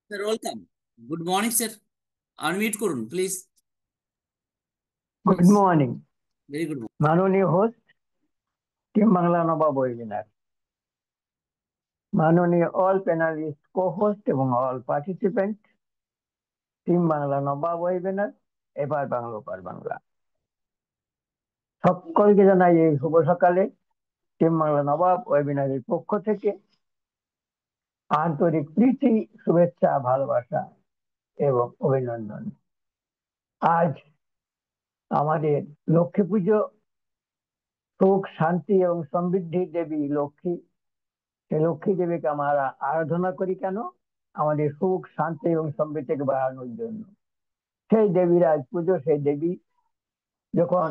Sir welcome. Good morning sir. Unmute করুন please. Good morning. Very good morning. মাননীয় host, team Bangla Nawab webinar, মাননীয় all panelist, co-host এবং all participant, team Bangla Nawab webinar, এবার বাংলা ওপার বাংলা, সকলকে জানাই এই শুভ সকালে টিম বাংলা নবাব ওয়েবিনারের পক্ষ থেকে আন্তরিক প্রীতি, শুভেচ্ছা, ভালোবাসা এবং অভিনন্দন। আজ আমাদের লক্ষ্মী পুজো, সুখ, শান্তি এবং সমৃদ্ধির দেবী লক্ষ্মী। সেই লক্ষ্মী দেবীকে আমরা আরাধনা করি কেন? আমাদের সুখ, শান্তি এবং সমৃদ্ধিকে বাড়ানোর জন্য। সেই দেবীর আজ পুজো। সেই দেবী যখন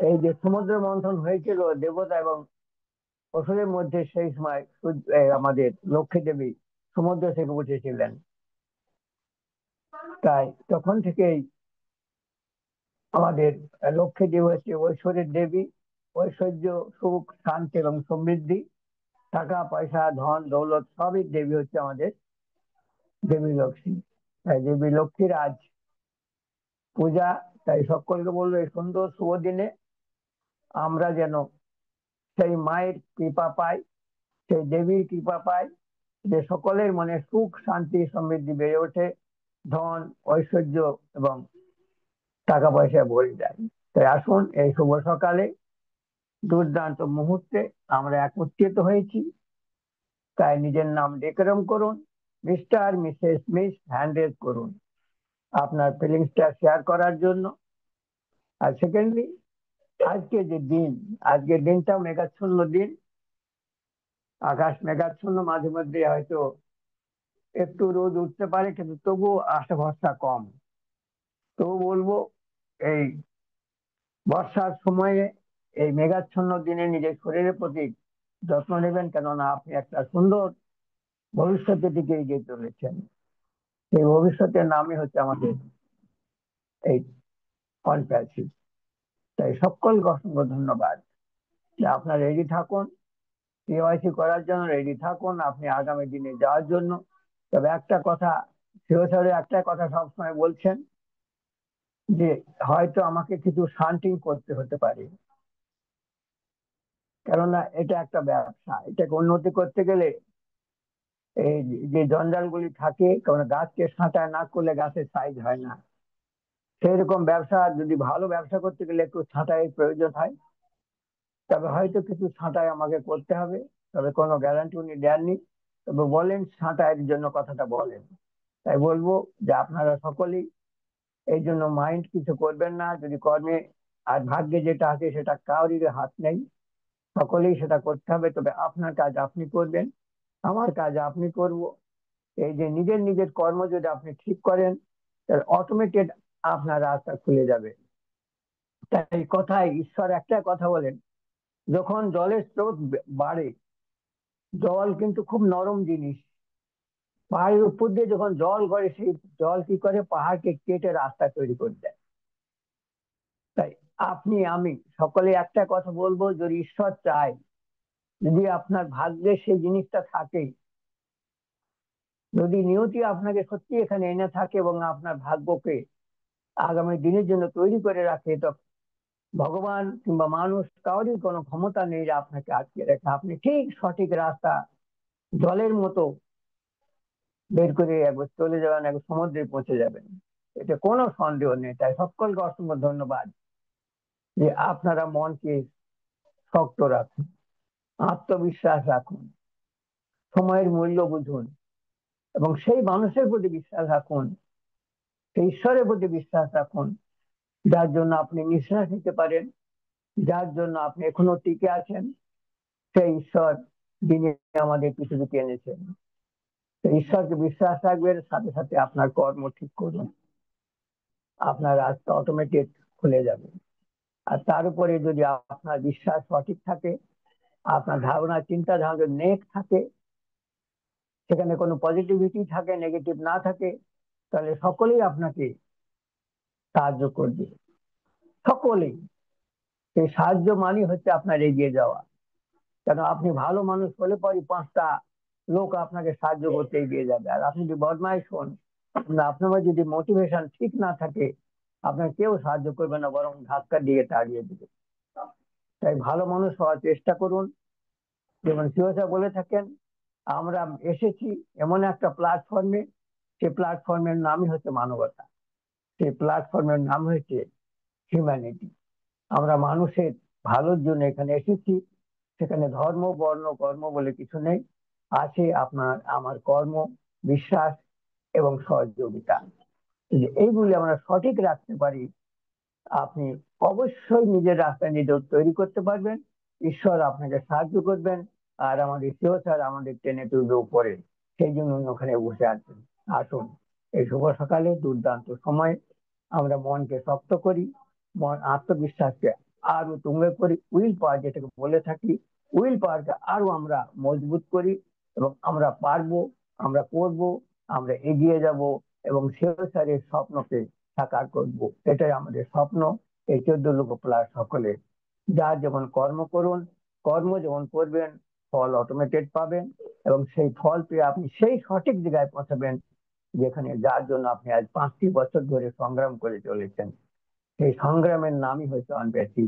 এই যে সমুদ্র মন্থন হয়েছিল দেবতা এবং অসুরের মধ্যে, সেই সময় আমাদের লক্ষ্মী দেবী সমুদ্র থেকে উঠেছিলেন। তাই তখন থেকেই আমাদের লক্ষ্মী দেবী হচ্ছে ঐশ্বর্যের দেবী। ঐশ্বর্য, সুখ, শান্তি এবং সমৃদ্ধি, টাকা পয়সা, ধন দৌলত সবই দেবী হচ্ছে আমাদের দেবী লক্ষ্মী। তাই দেবী লক্ষ্মীর আজ পূজা। তাই সকলকে বলবো এই সুন্দর শুভ দিনে আমরা যেন সেই মায়ের কৃপা পাই, সেই দেবীর কৃপা পাই, যে সকলের মনে সুখ, শান্তি, সমৃদ্ধি বেড়ে ওঠে, ধন, ঐশ্বর্য এবং টাকা পয়সা ভরে যায়। তাই আসুন এই শুভ সকালে, দুর্দান্ত মুহূর্তে আমরা একত্রিত হয়েছি। তাই নিজের নাম ডেকোরেশন করুন, mister, missus, miss, hand raise করুন আপনার ফিলিংসটা শেয়ার করার জন্য। আর সেকেন্ডলি, আজকে যে দিন, আজকের দিনটা মেঘাচ্ছন্ন দিন। আকাশ মেঘাচ্ছন্ন, মাঝে মধ্যে হয়তো একটু রোদ উঠতে পারে, কিন্তু তবুও আশা ভরসা কম। তবু বলবো এই বর্ষার সময়ে এই মেঘাচ্ছন্ন দিনে নিজের শরীরের প্রতি যত্ন নেবেন, কেননা আপনি একটা সুন্দর ভবিষ্যতের দিকে এগিয়ে চলেছেন। এই ভবিষ্যতের নামই হচ্ছে আমাদের এই কনপ্যাসি। তাই সকলকে অসংখ্য ধন্যবাদ যে আপনারা রেডি থাকুন, কেওয়াইসি করার জন্য রেডি থাকুন, আপনি আগামী দিনে যাওয়ার জন্য। তবে একটা কথা, শিবসাগরে একটা কথা সবসময় বলছেন যে হয়তো আমাকে কিছু শান্তিং করতে হতে পারে, কেননা এটা একটা ব্যবসা। এটাকে উন্নতি করতে গেলে এই যে জঞ্জালগুলি থাকে, কারণ গাছকে ছাঁটাই না করলে গাছের সাইজ হয় না। সেই রকম ব্যবসা, যদি ভালো ব্যবসা করতে গেলে একটু ছাঁটাইয়ের প্রয়োজন হয়। তবে হয়তো কিছু ছাঁটাই আমাকে করতে হবে, তবে কোনো গ্যারান্টি উনি দেননি। তবে বলেন ছাঁটাইয়ের জন্য কথাটা বলেন। তাই বলবো যে আপনারা সকলেই এই জন্য মাইন্ড কিছু করবেন না। যদি কর্মে আর ভাগ্যে যেটা আছে সেটা কারোরই হাত নেই, সকলেই সেটা করতে হবে। তবে আপনার কাজ আপনি করবেন, আমার কাজ আপনি করব। এই যে নিজের নিজের কর্ম যদি আপনি ঠিক করেন, তাহলে অটোমেটেড আপনার রাস্তা খুলে যাবে। তাই কথায় ঈশ্বর একটা কথা বলেন, যখন জলের স্রোত বাড়ে, জল কিন্তু খুব নরম জিনিস, পাহাড়ের উপর দিয়ে যখন জল গড়ে, সেই জল কি করে পাহাড়কে কেটে রাস্তা তৈরি করে দেয়। তাই আপনি আমি সকলে একটা কথা বলবো, যদি ঈশ্বর চায়, যদি আপনার ভাগ্যে সেই জিনিসটা থাকে, যদি নিয়তি আপনাকে সত্যি এখানে এনে থাকে এবং আপনার ভাগ্যকে আগামী দিনের জন্য তৈরি করে রাখে, তো ভগবান কিংবা মানুষ কারোরই কোনো ক্ষমতা নেই যে আপনাকে আটকে রাখে। আপনি ঠিক সঠিক রাস্তা জলের মতো বের করে একবার চলে যাবেন, একবার সমুদ্রে পৌঁছে যাবেন, এটা কোনো সন্দেহ নেই। তাই সকলকে অসংখ্য ধন্যবাদ যে আপনারা মনকে শক্ত রাখুন, আত্মবিশ্বাস রাখুন, সময়ের মূল্য বুঝুন এবং সেই মানুষের প্রতি বিশ্বাস রাখুন, সেই ঈশ্বরের প্রতি বিশ্বাস রাখুন, যার জন্য আপনি নিঃশ্বাস নিতে পারেন, যার জন্য আপনি এখনো টিকে আছেন। সেই ঈশ্বর যিনি আমাদের পৃথিবীতে এনেছেন। তো ঈশ্বরকে বিশ্বাস রাখবেন, সাথে সাথে আপনার কর্ম ঠিক করুন, আপনার রাস্তা অটোমেটিক খুলে যাবে। আর তার উপরে যদি আপনার বিশ্বাস সঠিক থাকে, আপনার ধারণা চিন্তা ধারণা নেক থাকে, সেখানে কোনো পজিটিভিটি থাকে, নেগেটিভ না থাকে, তাহলে সকলেই আপনাকে সাহায্য করবে, সকলেই। সেই সাহায্য মানে হচ্ছে আপনার এগিয়ে যাওয়া। কেন আপনি ভালো মানুষ হলে পরে পাঁচটা লোক আপনাকে সাহায্য করতে এগিয়ে যাবে। আর আপনি যদি বদমাইশ হন, না আপনার মধ্যে যদি মোটিভেশন ঠিক না থাকে, আপনার কেউ সাহায্য করবে না, বরং ধাক্কা দিয়ে তাড়িয়ে দিবে। তাই ভালো মানুষ হওয়ার চেষ্টা করুন। যেমন সিওসা বলে থাকেন, আমরা এসেছি এমন একটা প্ল্যাটফর্মে, সেই প্ল্যাটফর্মের নামই হচ্ছে মানবতা, সেই প্ল্যাটফর্মের নাম হচ্ছে হিউম্যানিটি। আমরা মানুষের ভালোর জন্য এখানে এসেছি। সেখানে ধর্ম বর্ণ কর্ম বলে কিছু নেই, আছে আপনার আমার কর্ম, বিশ্বাস এবং সহযোগিতা। যদি এইগুলি আমরা সঠিক রাখতে পারি, আপনি অবশ্যই নিজের রাস্তা নিজে তৈরি করতে পারবেন। ঈশ্বর আপনাকে সাহায্য করবেন। আর আমাদের কেউ স্যার আমাদের টেনে তুলবে উপরে, সেই জন্য উনি ওখানে বসে আছেন। আসুন, এই শুভ সকালে দুর্দান্ত সময় আমরা মনকে শক্ত করি, মন আত্মবিশ্বাসকে আরো তুঙ্গে করি, উইল পাওয়ার যেটাকে বলে থাকি, উইল পাওয়ারকে আরো আমরা মজবুত করি, এবং আমরা পারবো, আমরা করব, আমরা এগিয়ে যাব, এবং সেও স্যারের স্বপ্নকে সাকার করব। এটাই আমাদের স্বপ্ন, এই 14 লক্ষ প্লাস সকলে। যার যেমন কর্ম করুন, কর্ম যেমন করবেন, ফল অটোমেটেড পাবেন, এবং সেই ফল পেয়ে আপনি সেই সঠিক জায়গায় পৌঁছাবেন, যেখানে যার জন্য আপনি আজ 5টি বছর ধরে সংগ্রাম করে চলেছেন। সেই সংগ্রামের নামই হচ্ছে অনপ্যাথি,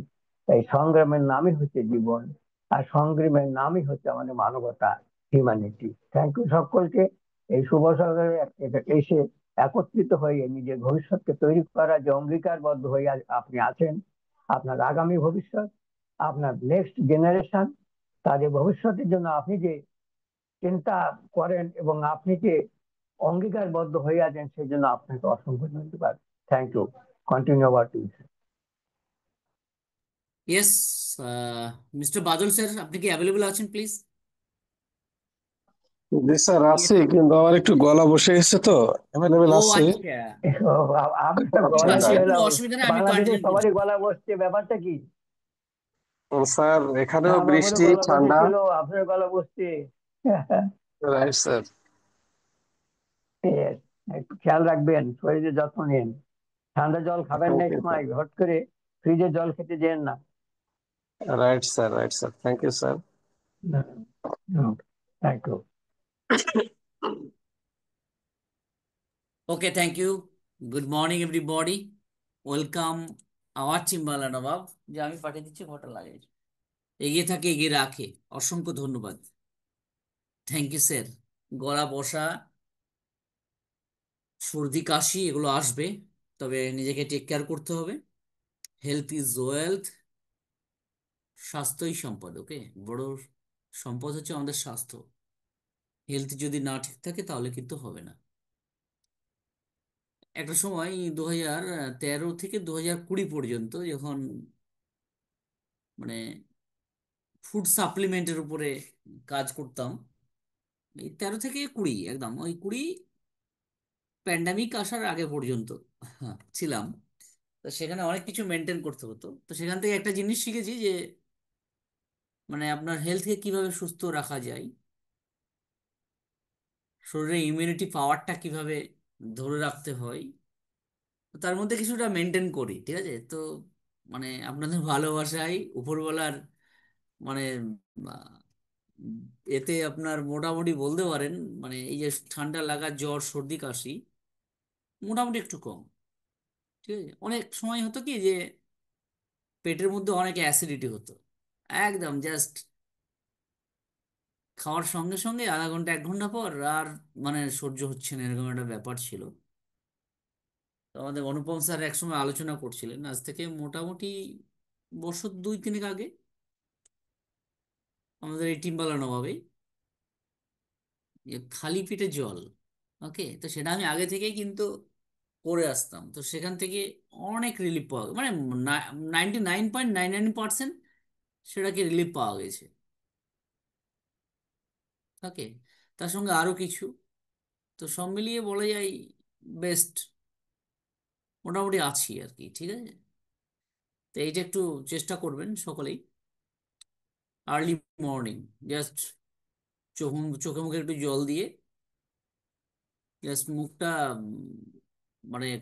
এই সংগ্রামের নামই হচ্ছে জীবন, আর সংগ্রামের নামই হচ্ছে আমাদের মানবতা, হিউম্যানিটি। থ্যাংক ইউ সকলকে। এই শুভ সকালে এসে একত্রিত হয়ে নিজের ভবিষ্যৎকে তৈরি করার যে অঙ্গীকারবদ্ধ হয়ে আপনি আছেন, আপনার আগামী ভবিষ্যৎ, আপনার নেক্সট জেনারেশন, তাদের ভবিষ্যতের জন্য আপনি যে চিন্তা করেন এবং আপনি যে অঙ্গীকারবদ্ধ হয়ে আছেন, সেই জন্য আপনাকে অসংখ্য ধন্যবাদ। Thank you. Continue our to. Yes, mister Badal sir, আপনি কি অ্যাভেলেবল আছেন প্লিজ? জি স্যার, আছি, কিন্তু আমার একটু গলা বসে গেছে তো। অ্যাভেলেবেল ও আছি। আচ্ছা, আপনার ঠিক গলা আছে, আচ্ছা। কোনো বসে অসুবিধা নেই, আমি বাংলাদেশে কন্টিনিউ সবারই করছি। গলা বসছে, ব্যাপারটা কি? স্যার, এখানেও আমারও বৃষ্টি, গলা ঠান্ডা। বসেছিল, আপনার গলা বসছে। Right sir. Yes, একটু খেয়াল রাখবেন, শরীরের যত্ন নিন। ঠান্ডা জল খাবেন না থ্যাংক এই ইউ স্যার। সময়, হট করে ফ্রিজের জল খেতে যেন না। Right sir, right sir, thank you sir. Thank you. Okay, thank you. Good morning everybody, welcome our চিম্বালা নবাব। যে আমি পাঠিয়ে দিচ্ছি, ঘটা লাগে, এগিয়ে থাকে এগিয়ে রাখে। অসংখ্য ধন্যবাদ, থ্যাংক ইউ স্যার। গলা বসা, সর্দি কাশি এগুলো আসবে, তবে নিজেকে টেক কেয়ার করতে হবে। হেলথ ইজ ওয়েলথ, স্বাস্থ্যই সম্পদ। ওকে, বড় সম্পদ হচ্ছে আমাদের স্বাস্থ্য। হেলথ যদি না ঠিক থাকে তাহলে কিন্তু হবে না। একটা সময় 2013 থেকে 2020 পর্যন্ত, যখন মানে ফুড সাপ্লিমেন্টের উপরে কাজ করতাম, এই 13 থেকে 20, একদম ওই 20 প্যান্ডামিক আসার আগে পর্যন্ত হ্যাঁ, ছিলাম। তো সেখানে অনেক কিছু মেনটেন করতে হতো। তো সেখান থেকে একটা জিনিস শিখেছি যে আপনার হেলথকে কিভাবে সুস্থ রাখা যায়, শরীরের ইমিউনিটি পাওয়ারটা কিভাবে ধরে রাখতে হয়। তো তার মধ্যে কিছুটা মেনটেন করি, ঠিক আছে। তো আপনাদের ভালোবাসায়, উপরওয়ালার মানে আহ, এতে আপনার মোটামুটি বলতে পারেন, এই যে ঠান্ডা লাগা, জ্বর, সর্দি, কাশি মোটামুটি একটু কম। ঠিক আছে, অনেক সময় হতো কি যে পেটের মধ্যে অনেক অ্যাসিডিটি হতো, একদম জাস্ট খাওয়ার সঙ্গে সঙ্গে আধা ঘন্টা 1 ঘন্টা পর আর সহ্য হচ্ছে না, এরকম একটা ব্যাপার ছিল। তো আমাদের অনুপম স্যার একসময় আলোচনা করছিলেন, আজ থেকে মোটামুটি বছর 2-3 আগে, আমাদের এই টিম্বালা নবাবে খালি পেটে জল। ওকে, তো সেটা আমি আগে থেকেই কিন্তু করে আসতাম। তো সেখান থেকে অনেক রিলিফ পাওয়া, 99.99% সেটাকে রিলিফ পাওয়া গেছে। ওকে, তার সঙ্গে আরো কিছু, তো সব মিলিয়ে বলা যায় বেস্ট মোটামুটি আছি আর কি, ঠিক আছে। তো এইটা একটু চেষ্টা করবেন সকলেই, আর্লি মর্নিং, জাস্ট চোখে মুখে একটু জল দিয়ে, জাস্ট মুখটা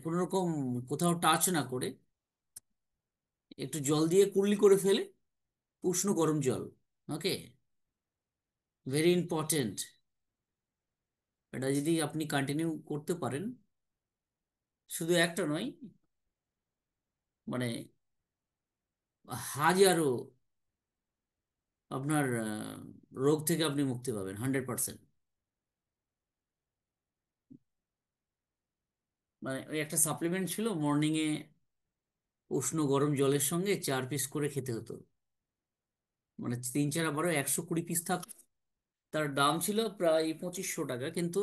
কোনো রকম কোথাও টাচ না করে, একটু জল দিয়ে কুল্লি করে ফেলে, উষ্ণ গরম জল। ওকে, ভেরি ইম্পর্টেন্ট। এটা যদি আপনি কন্টিনিউ করতে পারেন, শুধু একটা নয়, মানে হাজারো আপনার রোগ থেকে আপনি মুক্তি পাবেন 100%। মানে ওই একটা সাপ্লিমেন্ট ছিল, মর্নিং এ উষ্ণ গরম জলের সঙ্গে 4 পিস করে খেতে হতো। মানে 3 4 12 120 পিস থাকতো। তার দাম ছিল প্রায় 2500 টাকা, কিন্তু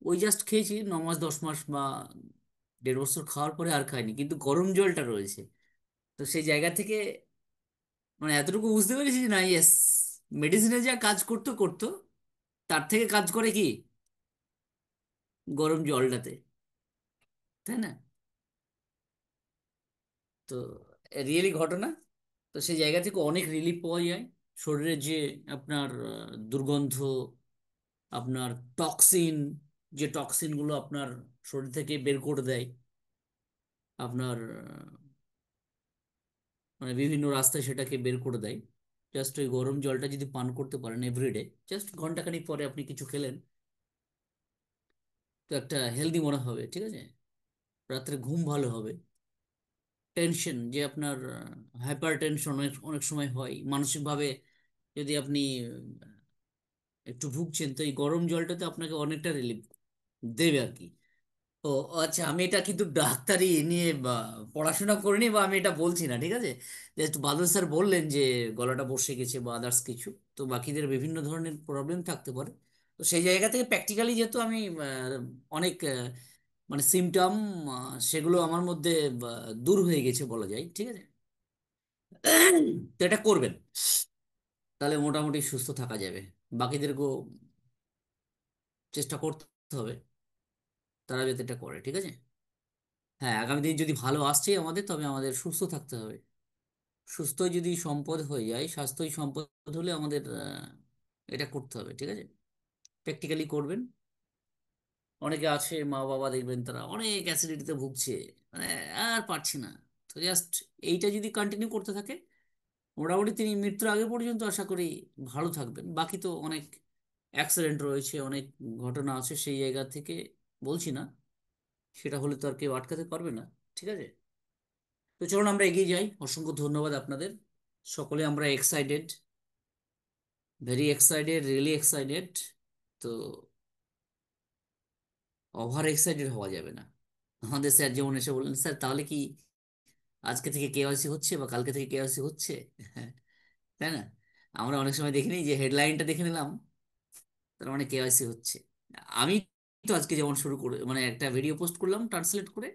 ওই জাস্ট খেয়েছি 9 মাস 10 মাস বা 1.5 বছর খাওয়ার পরে আর খাইনি, কিন্তু গরম জলটা রয়েছে। তো সেই জায়গা থেকে মানে এতটুকু বুঝতে পেরেছি যে না, ইয়েস, মেডিসিনে যা কাজ করতো করতো, তার থেকে কাজ করে কি গরম জলটাতে, তাই না? তো রিয়েলি ঘটনা। তো সেই জায়গা থেকে অনেক রিলিফ পাওয়া যায়। শরীরে যে আপনার দুর্গন্ধ, আপনার টক্সিন, যে টক্সিনগুলো আপনার শরীর থেকে বের করে দেয়, আপনার মানে বিভিন্ন রাস্তায় সেটাকে বের করে দেয়। জাস্ট ওই গরম জলটা যদি পান করতে পারেন এভরিডে, জাস্ট ঘন্টাখানিক পরে আপনি কিছু খেলেন, তো একটা হেলদি মনে হবে, ঠিক আছে? রাত্রে ঘুম ভালো হবে। টেনশন যে আপনার হাইপার টেনশন অনেক অনেক সময় হয় মানসিকভাবে, যদি আপনি একটু ভুগছেন, তো এই গরম জলটাতে আপনাকে অনেকটা রিলিফ দেবে আর কি। ও আচ্ছা, আমি এটা কিন্তু ডাক্তারি নিয়ে বা পড়াশোনা করিনি, বা আমি এটা বলছি না, ঠিক আছে? জাস্ট বাদল স্যার বললেন যে গলাটা বসে গেছে বা আদার্স কিছু, তো বাকিদের বিভিন্ন ধরনের প্রবলেম থাকতে পারে। তো সেই জায়গা থেকে প্র্যাকটিক্যালি যেহেতু আমি অনেক মানে সিমটম সেগুলো আমার মধ্যে দূর হয়ে গেছে বলা যায়, ঠিক আছে? তো এটা করবেন, তাহলে মোটামুটি সুস্থ থাকা যাবে। বাকিদেরকেও চেষ্টা করতে হবে তারা যাতে এটা করে, ঠিক আছে? হ্যাঁ, আগামী দিন যদি ভালো আসছে আমাদের, তবে আমাদের সুস্থ থাকতে হবে। সুস্থই যদি সম্পদ হয়ে যায়, স্বাস্থ্যই সম্পদ হলে আমাদের এটা করতে হবে, ঠিক আছে? প্র্যাকটিক্যালি করবেন। অনেকে আছে মা বাবা, দেখবেন তারা অনেক অ্যাসিডিটিতে ভুগছে, মানে আর পারছি না। তো জাস্ট এইটা যদি কন্টিনিউ করতে থাকে, মোটামুটি তিনি মৃত্যুর আগে পর্যন্ত আশা করি ভালো থাকবেন। বাকি তো অনেক অ্যাক্সিডেন্ট রয়েছে, অনেক ঘটনা আছে, সেই জায়গা থেকে বলছি না, সেটা হলে তো আর কেউ আটকাতে পারবে না, ঠিক আছে? তো চলুন আমরা এগিয়ে যাই। অসংখ্য ধন্যবাদ আপনাদের। সকলে আমরা excited, very excited, really excited. তো ওভার এক্সাইটেড হওয়া যাবে না। আমাদের স্যার যেমন এসে বললেন, স্যার তাহলে কি আজকে থেকে কেওয়াইসি হচ্ছে বা কালকে থেকে কেওয়াইসি হচ্ছে? তাই না? আমরা অনেক সময় দেখিনি যে হেডলাইনটা দেখে নিলাম, তার মানে কেওয়াইসি হচ্ছে। আমি তো আজকে যেমন শুরু করে মানে একটা ভিডিও পোস্ট করলাম ট্রান্সলেট করে,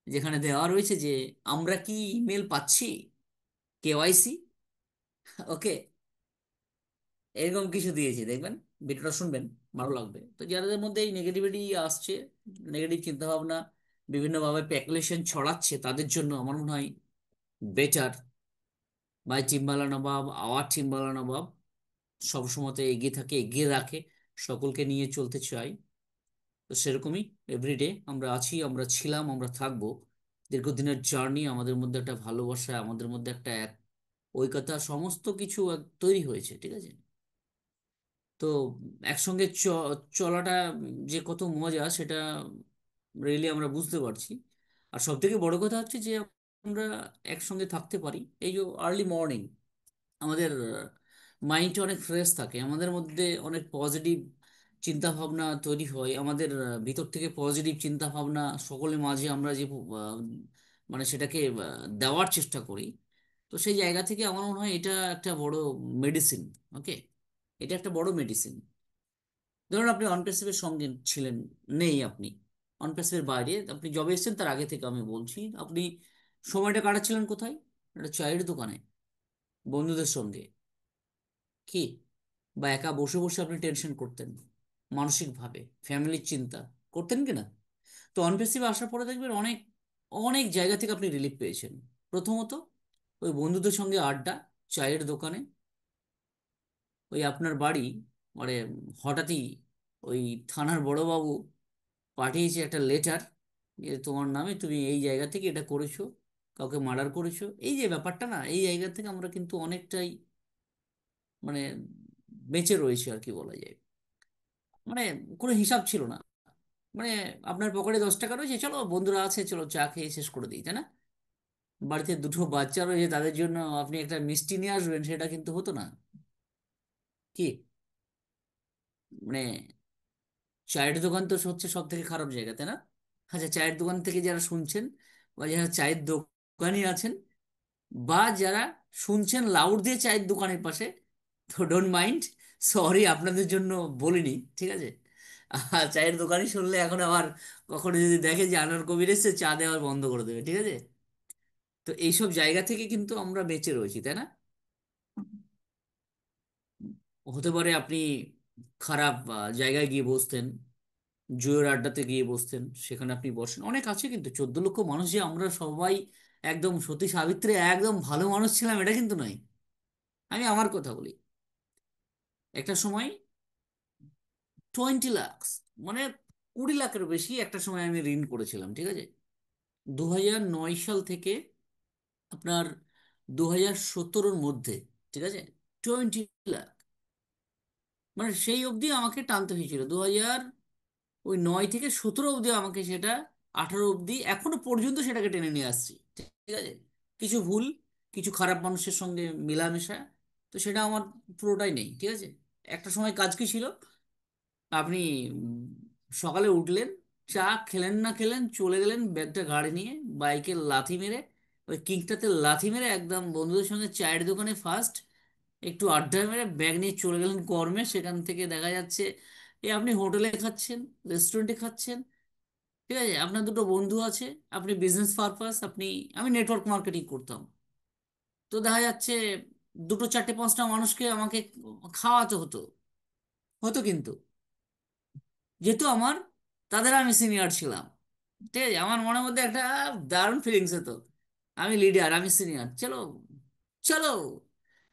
যেখানে দেওয়া রয়েছে যে আমরা কি ইমেল পাচ্ছি কেওয়াইসি, ওকে, এরকম কিছু দিয়েছি, দেখবেন ভিডিওটা শুনবেন, ভালো লাগবে। তো যাদের মধ্যে এই নেগেটিভিটি আসছে, নেগেটিভ চিন্তা ভাবনা বিভিন্নভাবে স্পেকুলেশন ছড়াচ্ছে, তাদের জন্য আমার মনে হয় বেটার বাই টিম্বালা নবাব, আওয়ার টিম্বালা নবাব সবসময় এগিয়ে থাকে, এগিয়ে রাখে, সকলকে নিয়ে চলতে চাই। তো সেরকমই এভরিডে আমরা আছি, আমরা ছিলাম, আমরা থাকবো। দীর্ঘদিনের জার্নি, আমাদের মধ্যে একটা ভালোবাসা, আমাদের মধ্যে একটা ঐক্যতা, সমস্ত কিছু তৈরি হয়েছে, ঠিক আছে? তো একসঙ্গে চলাটা যে কত মজা, সেটা রিয়েলি আমরা বুঝতে পারছি। আর সব থেকে বড় কথা হচ্ছে যে আমরা একসঙ্গে থাকতে পারি। এই যে আর্লি মর্নিং, আমাদের মাইন্ডটা অনেক ফ্রেশ থাকে, আমাদের মধ্যে অনেক পজিটিভ চিন্তা ভাবনা তৈরি হয়, আমাদের ভিতর থেকে পজিটিভ চিন্তা ভাবনা সকলের মাঝে আমরা যে মানে সেটাকে দেওয়ার চেষ্টা করি। তো সেই জায়গা থেকে আমার মনে হয় এটা একটা বড় মেডিসিন। ওকে, এটা একটা বড় মেডিসিন। ধরুন আপনি অনপ্যাসিভের সঙ্গে ছিলেন, নেই আপনি অনপ্যাসিভের বাইরে, আপনি জবে এসেছেন, তার আগে থেকে আমি বলছি, আপনি সময়টা কাটাচ্ছিলেন কোথায়? একটা চায়ের দোকানে, বন্ধুদের সঙ্গে, কি, বা একা বসে বসে আপনি টেনশন করতেন মানসিকভাবে, ফ্যামিলির চিন্তা করতেন কিনা? তো অনপ্যাসিভে আসার পরে দেখবেন অনেক অনেক জায়গা থেকে আপনি রিলিফ পেয়েছেন। প্রথমত ওই বন্ধুদের সঙ্গে আড্ডা চায়ের দোকানে, ওই আপনার বাড়ি, মানে হঠাৎই ওই থানার বড়বাবু পাঠিয়েছে একটা লেটার যে তোমার নামে তুমি এই জায়গা থেকে এটা করেছো, কাউকে মার্ডার করেছো, এই যে ব্যাপারটা না, এই জায়গা থেকে আমরা কিন্তু অনেকটাই মানে বেঁচে রয়েছে আর কি বলা যায়। মানে কোনো হিসাব ছিল না। মানে আপনার পকেটে 10 টাকা রয়েছে, চলো বন্ধুরা আছে, চলো চা খেয়ে শেষ করে দিই, তাই না? বাড়িতে দুটো বাচ্চা রয়েছে, তাদের জন্য আপনি একটা মিষ্টি নিয়ে আসবেন, সেটা কিন্তু হতো না। কি মানে চায়ের দোকান তো হচ্ছে সব থেকে খারাপ জায়গা, তাই না? আচ্ছা, চায়ের দোকান থেকে যারা শুনছেন, বা যারা চায়ের দোকানি আছেন, বা যারা শুনছেন লাউড দিয়ে চায়ের দোকানের পাশে, তো ডোন্ট মাইন্ড, সরি আপনাদের জন্য বলিনি, ঠিক আছে? চায়ের দোকানই শুনলে এখন আবার কখনো যদি দেখে যে আনার কবির এসে, চা দেওয়া বন্ধ করে দেবে, ঠিক আছে? তো এইসব জায়গা থেকে কিন্তু আমরা বেঁচে রয়েছি, তাই না? হতে পারে আপনি খারাপ জায়গায় গিয়ে বসতেন, জুয়ের আড্ডাতে গিয়ে বসতেন, সেখানে আপনি বসেন, অনেক আছে কিন্তু। 14 লক্ষ মানুষ যে আমরা সবাই একদম সতী সাবিত্রী একদম ভালো মানুষ ছিলাম, এটা কিন্তু নয়। আমি আমার কথা বলি। একটা সময় 20 লাখ, মানে 20 লাখের বেশি একটা সময় আমি ঋণ করেছিলাম, ঠিক আছে? 2009 সাল থেকে আপনার 2017-র মধ্যে, ঠিক আছে, 20 লাখ, মানে সেই অবধি আমাকে টানতে হয়েছিল। 2009 থেকে 2017 অবধি আমাকে সেটা, 2018 অবধি এখনো পর্যন্ত সেটাকে টেনে নিয়ে আসছি, ঠিক আছে? কিছু ভুল, কিছু খারাপ মানুষের সঙ্গে মেলামেশা, তো সেটা আমার পুরোটাই নেই, ঠিক আছে? একটা সময় কাজ কি ছিল, আপনি সকালে উঠলেন, চা খেলেন না খেলেন, চলে গেলেন ব্যাগটা গাড়ি নিয়ে, বাইকে লাথি মেরে, ওই কিকটাতে লাথি মেরে একদম বন্ধুদের সঙ্গে চায়ের দোকানে ফার্স্ট একটু আড্ডা মেরে ব্যাগ নিয়ে চলে গেলেন কর্মে। সেখান থেকে দেখা যাচ্ছে আপনি হোটেলে খাচ্ছেন, রেস্টুরেন্টে খাচ্ছেন, ঠিক আছে? আপনার দুটো বন্ধু আছে, আপনি বিজনেস পারপাস, আমি নেটওয়ার্ক মার্কেটিং করতাম। তো দেখা যাচ্ছে দুটো চারটে পাঁচটা মানুষকে আমাকে খাওয়াতে হতো, হতো কিন্তু, যেহেতু তাদের আমি সিনিয়র ছিলাম, ঠিক আছে? আমার মনের মধ্যে একটা দারুণ ফিলিংস হতো, আমি লিডার, আমি সিনিয়র, চলো চলো,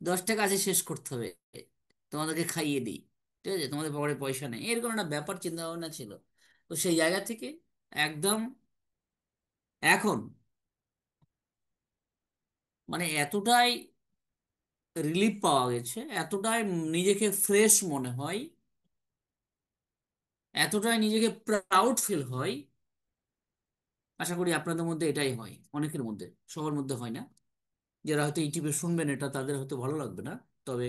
10 টাকা আছে, শেষ করতে হবে, তোমাদেরকে খাইয়ে দিই, ঠিক আছে? তোমাদের পকেটে পয়সা নেই, এরকম একটা ব্যাপার চিন্তা ভাবনা ছিল। তো সেই জায়গা থেকে একদম এখন মানে এতটাই রিলিফ পাওয়া গেছে, এতটাই নিজেকে ফ্রেশ মনে হয়, এতটাই নিজেকে প্রাউড ফিল হয়। আশা করি আপনাদের মধ্যে এটাই হয়, অনেকের মধ্যে, সবার মধ্যে হয় না। যারা হয়তো ইউটিউবে শুনবেন এটা, তাদের হয়তো ভালো লাগবে না। তবে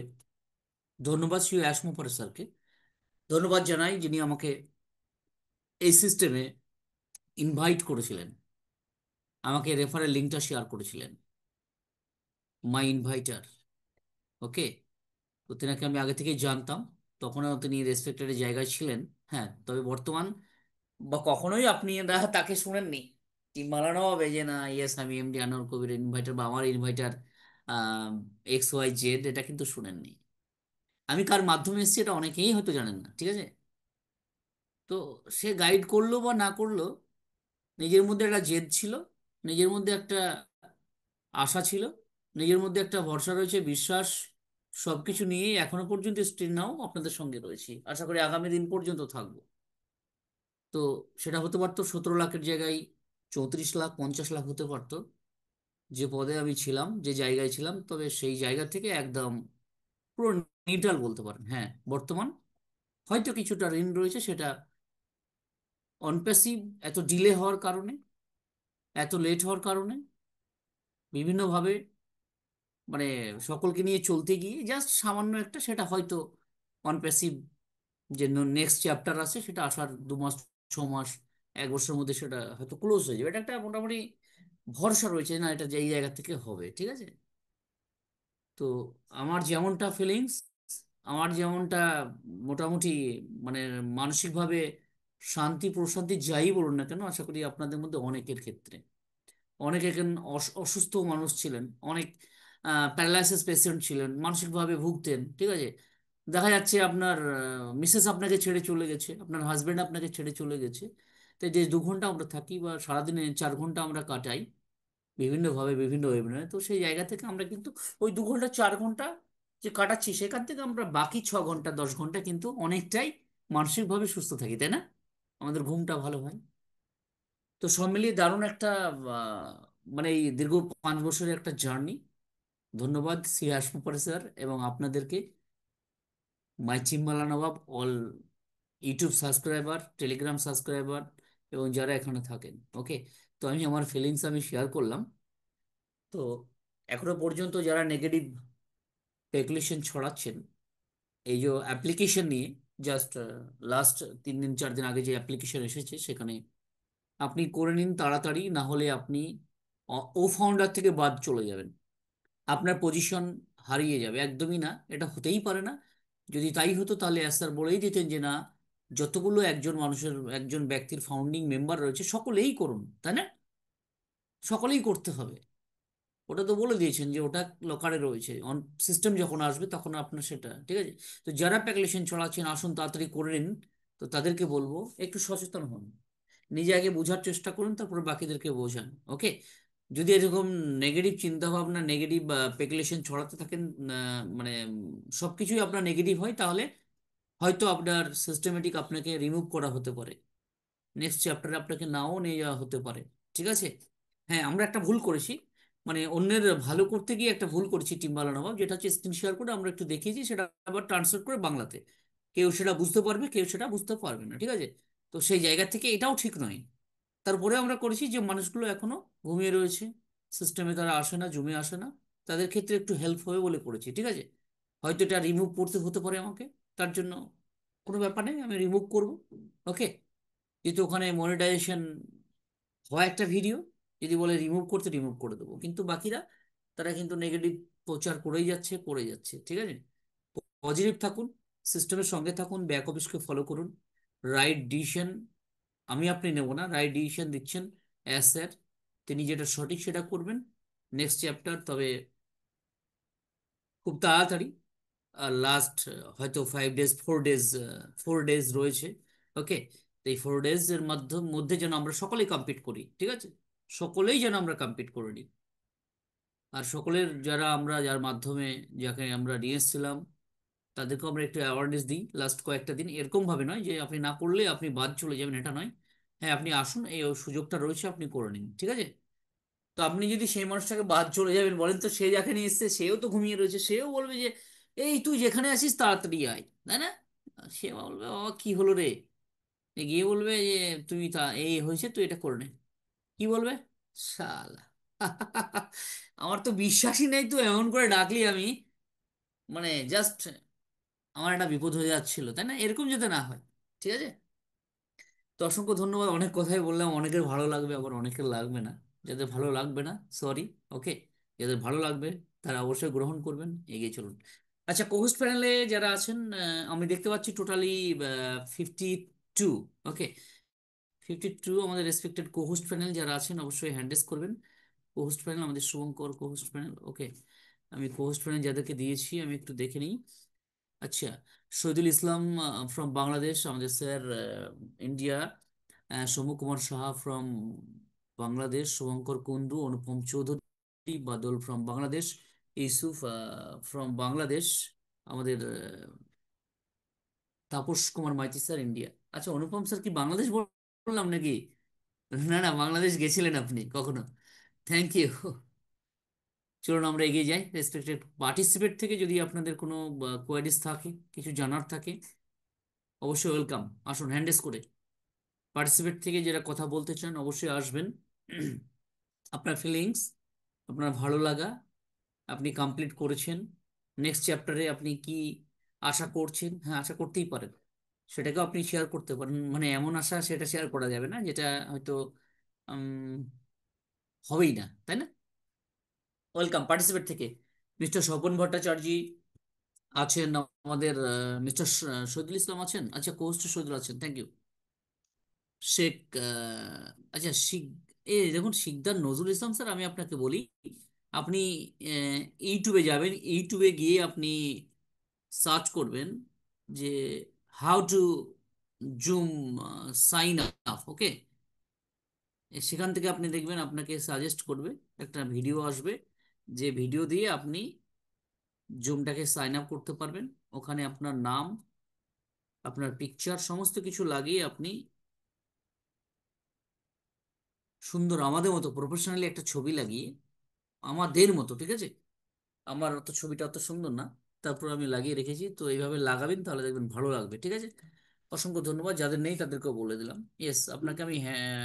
ধন্যবাদ শ্রী অ্যাসমোপার স্যারকে, ধন্যবাদ জানাই যিনি আমাকে এই সিস্টেমে ইনভাইট করেছিলেন, আমাকে রেফারেল লিঙ্কটা শেয়ার করেছিলেন, মাই ইনভাইটার। ওকে। তো তেনাকে আমি আগে থেকেই জানতাম, তখনও তিনি রেসপেক্টেড জায়গায় ছিলেন। হ্যাঁ, তবে বর্তমান বা কখনোই আপনি তাকে শুনেননি টিম বানানো হবে যে না, ইয়েস আমি এমডি আনোয়ার কবির ইনভাইটার বা আমার ইনভাইটার XYZ, এটা কিন্তু শুনেননি। আমি কার মাধ্যমে এসেছি এটা অনেকেই হয়তো জানেন না, ঠিক আছে? তো সে গাইড করলো বা না করলো, নিজের মধ্যে একটা জেদ ছিল, নিজের মধ্যে একটা আশা ছিল, নিজের মধ্যে একটা ভরসা রয়েছে, বিশ্বাস, সবকিছু নিয়েই এখনো পর্যন্ত স্টিল নাও আপনাদের সঙ্গে রয়েছি, আশা করি আগামী দিন পর্যন্ত থাকবো। তো সেটা হতে পারতো 17 লাখের জায়গায় 34 লাখ, 50 লাখ হতে পারতো, যে পদে আমি ছিলাম, যে জায়গায় ছিলাম। তবে সেই জায়গা থেকে একদম পুরো নিউট্রাল বলতে পারেন। হ্যাঁ, বর্তমান হয়তো কিছুটা ঋণ রয়েছে, সেটা অনপ্যাসিভ, এত ডিলে হওয়ার কারণে, এত লেট হওয়ার কারণে, বিভিন্নভাবে মানে সকলকে নিয়ে চলতে গিয়ে জাস্ট সামান্য একটা, সেটা হয়তো অনপ্যাসিভ, যে নেক্সট চ্যাপ্টার আছে সেটা আসার 2 মাস, 6 মাস, 1 বছরের মধ্যে সেটা হয়তো ক্লোজ হয়ে যাবে, এটা একটা মোটামুটি ভরসা রয়েছে না, এটা যে এই জায়গা থেকে হবে, ঠিক আছে? তো আমার যেমনটা ফিলিংস, আমার যেমনটা মোটামুটি মানে মানসিকভাবে শান্তি প্রশান্তি যাই বলুন না কেন, আশা করি আপনাদের মধ্যে অনেকের ক্ষেত্রে, অনেকে এখানে অসুস্থ মানুষ ছিলেন, অনেক প্যারালাইসিস পেশেন্ট ছিলেন, মানসিকভাবে ভুগতেন, ঠিক আছে? দেখা যাচ্ছে আপনার মিসেস আপনাকে ছেড়ে চলে গেছে, আপনার হাজবেন্ড আপনাকে ছেড়ে চলে গেছে। তো যে 2 ঘন্টা আমরা থাকি বা সারাদিনে 4 ঘন্টা আমরা কাটাই বিভিন্নভাবে বিভিন্ন ওয়েবিনারে, তো সেই জায়গা থেকে আমরা কিন্তু ওই 2 ঘন্টা 4 ঘন্টা যে কাটাচ্ছি, সেখান থেকে আমরা বাকি 6 ঘন্টা 10 ঘন্টা কিন্তু অনেকটাই মানসিকভাবে সুস্থ থাকি, তাই না? আমাদের ঘুমটা ভালো হয়। তো সব মিলিয়ে দারুণ একটা আহ, মানে এই দীর্ঘ 5 বছরের একটা জার্নি। ধন্যবাদ শ্রী হাসমুপার স্যার এবং আপনাদেরকে, মাই চিম্মালা Nawab all YouTube subscriber, Telegram subscriber, এবং যারা এখানে থাকেন। ওকে, তো আমি আমার ফিলিংস আমি শেয়ার করলাম। তো এখনো পর্যন্ত যারা নেগেটিভ স্পেকুলেশন ছড়াচ্ছেন এই যে অ্যাপ্লিকেশন নিয়ে, জাস্ট লাস্ট 3 দিন 4 দিন আগে যে অ্যাপ্লিকেশন এসেছে সেখানে আপনি করে নিন তাড়াতাড়ি, না হলে আপনি ও ফাউন্ডার থেকে বাদ চলে যাবেন, আপনার পজিশন হারিয়ে যাবে। একদমই না, এটা হতেই পারে না। যদি তাই হতো তাহলে স্যার বলেই দিতেন যে না, যতগুলো একজন মানুষের, একজন ব্যক্তির ফাউন্ডিং মেম্বার রয়েছে সকলেই করুন, তাই না? সকলেই করতে হবে। ওটা তো বলে দিয়েছেন যে ওটা লকারে রয়েছে, অন সিস্টেম যখন আসবে তখন আপনার সেটা ঠিক আছে। তো যারা প্যাকুলেশন ছড়াচ্ছেন আসুন তাড়াতাড়ি করে নিন। তো তাদেরকে বলবো একটু সচেতন হন, নিজে আগে বোঝার চেষ্টা করুন, তারপরে বাকিদেরকে বোঝান। ওকে, যদি এরকম নেগেটিভ চিন্তা ভাবনা, নেগেটিভ স্পেকুলেশন ছড়াতে থাকেন, মানে সবকিছুই আপনার নেগেটিভ হয়, তাহলে হয়তো আপনার সিস্টেমেটিক আপনাকে রিমুভ করা হতে পারে, নেক্সট চ্যাপ্টারে আপনাকে নাও নিয়ে যাওয়া হতে পারে। ঠিক আছে। হ্যাঁ, আমরা একটা ভুল করেছি, মানে অন্যের ভালো করতে গিয়ে একটা ভুল করেছি টিম বানানো ভাব, যেটা হচ্ছে স্ক্রিন শেয়ার করে আমরা একটু দেখিয়েছি, সেটা আবার ট্রান্সলেট করে বাংলাতে, কেউ সেটা বুঝতে পারবে, কেউ সেটা বুঝতে পারবে না। ঠিক আছে, তো সেই জায়গা থেকে এটাও ঠিক নয়। তারপরে আমরা করেছি যে মানুষগুলো এখনো ঘুমিয়ে রয়েছে, সিস্টেমে তারা আসে না, জমে আসে না, তাদের ক্ষেত্রে একটু হেল্প হবে বলে করেছি। ঠিক আছে, হয়তো এটা রিমুভ করতে হতে পারে আমাকে, তার জন্য কোনো ব্যাপার নেই, আমি রিমুভ করব। ওকে, যেহেতু ওখানে মনিটাইজেশন হয় একটা ভিডিও, যদি বলে রিমুভ করতে রিমুভ করে দেবো, কিন্তু বাকিরা তারা কিন্তু নেগেটিভ প্রচার করেই যাচ্ছে, করে যাচ্ছে। ঠিক আছে, পজিটিভ থাকুন, সিস্টেমের সঙ্গে থাকুন, ব্যাক অফিসকে ফলো করুন, রাইট ডিসিশন আমি আপনি নেব না, রাইট ডিসিশন দিচ্ছেন অ্যাজ স্যার, তিনি যেটা সঠিক সেটা করবেন। নেক্সট চ্যাপ্টার তবে খুব তাড়াতাড়ি, লাস্ট হয়তো 5 ডেজ, 4 ডেজ, 4 ডেজ রয়েছে। ওকে, তো এই 4 ডেজ এর মধ্যে যেন আমরা সকলেই কমপ্লিট করি। ঠিক আছে, সকলেই যেন আমরা কমপ্লিট করে নিই। আর সকলের যারা আমরা, যার মাধ্যমে যাকে আমরা নিয়ে এসেছিলাম, তাদেরকে আমরা একটু অ্যাওয়ারনেস দিই লাস্ট কয়েকটা দিন। এরকম ভাবে নয় যে আপনি না করলে আপনি বাদ চলে যাবেন, এটা নয়। হ্যাঁ, আপনি আসুন, এই সুযোগটা রয়েছে, আপনি করে নিন। ঠিক আছে, তো আপনি যদি সেই মানুষটাকে বাদ চলে যাবেন বলেন, তো সে যাকে নিয়ে এসছে সেও তো ঘুমিয়ে রয়েছে, সেও বলবে যে এই তুই যেখানে আছিস তাড়াতাড়ি আয়, তাই না? সে বলবে বাবা কি হলো রে, গিয়ে বলবে যে তুমি তা এই হয়েছে তুই এটা করে নে, কি বলবে? শালা আমার তো বিশ্বাসই নেই, তো এমন করে ডাকলি আমি, মানে জাস্ট আমার একটা বিপদ হয়ে যাচ্ছিল, তাই না? এরকম যাতে না হয়। ঠিক আছে, তো অসংখ্য ধন্যবাদ, অনেক কথাই বললাম, অনেকের ভালো লাগবে আবার অনেকের লাগবে না, যাদের ভালো লাগবে না সরি। ওকে, যাদের ভালো লাগবে তারা অবশ্যই গ্রহণ করবেন, এগিয়ে চলুন। আচ্ছা, কোহোস্ট প্যানেলে যারা আছেন, আমি দেখতে পাচ্ছি টোটালি 52। ওকে, 52 আমাদের রেসপেক্টেড কোহোস্ট প্যানেল যারা আছেন অবশ্যই হ্যান্ডেস করবেন। কোহোস্ট প্যানেল আমাদের শুভঙ্কর কোহোস্ট প্যানেল। ওকে, আমি কোহোস্ট প্যানেল যাদেরকে দিয়েছি আমি একটু দেখে নিই। আচ্ছা, শহীদুল ইসলাম ফ্রম বাংলাদেশ আমাদের sir, India, Soumya Kumar Saha from Bangladesh, Shubhankar Kundu, Anupam Chowdhury Badal from Bangladesh, Yusuf from Bangladesh, আমাদের তাপস কুমার মাইতি স্যার ইন্ডিয়া। আচ্ছা, অনুপম স্যার কি বাংলাদেশ বললাম নাকি? না না, বাংলাদেশ গেছিলেন আপনি কখনো? Thank you. চলুন আমরা এগিয়ে যাই। রেসপেক্টেড পার্টিসিপেট থেকে যদি আপনাদের কোনো কোয়ারিজ থাকে, কিছু জানার থাকে, অবশ্যই ওয়েলকাম, আসুন হ্যান্ডেস করে। পার্টিসিপেট থেকে যারা কথা বলতে চান অবশ্যই আসবেন। আপনার ফিলিংস, আপনার ভালো লাগা, আপনি কমপ্লিট করেছেন, নেক্সট চ্যাপ্টারে আপনি কি আশা করছেন, হ্যাঁ আশা করতেই পারেন, সেটাকেও আপনি শেয়ার করতে পারেন। মানে এমন আশা সেটা শেয়ার করা যাবে না যেটা হয়তো উম, হবেই না, তাই না? ওয়েলকাম পার্টিসিপেট থেকে। মিস্টার স্বপন ভট্টাচার্য আছেন, আমাদের মিস্টার শহীদুল ইসলাম আছেন, আচ্ছা কোচ শহীদুল আছেন, থ্যাংক ইউ। শেখ আচ্ছা দেখুন শিকদার নজরুল ইসলাম স্যার, আমি আপনাকে বলি, আপনি ইউটিউবে যাবেন, ইউটিউবে গিয়ে আপনি সার্চ করবেন যে how to Zoom sign up. Okay, সেখান থেকে আপনি দেখবেন আপনাকে সাজেস্ট করবে, একটা ভিডিও আসবে, যে ভিডিও দিয়ে আপনি জুমটাকে সাইন আপ করতে পারবেন। ওখানে আপনার নাম, আপনার পিকচার সমস্ত কিছু লাগিয়ে আপনি সুন্দর আমাদের মতো প্রফেশনালি একটা ছবি লাগিয়ে, আমাদের মতো, ঠিক আছে, আমার অত ছবিটা অত সুন্দর না, তারপর আমি লাগিয়ে রেখেছি, তো এইভাবে লাগাবেন তাহলে দেখবেন ভালো লাগবে। ঠিক আছে, অসংখ্য ধন্যবাদ, যাদের নেই তাদেরকেও বলে দিলাম। ইয়েস, আপনাকে আমি হ্যাঁ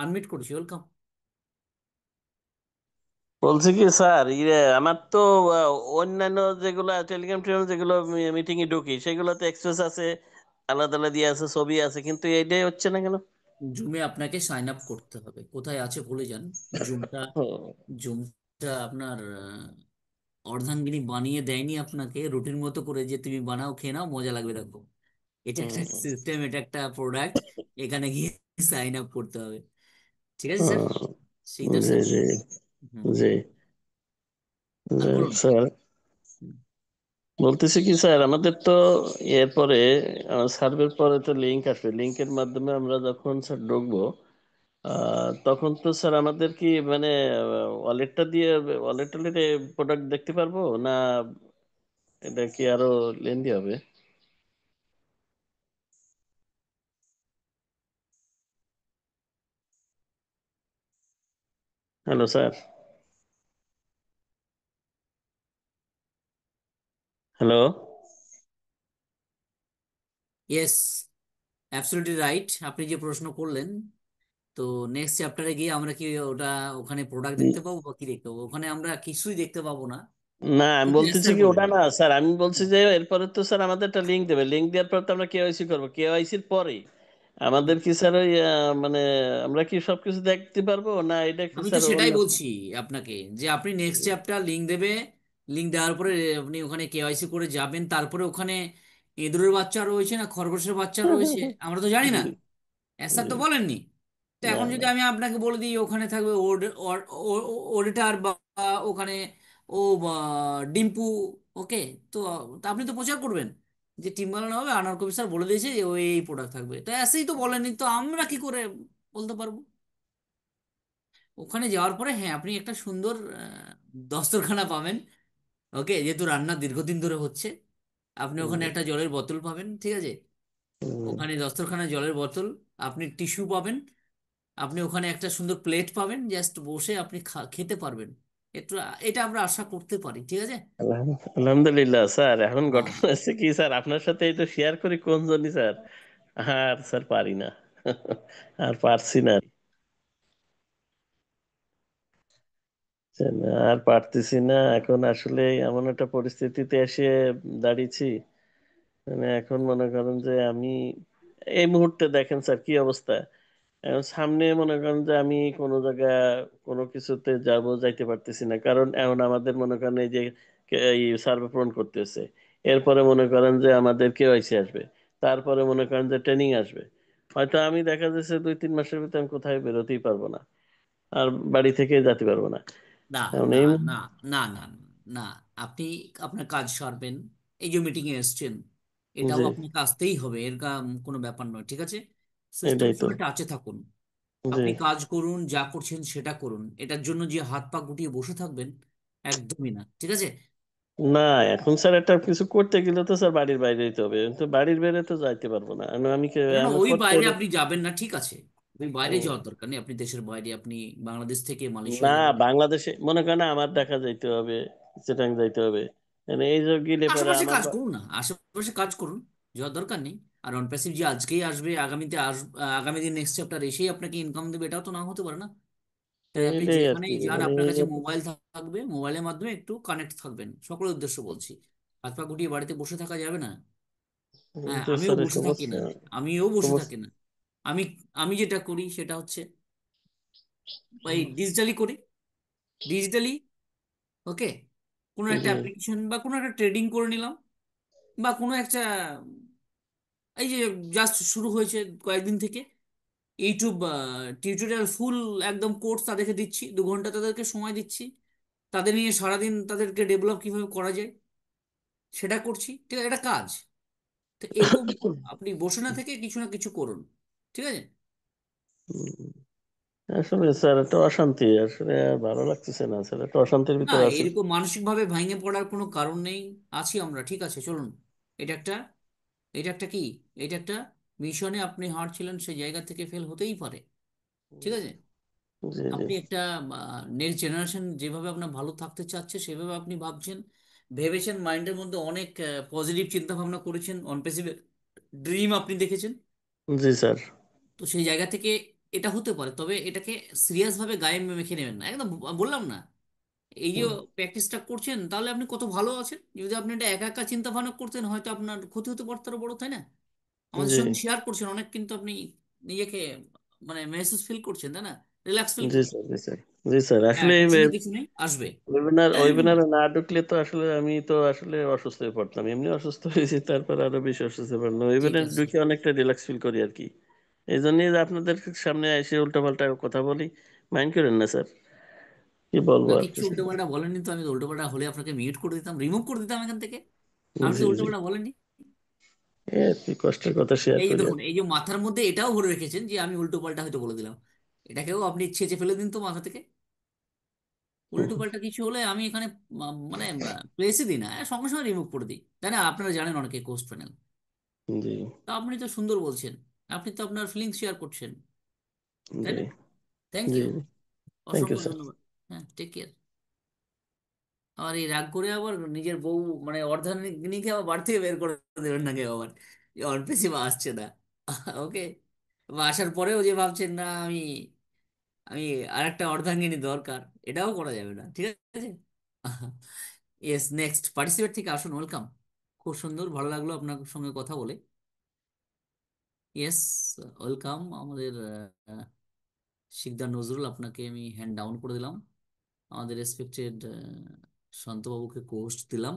আনমিট করেছি, ওয়েলকাম। বলছি কি স্যার, আমার তো অন্যান্য যেগুলো টেলিগ্রাম টেলিগ্রাম যেগুলো মিটিং এ ঢুকি সেগুলোতে এক্সপ্রেস আছে, আলাদা আলাদা দিয়ে আছে, ছবি আছে, কিন্তু এইটাই হচ্ছে না কেন? জুমে আপনাকে সাইন আপ করতে হবে, কোথায় আছে ভুলে যান। জুমটা, হুম, জুমটা আপনার অর্ধাঙ্গিনী বানিয়ে দেয়নি আপনাকে রুটিন মতো করে যে তুমি বানাও খেয়ে নাও মজা লাগবে, দেখো। এটা একটা হুম, সিস্টেম, এটা একটা প্রোডাক্ট। এখানে গিয়ে সাইন আপ করতে হবে। ঠিক আছে স্যার, হুম, শ্রীধর জি স্যার। জি হুম, জি আর জি, বলুন। স্যার হুম, বলতেছি কি স্যার, আমাদের তো এরপরে সার্ভের পরে তো লিঙ্ক আসবে, লিঙ্কের মাধ্যমে আমরা যখন স্যার ঢুকবো, তখন তো স্যার আমাদের কি মানে ওয়ালেটটা দিয়ে, ওয়ালেট টলেটে প্রোডাক্ট দেখতে পারবো না? এটা কি আরো লেন্দি হবে? Hello sir. Hello. Yes, absolutely right, আপনি যে প্রশ্ন করলেন। তো নেক্সট চ্যাপ্টারে গিয়ে আমরা কি ওটা, ওখানে প্রোডাক্ট দেখতে পাবো বা কি দেখতে পাবো? ওখানে আমরা কিছুই দেখতে পাবো না। না, আমি শুধু বলতেছি স্যার কি ওটা বলবে। না স্যার, আমি বলছি যে এরপরে তো স্যার আমাদের একটা লিঙ্ক দেবে, লিঙ্ক দেওয়ার পর তো আমরা কেওয়াইসি করবো, কেওয়াইসির পরে আমাদের কি স্যার ওই মানে আমরা কি সবকিছু দেখতে পারবো না? এটা কি আমি তো স্যার সেটাই অন্য? বলছি আপনাকে, যে আপনি নেক্সট চ্যাপ্টার লিংক দেবে। লিংক দেওয়ার পরে আপনি ওখানে কেওয়াইসি করে যাবেন, তারপরে ওখানে ইঁদুরের বাচ্চা রয়েছে না খরগোশের বাচ্চা রয়েছে আমরা তো জানি জি না, স্যার জি। তো বলেননি। তো না এখন যদি না। আমি আপনাকে বলে দিই ওখানে থাকবে অডিটার বা ওখানে ও বা ডিম্পু, ওকে, তো তা আপনি তো প্রচার করবেন যে টিম বানানো হবে, আনার কবি স্যার বলে দিয়েছে যে ওই এই প্রোডাক্ট থাকবে, তো এসেই তো বলেনি, তো আমরা কি করে বলতে পারবো? ওখানে যাওয়ার পরে হ্যাঁ আপনি একটা সুন্দর দস্তরখানা পাবেন। ওকে, যেহেতু রান্না দীর্ঘদিন ধরে হচ্ছে, আপনি ওখানে হুম, একটা জলের বোতল পাবেন, ঠিক আছে? হুম, ওখানে দস্তরখানা জলের বোতল, আপনি টিস্যু পাবেন, আপনি ওখানে একটা সুন্দর প্লেট পাবেন, জাস্ট বসে আপনি খেতে পারবেন। একটু এটা আমরা আশা করতে পারি, ঠিক আছে? আলহামদুলিল্লাহ স্যার। এখন হ্যাঁ, ঘটনা হচ্ছে কি স্যার, আপনার সাথে এটা শেয়ার করি কোন জন্য স্যার, আর স্যার পারি না, আর পারছি না, আর পারতেছি না। এখন আসলে এমন একটা পরিস্থিতিতে এসে দাঁড়িয়েছি, মানে এখন মনে করেন যে আমি এই মুহূর্তে দেখেন স্যার কি অবস্থা। এখন সামনে মনে করেন যে আমি কোনো জায়গা কোনো কিছুতে যাইতে পারতেছি না, কারণ এখন আমাদের মনে করেন এই যে এই সার্ভে পূরণ করতেছে, এরপরে মনে করেন যে আমাদের কেওয়াইসি আসবে, তারপরে মনে করেন যে ট্রেনিং আসবে। হয়তো আমি দেখা যাচ্ছে 2-3 মাসের ভিতরে আমি কোথায় বেরোতেই পারবো না, আর বাড়ি থেকে যেতে পারবো না। না এখন না এই না না না না, আপনি আপনার কাজ সারবেন। এই যে মিটিং এ এসছেন, এটাও যে আপনাকে আসতেই হবে, এর কোনো ব্যাপার নয়, ঠিক আছে? এটাই সিস্টেমের তো। সঙ্গে টাচে থাকুন। জি। আপনি কাজ করুন, যা করছেন সেটা করুন, এটার জন্য যে হাত পা গুটিয়ে বসে থাকবেন, একদমই না, ঠিক আছে? না, এখন স্যার একটা কিছু করতে গেলে তো স্যার বাড়ির বাইরে যেতে হবে, তো বাড়ির বাইরে তো যাইতে পারবো না, আমি না না, আমি ওই ফট বাইরে করে। আপনি যাবেন না, ঠিক আছে? ওই বাইরে হুম। যাওয়ার দরকার নেই, আপনি দেশের বাইরে, আপনি বাংলাদেশ থেকে না, মালয়েশিয়া যাবেন। বাংলাদেশে মনে করেন আমার ঢাকা যাইতে হবে, চিটাং যাইতে হবে, মানে এই যে গেলে পরে আশেপাশে আমার কাজ করুন না, আশেপাশে কাজ করুন, যাওয়ার দরকার নেই। আর অন প্যাসিভ যে আজকেই আসবে, আগামী দিন নেক্সট চ্যাপ্টার এসেই আপনাকে ইনকাম দেবে, এটাও তো না হতে পারে না। তাই আপনি এইটাই আর কি যেখানেই যান মানে আপনার কাছে মোবাইল থাকবে, মোবাইলের মাধ্যমে একটু কানেক্ট থাকবেন, সকলের উদ্দেশ্য বলছি। হাত পা গুটিয়ে বাড়িতে বসে থাকা যাবে না। হ্যাঁ, এইটাই আমিও স্যার বসে থাকি সমস্যা। না, আমিও বসে থাকি সমস্যা। না। আমি আমি যেটা করি সেটা হচ্ছে এই ডিজিটালি করি, ডিজিটালি। ওকে, কোনো একটা জি অ্যাপ্লিকেশন বা কোনো একটা ট্রেডিং করে নিলাম, বা কোনো একটা, এই যে জাস্ট শুরু হয়েছে কয়েকদিন থেকে ইউটিউব টিউটোরিয়াল ফুল একদম কোর্স তাদেরকে দিচ্ছি, 2 ঘন্টা তাদেরকে সময় দিচ্ছি, তাদের নিয়ে সারাদিন তাদেরকে ডেভেলপ কিভাবে করা যায় সেটা করছি, ঠিক আছে? এটা কাজ। তো এরকম আপনি বসে না থেকে কিছু না কিছু করুন, ঠিক আছে? হুম, আসলে স্যার একটা অশান্তি, আসলে আর ভালো লাগতেছে না স্যার, একটা অশান্তির না, ভিতরে আছে। এরকম মানসিকভাবে ভেঙে পড়ার কোনো কারণ নেই, আছি আমরা, ঠিক আছে? চলুন। এটা একটা, এটা একটা কি, এটা একটা মিশনে আপনি হারছিলেন, সেই জায়গা থেকে ফেল হতেই পারে, ঠিক আছে? জি জি আপনি একটা নেক্সট জেনারেশন যেভাবে আপনার ভালো থাকতে চাচ্ছে সেভাবে আপনি ভাবছেন, ভেবেছেন, মাইন্ডের মধ্যে অনেক পজিটিভ চিন্তা ভাবনা করেছেন, অন ড্রিম আপনি দেখেছেন। জি স্যার। তো সেই জায়গা থেকে এটা হতে পারে, তবে এটাকে সিরিয়াস ভাবে গায়ে মেখে নেবেন না একদম। বললাম না, এই যে হুম, প্র্যাকটিসটা করছেন তাহলে আপনি কত ভালো আছেন। যদি আপনি এটা একা একা চিন্তা ভাবনা করতেন হয়তো আপনার ক্ষতি হতে পারতো আরো বড়, তাই না? আমাদের জি সঙ্গে শেয়ার করছেন অনেক, কিন্তু আপনি নিজেকে মানে মেহসুস ফিল করছেন, তাই না? রিল্যাক্স ফিল জি করছেন। স্যার। জি স্যার। জি স্যার হ্যাঁ, আসলে টেনশনের কিছু নেই, আসবে। ওয়েবিনারে না ঢুকলে তো আসলে আমি তো আসলে অসুস্থ হয়ে পড়তাম, এমনি অসুস্থ হয়েছি, তারপর আরো বেশি অসুস্থ হয়ে পড়লাম। ঠিক ওয়েবিনারে আছে। ঢুকে অনেকটা রিল্যাক্স ফিল করি আর কি। এই জন্যই যে আপনাদের সামনে এসে উল্টাপাল্টা কথা বলি, মাইন্ড করেন না স্যার, কি বলবো না, আর কিচ্ছু কিছু না। উল্টোপাল্টা বলেননি তো। আমি তো উল্টোপাল্টা হলে আপনাকে মিউট করে দিতাম, রিমুভ করে দিতাম এখান থেকে। আমি তো জি জি। উল্টোপাল্টা বলেনি। এই আর কি কষ্টের কথা শেয়ার এই যে করি আর দেখুন, কি। এই যে মাথার মধ্যে এটাও ভরে রেখেছেন যে আমি উল্টোপাল্টা হয়তো বলে দিলাম, এটাকেও আপনি ছেঁচে ফেলে দিন তো মাথা থেকে। হুম, উল্টোপাল্টা কিছু হলে আমি এখানে মানে প্লেসই দিই না, সঙ্গে সঙ্গে রিমুভ করে দিই, তাই না? আপনারা জানেন অনেকে কোস্ট প্যানেল। জি তা আপনি তো সুন্দর বলছেন, আপনি তো আপনার ফিলিংস শেয়ার করছেন, তাই জি না? থ্যাংক জি। ইউ, থ্যাংক ইউ অসংখ্য স্যার। ধন্যবাদ। হ্যাঁ, টেক কেয়ার। আর এই রাগ করে আবার নিজের বউ মানে অর্ধাঙ্গিনীকে আবার বাড়ি থেকে বের করে দেবেন না কেউ আবার, যে অর্পেসিমা আসছে না। ওকে। বা আসার পরেও যে ভাবছেন না আমি আমি আর একটা অর্ধাঙ্গিনী দরকার, এটাও করা যাবে না, ঠিক আছে? ইয়েস, নেক্সট পার্টিসিপেট থেকে আসুন, ওয়েলকাম। খুব সুন্দর, ভালো লাগলো আপনার সঙ্গে কথা বলে। ইয়েস, ওয়েলকাম আমাদের শিকদার নজরুল, আপনাকে আমি হ্যান্ড ডাউন করে দিলাম। আমাদের রেসপেক্টেড শান্তবাবুকে কোস্ট দিলাম।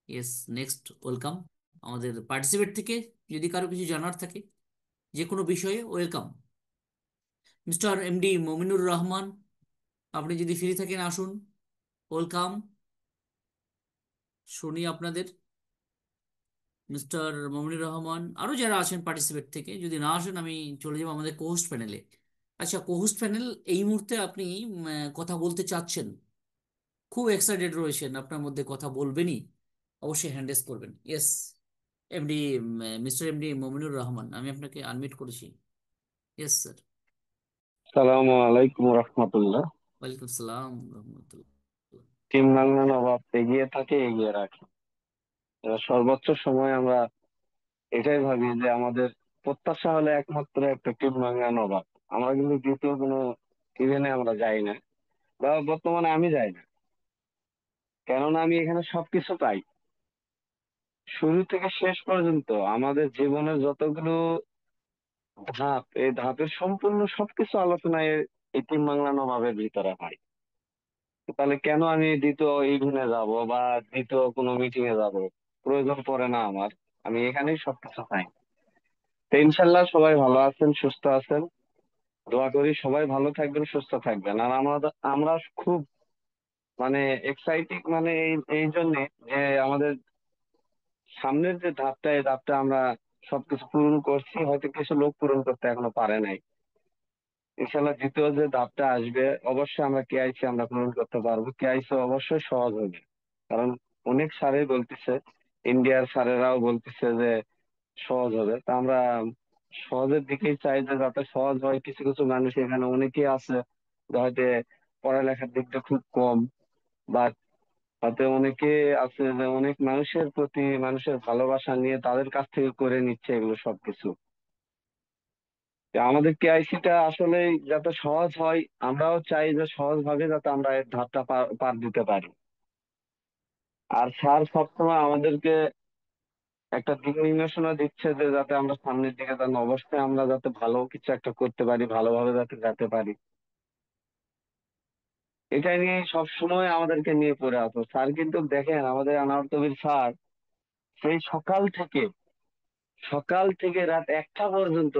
ইয়েস, নেক্সট ওয়েলকাম আমাদের পার্টিসিপেট থেকে। যদি কারো কিছু জানার থাকে যে কোনো বিষয়ে, welcome. Mister MD Mominur Rahman, আপনি যদি ফ্রি থাকেন আসুন, ওয়েলকাম। শুনি আপনাদের। মিস্টার মমিনুর রহমান, আরও যারা আছেন পার্টিসিপেট থেকে, যদি না আসেন আমি চলে যাবো আমাদের কোহোস্ট প্যানেলে। আচ্ছা, কোহোস্ট প্যানেল, এই মুহূর্তে আপনি কথা বলতে চাচ্ছেন, খুব এক্সাইটেড রয়েছেন, আপনার মধ্যে কথা বলবেনই, অবশ্যই হ্যান্ড রেজ করবেন। Yes, MD, mister MD Mominur Rahman, আমি আপনাকে আনমিউট করেছি। Yes sir. সালামু আলাইকুম রহমতুল্লাহ। ওয়ালাইকুম সালাম রহমতুল্লাহ। টিম বাংলা নবাব এগিয়ে থাকে, এগিয়ে রাখে। এবার সর্বোচ্চ সময় আমরা এটাই ভাবি যে আমাদের প্রত্যাশা হলে একমাত্র একটা টিম বাংলা নবাব। আমরা কিন্তু দ্বিতীয় কোনো ইভেন্টে আমরা যাই না, বা বর্তমানে আমি যাই না, কেননা আমি এখানে সবকিছু পাই। শুরু থেকে শেষ পর্যন্ত আমাদের জীবনের যতগুলো ধাপ, এই ধাপের সম্পূর্ণ সবকিছু আলোচনায় এই টিম বাংলা নবাবের ভিতরে হয়। তাহলে কেন আমি দ্বিতীয় ইভেন্টে যাব বা দ্বিতীয় কোনো মিটিং এ যাব? প্রয়োজন পড়ে না আমার। আমি এখানেই সবকিছু পাই। তো ইনশাল্লাহ সবাই ভালো আছেন, সুস্থ আছেন। দোয়া করি সবাই ভালো থাকবেন, সুস্থ থাকবেন। আর আমরা আমরা খুব মানে এক্সাইটিং, মানে এই জন্যে যে আমাদের সামনের যে ধাপটা, এই ধাপটা আমরা সবকিছু পূরণ করছি, হয়তো কিছু লোক পূরণ করতে এখনো পারে নাই। ইনশাল্লাহ দ্বিতীয় যে ধাপটা আসবে, অবশ্যই আমরা কেআইসি আমরা পূরণ করতে পারবো। কেআইসি অবশ্যই সহজ হবে, কারণ অনেক স্যারই বলতেছে, ইন্ডিয়ার স্যারেরাও বলতেছে যে সহজ হবে। তা আমরা সহজের দিকেই চাই, যে যাতে সহজ হয়। কিছু কিছু মানুষ এখানে অনেকেই আছে যে হয়তো পড়ালেখার দিকটা খুব কম, বা হয়তো অনেকে আছে যে অনেক মানুষের প্রতি মানুষের ভালোবাসা নিয়ে তাদের কাছ থেকে করে নিচ্ছে এগুলো সবকিছু। তো আমাদের কেআইসি টা আসলে যাতে সহজ হয়, আমরাও চাই যে সহজ ভাবে যাতে আমরা এর ধাপটা পার পার দিতে পারি। আর স্যার সবসময় আমাদেরকে একটা দিক নির্দেশনা দিচ্ছে যে যাতে আমরা সামনের দিকে যেন অবশ্যই আমরা যাতে ভালো কিছু একটা করতে পারি, ভালোভাবে যাতে যেতে পারি। এটা নিয়ে সবসময় আমাদেরকে নিয়ে পড়ে আছে স্যার। কিন্তু দেখেন আমাদের আনোয়ার কবির স্যার সেই সকাল থেকে রাত 1টা পর্যন্ত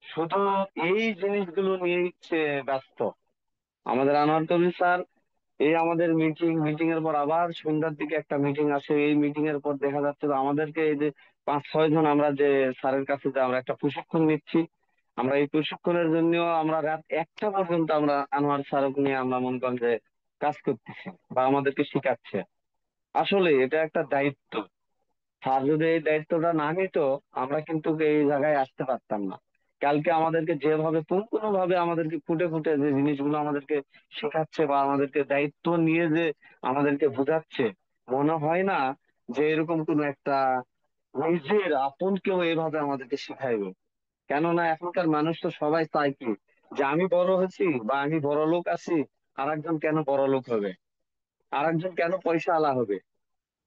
শুধু এই জিনিসগুলো নিয়েই সে ব্যস্ত। আমাদের আনোয়ার কবির স্যার, এই আমাদের মিটিং এর পর আবার সন্ধ্যার দিকে একটা মিটিং আসে। এই মিটিং এর পর দেখা যাচ্ছে যে আমাদেরকে এই যে 5-6 জন আমরা যে স্যারের কাছে যে আমরা একটা প্রশিক্ষণ নিচ্ছি, আমরা এই প্রশিক্ষণের জন্য আমরা রাত 1টা পর্যন্ত আমরা আনোয়ার স্যারকে নিয়ে আমরা মনে করেন যে কাজ করতেছি বা আমাদেরকে শেখাচ্ছে। আসলে এটা একটা দায়িত্ব। স্যার যদি এই দায়িত্বটা না নিত, আমরা কিন্তু এই জায়গায় আসতে পারতাম না। কালকে আমাদেরকে যেভাবে পুঙ্খানুপুঙ্খভাবে আমাদেরকে ফুটে ফুটে যে জিনিসগুলো আমাদেরকে শেখাচ্ছে বা আমাদেরকে দায়িত্ব নিয়ে যে আমাদেরকে বোঝাচ্ছে, মনে হয় না যে এরকম কোনো একটা নিজের আপনকেও এভাবে আমাদেরকে শেখাইবে। কেননা এখনকার মানুষ তো সবাই চায় কি, যে আমি বড় হয়েছি বা আমি বড় লোক আছি, আর একজন কেন বড় লোক হবে, আর একজন কেন পয়সা আলা হবে।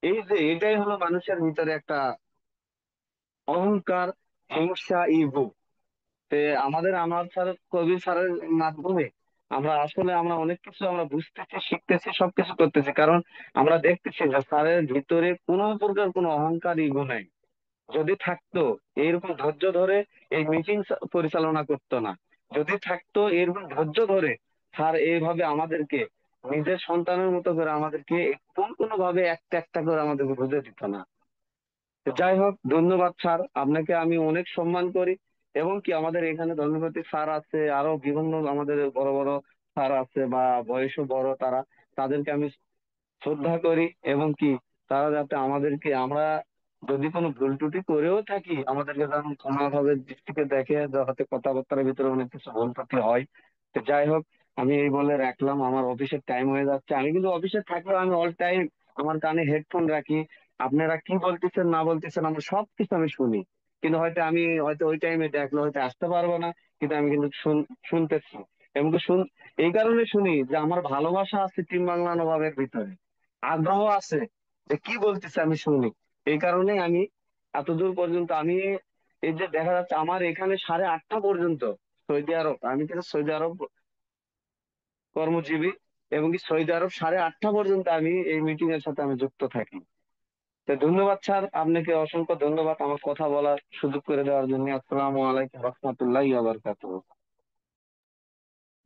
এই যে এটাই হলো মানুষের ভিতরে একটা অহংকার, হিংসা, ইগো। আমাদের আমার স্যার, কবির স্যারের মাধ্যমে আমরা অনেক কিছু আমরা বুঝতেছি, শিখতেছি, সবকিছু করতেছি, কারণ আমরা দেখতেছি যে স্যারের ভিতরে কোনো প্রকার কোনো অহংকার, ইগো নাই। যদি থাকতো, এইরকম ধৈর্য ধরে এই মিটিং পরিচালনা করতো না। যদি থাকতো এরকম ধৈর্য ধরে, স্যার এইভাবে আমাদেরকে নিজের সন্তানের মতো করে আমাদেরকে কোন কোনো ভাবে একটা একটা করে আমাদেরকে বুঝে দিত না। তো যাই হোক, ধন্যবাদ স্যার, আপনাকে আমি অনেক সম্মান করি। এবং কি আমাদের এখানে ধর্মপতি স্যার আছে, আরো বিভিন্ন আমাদের বড় বড় স্যার আছে বা বয়সও বড় তারা, তাদেরকে আমি শ্রদ্ধা করি। এবং কি তারা যাতে আমাদেরকে, আমরা যদি কোনো ভুল ত্রুটি করেও থাকি, আমাদেরকে যেন ক্ষমাভাবে দৃষ্টিকে দেখে, যাতে কথাবার্তার ভিতরে অনেক কিছু ভুল ত্রুটি হয়। তো যাই হোক, আমি এই বলে রাখলাম, আমার অফিসের টাইম হয়ে যাচ্ছে। আমি কিন্তু অফিসে থাকলেও আমি অল টাইম আমার কানে হেডফোন রাখি। আপনারা কি বলতেছেন না বলতেছেন আমার সবকিছু আমি শুনি। কিন্তু হয়তো ওই টাইমে দেখলে হয়তো আসতে পারবো না, কিন্তু আমি কিন্তু শুনতেছি। এবং কি এই কারণে শুনি যে আমার ভালোবাসা আছে টিম বাংলা নবাবের ভিতরে, আগ্রহ আছে যে কি বলতেছে আমি শুনি। এই কারণে আমি এতদূর পর্যন্ত আমি, এই যে দেখা যাচ্ছে আমার এখানে 8:30 পর্যন্ত সৌদি আরব, আমি কিন্তু সৌদি আরব কর্মজীবী, এবং কি সৌদি আরব 8:30 পর্যন্ত আমি এই মিটিং এর সাথে আমি যুক্ত থাকি। তো ধন্যবাদ স্যার, আপনাকে অসংখ্য ধন্যবাদ আমার কথা বলার সুযোগ করে দেওয়ার জন্য। আসসালামু আলাইকুম রহমতুল্লাহি ওয়া বারাকাতুহু।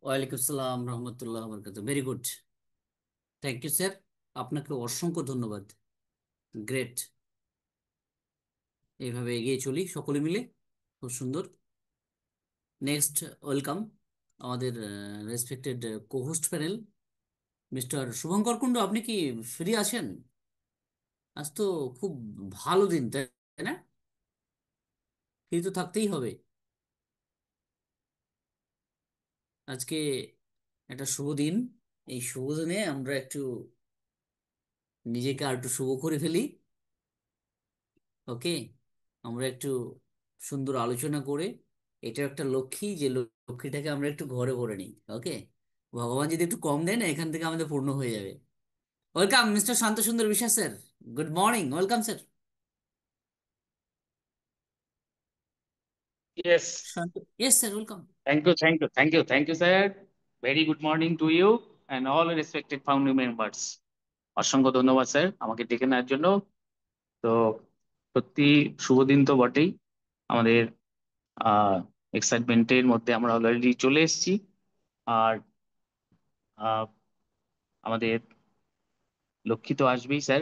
ওয়ালাইকুম আসসালাম রহমতুল্লাহ বরকাত। Very good, thank you sir, আপনাকে অসংখ্য ধন্যবাদ। গ্রেট। এইভাবে এগিয়ে চলি সকলে মিলে, খুব সুন্দর। নেক্সট, ওয়েলকাম আমাদের respected co-host panel, mister Shubhankar Kundu. আপনি কি ফ্রি আছেন? আজ তো খুব ভালো দিন, তাই না? ফ্রি তো থাকতেই হবে। আজকে একটা শুভ দিন। এই শুভ দিনে আমরা একটু নিজেকে আর একটু শুভ করে ফেলি। ওকে, আমরা একটু সুন্দর আলোচনা করে, এটা একটা লক্ষ্মী, যে লক্ষ্মীটাকে আমরা একটু ঘরে ভরে নিই। ওকে, ভগবান যদি একটু কম দেয় না, এখান থেকে আমাদের পূর্ণ হয়ে যাবে। Welcome mister Shanta Sundar Biswas sir. Good morning, welcome sir. Yes, Shanta, yes sir, welcome. thank you, sir. Very good morning to you and all respected founding members. অসংখ্য ধন্যবাদ স্যার আমাকে ডেকে নেওয়ার জন্য। তো সত্যি শুভ দিন তো বটেই। আমাদের এক্সাইটমেন্টের মধ্যে আমরা অলরেডি চলে এসেছি। আর আহ, আমাদের লক্ষ্মী তো আসবেই স্যার,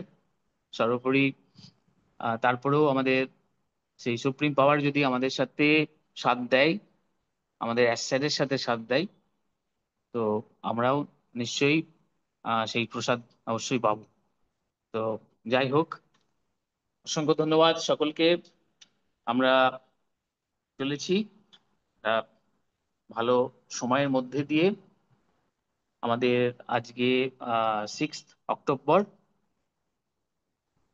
সর্বোপরি তারপরেও আমাদের সেই সুপ্রিম পাওয়ার যদি আমাদের সাথে সাথ দেয়, আমাদের অ্যাসাদের সাথে সাথ দেয়, তো আমরাও নিশ্চয়ই সেই প্রসাদ অবশ্যই পাবো। তো যাই হোক, অসংখ্য ধন্যবাদ সকলকে। আমরা চলেছি একটা ভালো সময়ের মধ্যে দিয়ে। আমাদের আজকে 6 অক্টোবর,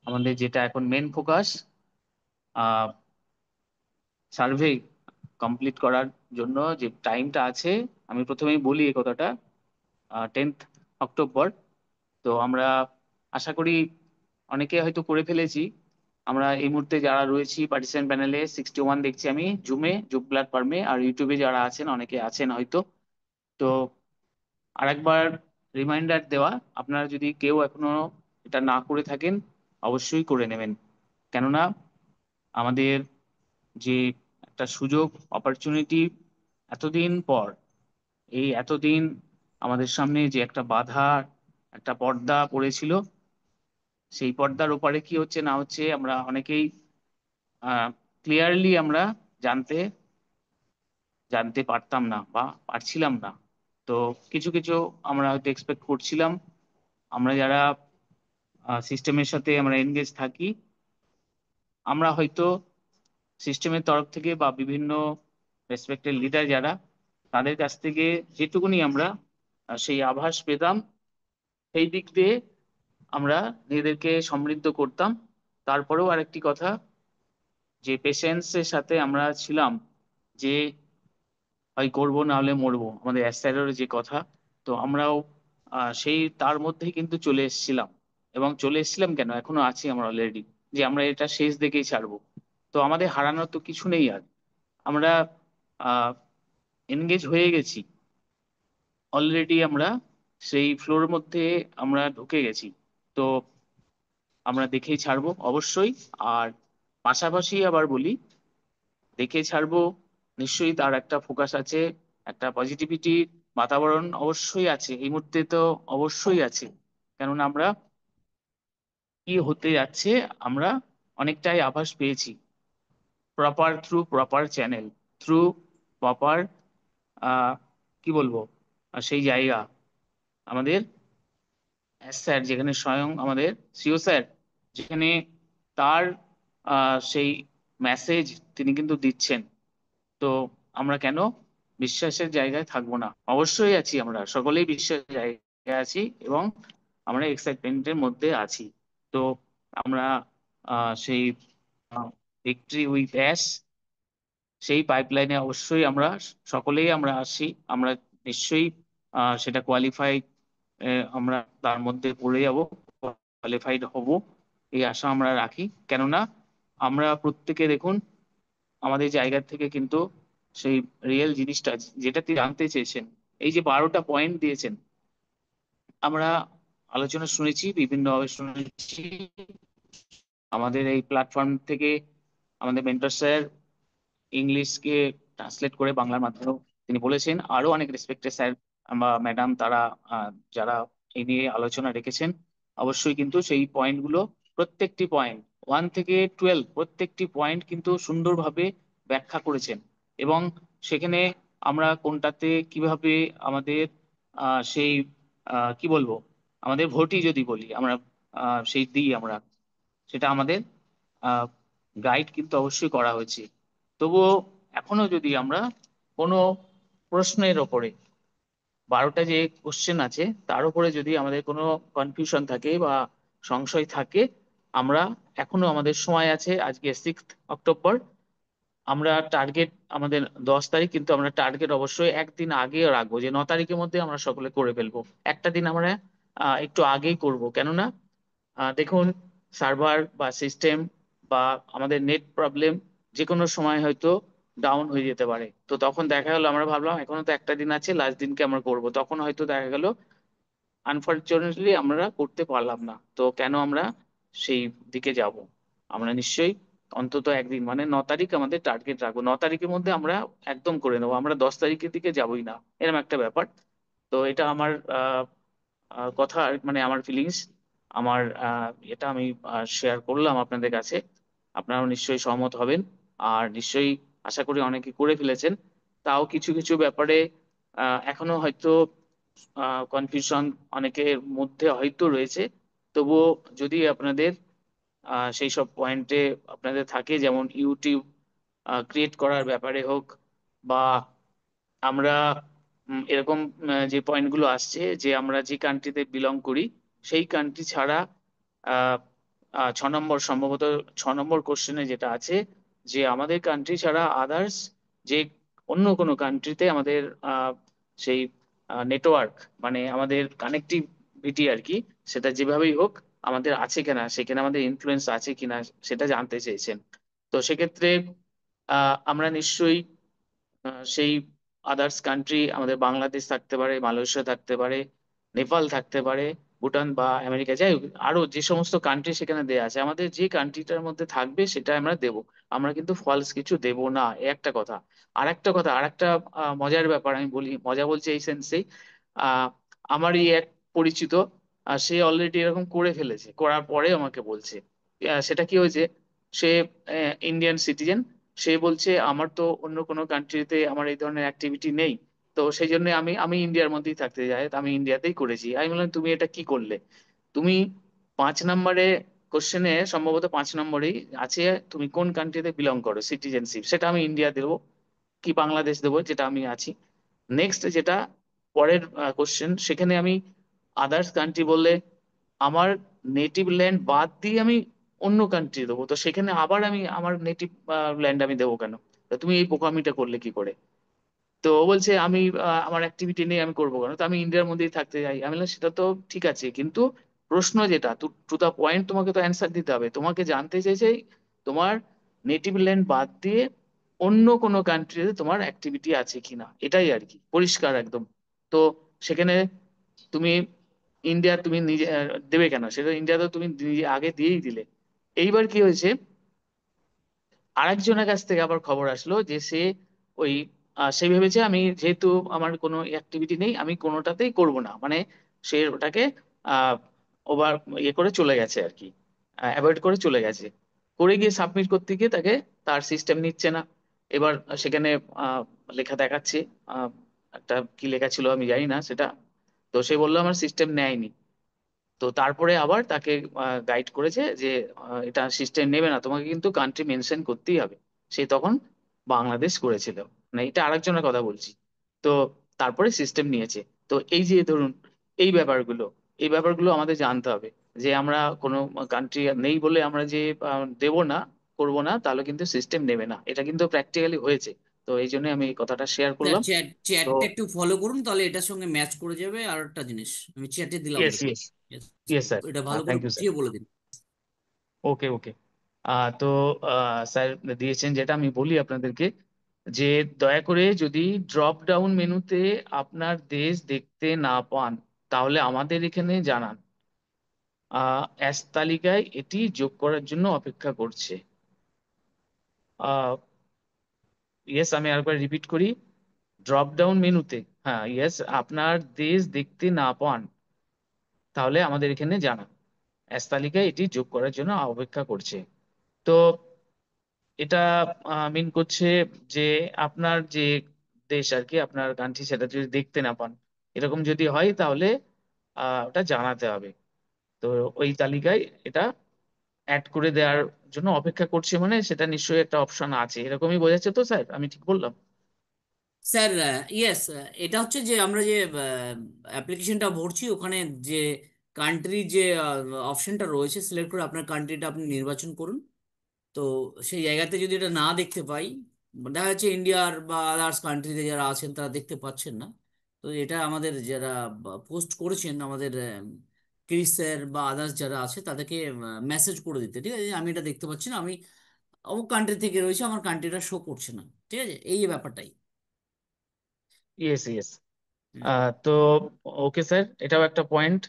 আমাদের যেটা এখন মেন ফোকাস, সার্ভে কমপ্লিট করার জন্য যে টাইমটা আছে, আমি প্রথমেই বলি এই কথাটা। 10 অক্টোবর, তো আমরা আশা করি অনেকে হয়তো করে ফেলেছি। আমরা এই মুহূর্তে যারা রয়েছি পার্টিসিপেন্ট প্যানেলে 61 দেখছি আমি, জুম প্ল্যাটফর্মে, আর ইউটিউবে যারা আছেন অনেকে আছেন হয়তো। তো আরেকবার রিমাইন্ডার দেওয়া, আপনারা যদি কেউ এখনো এটা না করে থাকেন অবশ্যই করে নেবেন। কেননা আমাদের যে একটা সুযোগ, অপরচুনিটি, এতদিন পর, এই এতদিন আমাদের সামনে যে একটা বাধা, একটা পর্দা পড়েছিল, সেই পর্দার ওপারে কি হচ্ছে না হচ্ছে আমরা অনেকেই ক্লিয়ারলি আমরা জানতে জানতে পারতাম না বা পারছিলাম না। তো কিছু কিছু আমরা হয়তো এক্সপেক্ট করছিলাম। আমরা যারা সিস্টেমের সাথে আমরা এনগেজ থাকি, আমরা হয়তো সিস্টেমের তরফ থেকে বা বিভিন্ন রেসপেক্টেড লিডার যারা, তাদের কাছ থেকে যেটুকুনি আমরা সেই আভাস পেতাম, সেই দিক দিয়ে আমরা নিজেদেরকে সমৃদ্ধ করতাম। তারপরেও আরেকটি কথা, যে পেশেন্সের সাথে আমরা ছিলাম, যে হয় করবো না হলে মরবো, আমাদের অ্যাস্টাইডের যে কথা, তো আমরাও সেই তার মধ্যেই কিন্তু চলে এসেছিলাম। এবং চলে এসেছিলাম কেন, এখনো আছি আমরা অলরেডি, যে আমরা এটা শেষ দেখেই ছাড়বো। তো আমাদের হারানোর তো কিছু নেই আর, আমরা এনগেজ হয়ে গেছি অলরেডি, আমরা সেই ফ্লোর মধ্যে আমরা ঢুকে গেছি। তো আমরা দেখেই ছাড়বো অবশ্যই। আর পাশাপাশি আবার বলি, দেখে ছাড়বো নিশ্চয়ই, তার একটা ফোকাস আছে, একটা পজিটিভিটি বাতাবরণ অবশ্যই আছে এই মুহূর্তে, তো অবশ্যই আছে। কেননা আমরা কি হতে যাচ্ছে আমরা অনেকটাই আভাস পেয়েছি, proper through proper channel, through proper কি বলবো সেই জায়গা, আমাদের স্যার যেখানে স্বয়ং আমাদের সিও স্যার, যেখানে তার সেই মেসেজ তিনি কিন্তু দিচ্ছেন। তো আমরা কেন বিশ্বাসের জায়গায় থাকবো না, অবশ্যই আছি, আমরা সকলেই বিশ্বাসের জায়গায় আছি এবং আমরা এক্সাইটমেন্টের মধ্যে আছি। তো আমরা সেই ভিক্টরি উইথ অ্যাশ, সেই পাইপলাইনে অবশ্যই আমরা সকলেই আমরা আসি, আমরা নিশ্চয়ই সেটা কোয়ালিফাই, আমরা তার মধ্যে পড়ে যাব, কোয়ালিফাইড হব, এই আশা আমরা রাখি। কেননা আমরা প্রত্যেকে দেখুন আমাদের জায়গা থেকে কিন্তু সেই রিয়েল জিনিসটা যেটা তিনি জানতে চেয়েছেন, এই যে 12টা পয়েন্ট দিয়েছেন, আমরা আলোচনা শুনেছি, বিভিন্নভাবে শুনেছি, আমাদের এই প্ল্যাটফর্ম থেকে আমাদের মেন্টর স্যার ইংলিশকে ট্রান্সলেট করে বাংলার মাধ্যমেও তিনি বলেছেন, আরো অনেক রেসপেক্টেড স্যার বা ম্যাডাম তারা যারা এই নিয়ে আলোচনা রেখেছেন, অবশ্যই কিন্তু সেই পয়েন্টগুলো, প্রত্যেকটি পয়েন্ট 1 থেকে 12 প্রত্যেকটি পয়েন্ট কিন্তু সুন্দরভাবে ব্যাখ্যা করেছেন। এবং সেখানে আমরা কোনটাতে কিভাবে আমাদের সেই কি বলবো আমাদের ভোটই যদি বলি আমরা সেই দিই আমরা, সেটা আমাদের গাইড কিন্তু অবশ্যই করা হয়েছে। তবুও এখনো যদি আমরা কোনো প্রশ্নের ওপরে, 12টা যে কোশ্চেন আছে তার উপরে যদি আমাদের কোনো কনফিউশন থাকে বা সংশয় থাকে, আমরা এখনো আমাদের সময় আছে, আজকে 6 অক্টোবর, আমরা টার্গেট আমাদের 10 তারিখ, কিন্তু আমরা টার্গেট অবশ্যই একদিন আগে রাখবো, যে 9 তারিখের মধ্যে আমরা সকলে করে ফেলবো। একটা দিন আমরা একটু আগেই করব, কেননা দেখুন সার্ভার বা সিস্টেম বা আমাদের নেট প্রবলেম যে কোনো সময় হয়তো ডাউন হয়ে যেতে পারে। তো তখন দেখা গেলো আমরা ভাবলাম এখনো তো একটা দিন আছে, লাস্ট দিনকে আমরা করব, তখন হয়তো দেখা গেল আনফরচুনেটলি আমরা করতে পারলাম না। তো কেন আমরা সেই দিকে যাব, আমরা নিশ্চয়ই অন্তত একদিন, মানে 9 তারিখ আমাদের টার্গেট রাখবো, 9 তারিখের মধ্যে আমরা একদম করে নেবো, আমরা 10 তারিখের দিকে যাবোই না, এরকম একটা ব্যাপার। তো এটা আমার কথা, মানে আমার ফিলিংস, আমার এটা আমি শেয়ার করলাম আপনাদের কাছে, আপনারাও নিশ্চয়ই সহমত হবেন। আর নিশ্চয়ই আশা করি অনেকে করে ফেলেছেন, তাও কিছু কিছু ব্যাপারে এখনো হয়তো কনফিউশন অনেকের মধ্যে হয়তো রয়েছে। তবুও যদি আপনাদের সেই সব পয়েন্টে আপনাদের থাকে, যেমন ইউটিউব ক্রিয়েট করার ব্যাপারে হোক, বা আমরা এরকম যে পয়েন্টগুলো আসছে যে আমরা যে কান্ট্রিতে বিলং করি সেই কান্ট্রি ছাড়া, আহ, 6 নম্বর সম্ভবত, 6 নম্বর কোশ্চেনে যেটা আছে, যে আমাদের কান্ট্রি ছাড়া আদার্স যে অন্য কোনো কান্ট্রিতে আমাদের সেই নেটওয়ার্ক, মানে আমাদের কানেক্টিভিটি আর কি, সেটা যেভাবেই হোক আমাদের আছে কিনা, সেখানে আমাদের ইনফ্লুয়েন্স আছে কিনা, সেটা জানতে চেয়েছেন। তো সেক্ষেত্রে আমরা নিশ্চয়ই সেই আদার্স কান্ট্রি, আমাদের বাংলাদেশ থাকতে পারে, মালয়েশিয়া থাকতে পারে, নেপাল থাকতে পারে, ভুটান বা আমেরিকা, যাই হোক আরো যে সমস্ত কান্ট্রি সেখানে দেয়া আছে, আমাদের যে কান্ট্রিটার মধ্যে থাকবে সেটা আমরা দেব, আমরা কিন্তু ফলস কিছু দেব না, এ একটা কথা। আর একটা কথা, আর একটা মজার ব্যাপার আমি বলি, মজা বলছি এই সেন্সেই, আহ আমারই এক পরিচিত, সে অলরেডি এরকম করে ফেলেছে, করার পরে আমাকে বলছে সেটা কি হয়েছে, সে ইন্ডিয়ান সিটিজেন, সে বলছে আমার তো অন্য কোনো কান্ট্রিতে আমার এই ধরনের অ্যাক্টিভিটি নেই, তো সেই জন্য আমি আমি ইন্ডিয়ার মধ্যেই থাকতে চাই, তো আমি ইন্ডিয়াতেই করেছি। আমি বললাম তুমি এটা কি করলে, তুমি 5 নম্বরে কোশ্চেনে, সম্ভবত 5 নম্বরেই আছে, তুমি কোন কান্ট্রিতে বিলং করো সিটিজেনশিপ, সেটা আমি ইন্ডিয়া দেবো কি বাংলাদেশ দেবো, যেটা আমি আছি। নেক্সট যেটা পরের কোশ্চেন, সেখানে আমি আদার্স কান্ট্রি বললে আমার নেটিভ ল্যান্ড বাদ দিয়ে আমি অন্য কান্ট্রি দেবো, তো সেখানে আবার আমি আমার নেটিভ ল্যান্ড আমি দেবো কেন? তা তুমি এই বোকামিটা করলে কি করে? তো ও বলছে আমি আমার অ্যাক্টিভিটি নেই, আমি করবো কেন, তো আমি ইন্ডিয়ার মধ্যেই থাকতে চাই। আমি বললাম সেটা তো ঠিক আছে, কিন্তু প্রশ্ন যেটা টু দা পয়েন্ট, তোমাকে তো অ্যান্সার দিতে হবে। তোমাকে জানতে চাইছে তোমার নেটিভ ল্যান্ড বাদ দিয়ে অন্য কোনো কান্ট্রিতে তোমার অ্যাক্টিভিটি আছে কিনা, এটাই আর কি, পরিষ্কার একদম। তো সেখানে তুমি ইন্ডিয়া তুমি নিজে দেবে কেন? সেটা ইন্ডিয়া তো তুমি নিজে আগে দিয়েই দিলে। এইবার কি হয়েছে, আরেকজনের কাছ থেকে আবার খবর আসলো যে সে ওই সে ভেবেছে আমি যেহেতু আমার কোনো অ্যাক্টিভিটি নেই, আমি কোনোটাতেই করব না, মানে সে ওটাকে আহ ওভার ইয়ে করে চলে গেছে আর কি, অ্যাভয়েড করে চলে গেছে। করে গিয়ে সাবমিট করতে গিয়ে তাকে তার সিস্টেম নিচ্ছে না। এবার সেখানে আহ, লেখা দেখাচ্ছে, আহ, একটা কি লেখা ছিল আমি জানি না সেটা। তো সে বললো আমার সিস্টেম নেয়নি। তো তারপরে আবার তাকে গাইড করেছে যে এটা সিস্টেম নেবে না, তোমাকে কিন্তু কান্ট্রি মেনশন করতেই হবে। সে তখন বাংলাদেশ করেছিল, মানে এটা আরেকজনের কথা বলছি। তো তারপরে সিস্টেম নিয়েছে। তো এই যে ধরুন এই ব্যাপারগুলো, এই ব্যাপারগুলো আমাদের জানতে হবে, যে আমরা কোনো কান্ট্রি নেই বলে আমরা যে দেব না, করবো না, তাহলে কিন্তু সিস্টেম নেবে না, এটা কিন্তু প্র্যাকটিক্যালি হয়েছে। তো এই জন্য আমি এই কথাটা শেয়ার স্যার করলাম। তো চ্যাটটা একটু ফলো করুন, তাহলে এটার সঙ্গে ম্যাচ করে যাবে। আর একটা জিনিস আমি চ্যাটে দিলাম ইয়েস দেখুন। ইয়েস, Yes, ইয়েস স্যার, এটা ভালো করে থ্যাংক ইউ স্যার। বুঝিয়ে বলে দিন। ওকে ওকে। তো স্যার দিয়েছেন যেটা, আমি বলি আপনাদেরকে যে দয়া করে যদি ড্রপ ডাউন মেনুতে আপনার দেশ দেখতে না পান, তাহলে আমাদের এখানে জানান। অ্যাস তালিকায় এটি যোগ করার জন্য অপেক্ষা করছে। ইয়েস, আমি আরেকবার রিপিট করি, ড্রপ ডাউন মেনুতে, হ্যাঁ ইয়েস, আপনার দেশ দেখতে না পান তাহলে আমাদের এখানে জানান, অ্যাস তালিকায় এটি যোগ করার জন্য অপেক্ষা করছে। তো এটা মিন করছে যে আপনার যে দেশ আর কি, আপনার কান্ট্রি, সেটা যদি দেখতে না পান, এরকম যদি হয় তাহলে ওটা জানাতে হবে। তো ওই তালিকায় এটা অ্যাড করে দেওয়ার জন্য অপেক্ষা করছে, মানে সেটা নিশ্চয়ই একটা অপশন আছে, এরকমই বোঝাচ্ছে তো স্যার, আমি ঠিক বললাম? স্যার ইয়েস, এটা হচ্ছে যে আমরা যে অ্যাপ্লিকেশনটা ভরছি, ওখানে যে কান্ট্রি যে অপশনটা রয়েছে, সিলেক্ট করে আপনার কান্ট্রিটা আপনি নির্বাচন করুন। তো সেই জায়গাতে যদি এটা না দেখতে পাই, দেখা যাচ্ছে ইন্ডিয়ার বা আদার্স কান্ট্রিতে যারা আছেন তারা দেখতে পাচ্ছেন না। তো এটা আমাদের যারা পোস্ট করেছেন, আমাদের ক্রিস স্যার বা আদার্স যারা আছে তাদেরকে মেসেজ করে দিতে, ঠিক আছে, যে আমি এটা দেখতে পাচ্ছি না, আমি অমুক কান্ট্রি থেকে রয়েছে, আমার কান্ট্রিটা শো করছে না। ঠিক আছে, এই ব্যাপারটাই। Yes yes. হুম। তো ওকে স্যার, এটাও একটা পয়েন্ট,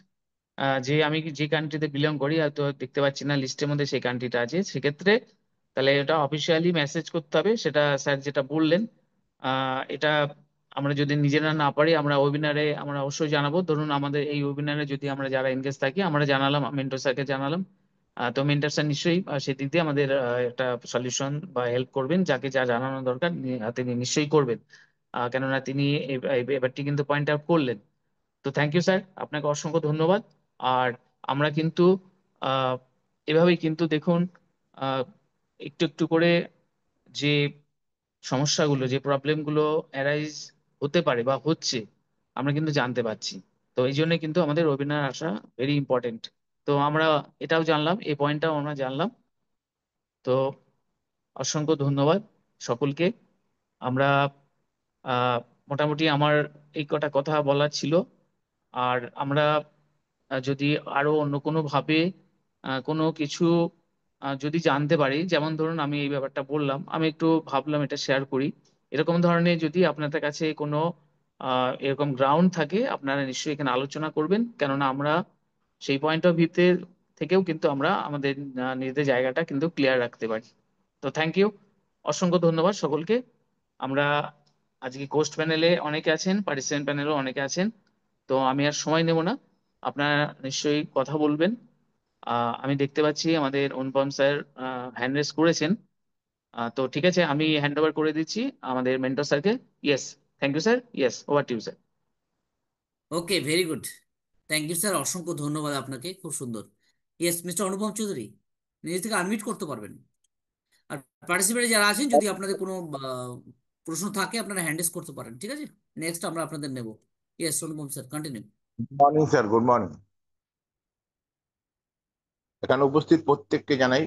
যে আমি যে কান্ট্রিতে বিলং করি হয়তো দেখতে পাচ্ছি না লিস্টের মধ্যে সেই কান্ট্রিটা আছে, সেক্ষেত্রে তাহলে এটা অফিসিয়ালি মেসেজ করতে হবে, সেটা স্যার যেটা বললেন। এটা আমরা যদি নিজেরা না পারি, আমরা ওয়েবিনারে আমরা অবশ্যই জানাবো। ধরুন আমাদের এই ওয়েবিনারে যদি আমরা যারা এনগেজ থাকি, আমরা জানালাম, মেন্টর স্যারকে জানালাম, তো মেন্টর স্যার নিশ্চয়ই সেদিক দিয়ে আমাদের একটা সলিউশন বা হেল্প করবেন, যাকে যা জানানো দরকার তিনি নিশ্চয়ই করবেন। কেননা তিনি এবারটি কিন্তু পয়েন্ট আউট করলেন। তো থ্যাংক ইউ স্যার, আপনাকে অসংখ্য ধন্যবাদ। আর আমরা কিন্তু আহ, এভাবেই কিন্তু দেখুন, আহ, একটু একটু করে যে সমস্যাগুলো, যে প্রবলেমগুলো অ্যারাইজ হতে পারে বা হচ্ছে, আমরা কিন্তু জানতে পারছি। তো এই জন্য কিন্তু আমাদের ওয়েবিনার আসা ভেরি ইম্পর্টেন্ট। তো আমরা এটাও জানলাম, এই পয়েন্টটাও আমরা জানলাম। তো অসংখ্য ধন্যবাদ সকলকে। আমরা আহ, মোটামুটি আমার এই কটা কথা বলার ছিল। আর আমরা যদি আরো অন্য কোনো ভাবে কোনো কিছু যদি জানতে পারি, যেমন ধরুন আমি এই ব্যাপারটা বললাম, আমি একটু ভাবলাম এটা শেয়ার করি, এরকম ধরনের যদি আপনাদের কাছে কোনো এরকম গ্রাউন্ড থাকে, আপনারা নিশ্চয়ই এখানে আলোচনা করবেন, কেননা আমরা সেই পয়েন্ট অফ ভিউতে থেকেও কিন্তু আমরা আমাদের নিজেদের জায়গাটা কিন্তু ক্লিয়ার রাখতে পারি। তো থ্যাংক ইউ, অসংখ্য ধন্যবাদ সকলকে। আমরা আজকে কোস্ট প্যানেলে অনেকে আছেন, পার্টিসিপেন্ট প্যানেলও অনেকে আছেন। তো আমি আর সময় নেব না, আপনারা নিশ্চয়ই কথা বলবেন। আমি দেখতে পাচ্ছি আমাদের অনুপম স্যার হ্যান্ড রেজ করেছেন। তো ঠিক আছে, আমি হ্যান্ড ওভার করে দিচ্ছি আমাদের মেন্টর স্যারকে। Yes, thank you sir, yes, over to you sir. Okay, very good. Thank you sir, অসংখ্য ধন্যবাদ আপনাকে, খুব সুন্দর। ইয়েস, মিস্টার অনুপম চৌধুরী, নিজে থেকে আনমিউট করতে পারবেন। আর পার্টিসিপেন্ট যারা আছেন, যদি আপনাদের কোনো প্রশ্ন থাকে আপনারা হ্যান্ড রেজ করতে পারেন, ঠিক আছে। নেক্সট আমরা আপনাদের নেব। Yes Anupam sir, continue. Morning sir, good morning. এখানে উপস্থিত প্রত্যেককে জানাই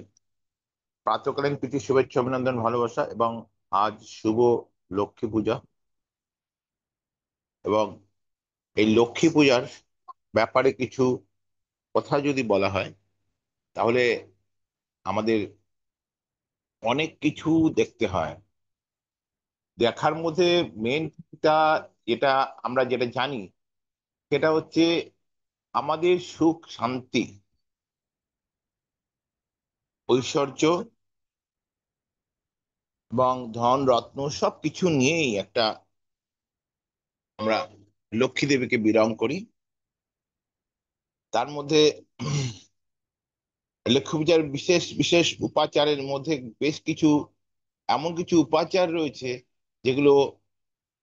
প্রাতঃকালীন প্রীতি, শুভেচ্ছা, অভিনন্দন, ভালোবাসা। এবং আজ শুভ লক্ষ্মী পূজা, এবং এই লক্ষ্মী পূজার ব্যাপারে কিছু কথা যদি বলা হয় তাহলে আমাদের অনেক কিছু দেখতে হয়। দেখার মধ্যে মেনটা যেটা আমরা যেটা জানি সেটা হচ্ছে আমাদের সুখ, শান্তি, ঐশ্বর্য এবং ধন রত্ন সবকিছু নিয়েই একটা আমরা লক্ষ্মী দেবীকে বিরং করি। তার মধ্যে লক্ষ্মী পূজার বিশেষ বিশেষ উপাচারের মধ্যে বেশ কিছু এমন কিছু উপাচার রয়েছে যেগুলো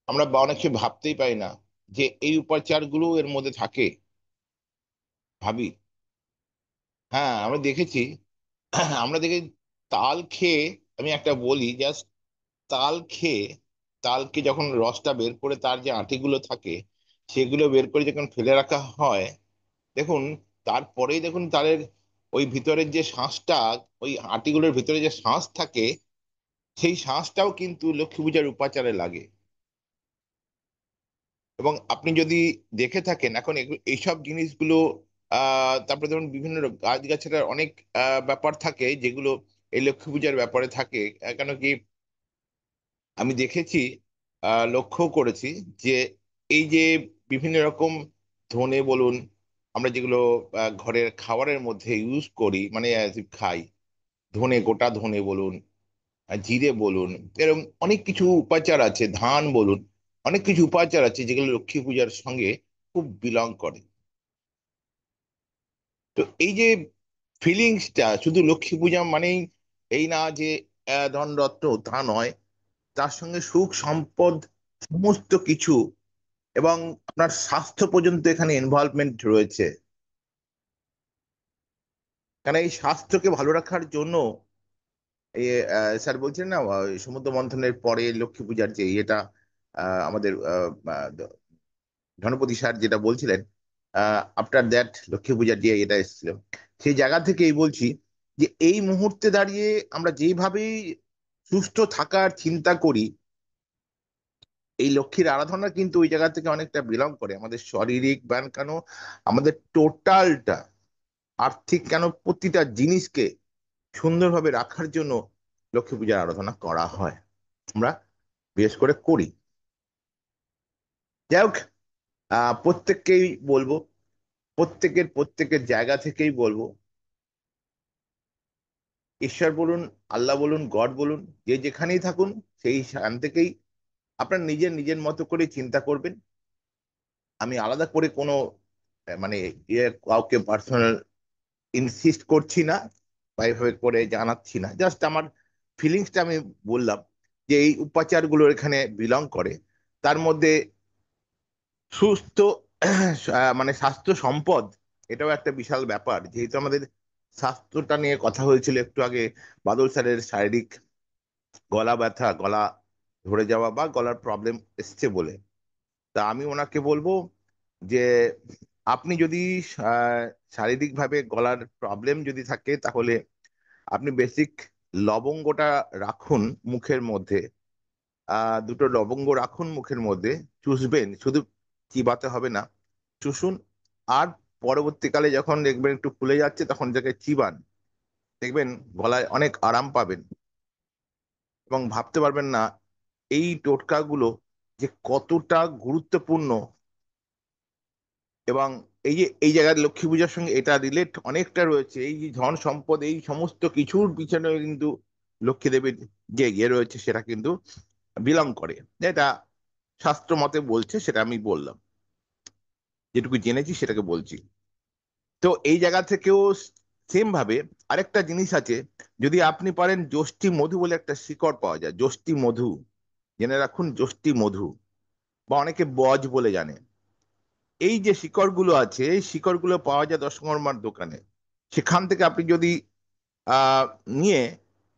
আমরা অনেক সময় ভাবতেই পারি না যে এই উপাচারগুলো এর মধ্যে থাকে। ভাবি, হ্যাঁ আমরা দেখেছি, আমরা দেখে তাল খেয়ে, আমি একটা বলি জাস্ট, তাল খেয়ে, তালকে যখন রসটা বের করে তার যে আঁটিগুলো থাকে সেগুলো বের করে যখন ফেলে রাখা হয়, দেখুন তারপরেই দেখুন তালের ওই ভিতরের যে শাঁসটা, ওই আঁটিগুলোর ভিতরে যে শাঁস থাকে, সেই শাঁসটাও কিন্তু লক্ষ্মী পূজার উপাচারে লাগে। এবং আপনি যদি দেখে থাকেন এখন এইসব জিনিসগুলো তারপরে ধরুন বিভিন্ন গাছগাছড়ার অনেক ব্যাপার থাকে যেগুলো এই লক্ষ্মী পূজার ব্যাপারে থাকে। কেন কি আমি দেখেছি, লক্ষ্য করেছি যে এই যে বিভিন্ন রকম ধনে বলুন, আমরা যেগুলো ঘরের খাবারের মধ্যে ইউজ করি, মানে as if খাই, ধনে, গোটা ধনে বলুন, জিরে বলুন, এরকম অনেক কিছু উপাচার আছে, ধান বলুন, অনেক কিছু উপাচার আছে যেগুলো লক্ষ্মী পূজার সঙ্গে খুব বিলং করে। তো এই যে ফিলিংসটা, শুধু লক্ষ্মী পূজা মানেই এই না যে ধন রত্ন, তা নয়, তার সঙ্গে সুখ সম্পদ সমস্ত কিছু, এবং আপনার স্বাস্থ্য পর্যন্ত এখানে ইনভলভমেন্ট রয়েছে। কারণ এই স্বাস্থ্যকে ভালো রাখার জন্য এই স্যার বলছেন না, সমুদ্র মন্থনের পরে লক্ষ্মী পূজার যে এটা আমাদের ধনপতি স্যার যেটা বলছিলেন, আফটার দ্যাট লক্ষ্মী পূজার যে এটা এসেছিল, সেই জায়গা থেকেই বলছি যে এই মুহূর্তে দাঁড়িয়ে আমরা যেভাবেই সুস্থ থাকার চিন্তা করি, এই লক্ষ্মীর আরাধনা কিন্তু ওই জায়গা থেকে অনেকটা বিলং করে। আমাদের শারীরিক ব্যায়াম কেন, আমাদের টোটালটা, আর্থিক কেন, প্রতিটা জিনিসকে সুন্দরভাবে রাখার জন্য লক্ষ্মী পূজার আরাধনা করা হয়, আমরা বিশেষ করে করি। যাই হোক, প্রত্যেককেই বলবো, প্রত্যেকের জায়গা থেকেই বলবো, ঈশ্বর বলুন, আল্লাহ বলুন, গড বলুন, যে যেখানেই থাকুন সেই স্থান থেকেই আপনার নিজের নিজের মতো করে চিন্তা করবেন। আমি আলাদা করে কোনো মানে কাউকে পার্সোনাল ইনসিস্ট করছি না বা এভাবে করে জানাচ্ছি না, জাস্ট আমার ফিলিংসটা আমি বললাম যে এই উপাচারগুলো এখানে বিলং করে। তার মধ্যে সুস্থ মানে স্বাস্থ্য সম্পদ, এটাও একটা বিশাল ব্যাপার। যেহেতু আমাদের স্বাস্থ্যটা নিয়ে কথা হয়েছিল একটু আগে, বাদল স্যারের শারীরিক গলা ব্যথা, গলা ধরে যাওয়া বা গলার প্রবলেম এসছে বলে, তা আমি ওনাকে বলবো যে আপনি যদি আহ, শারীরিকভাবে গলার প্রবলেম যদি থাকে তাহলে আপনি বেসিক লবঙ্গটা রাখুন মুখের মধ্যে, দুটো লবঙ্গ রাখুন মুখের মধ্যে, চুষবেন, শুধু চিবাতে হবে না, চুষুন। আর পরবর্তীকালে যখন দেখবেন একটু ফুলে যাচ্ছে তখন যাকে চিবান, দেখবেন গলায় অনেক আরাম পাবেন এবং ভাবতে পারবেন না এই টোটকাগুলো যে কতটা গুরুত্বপূর্ণ। এবং এই যে এই জায়গায় লক্ষ্মী পূজার সঙ্গে এটা রিলেট অনেকটা রয়েছে, এই যে ধন সম্পদ, এই সমস্ত কিছুর পিছনে কিন্তু লক্ষ্মী দেবীর যে ইয়ে রয়েছে সেটা কিন্তু বিলং করে, যেটা শাস্ত্র মতে বলছে, সেটা আমি বললাম, যেটুকু জেনেছি সেটাকে বলছি। তো এই জায়গা থেকেও সেম ভাবে আরেকটা জিনিস আছে, যদি আপনি পারেন, যষ্টি মধু বলে একটা শিকড় পাওয়া যায়, যষ্টি মধু, জেনে রাখুন, যষ্টি মধু, বা অনেকে বজ বলে জানে। এই যে শিকড়গুলো আছে, এই শিকড়গুলো পাওয়া যায় দশকর্মার দোকানে। সেখান থেকে আপনি যদি আহ নিয়ে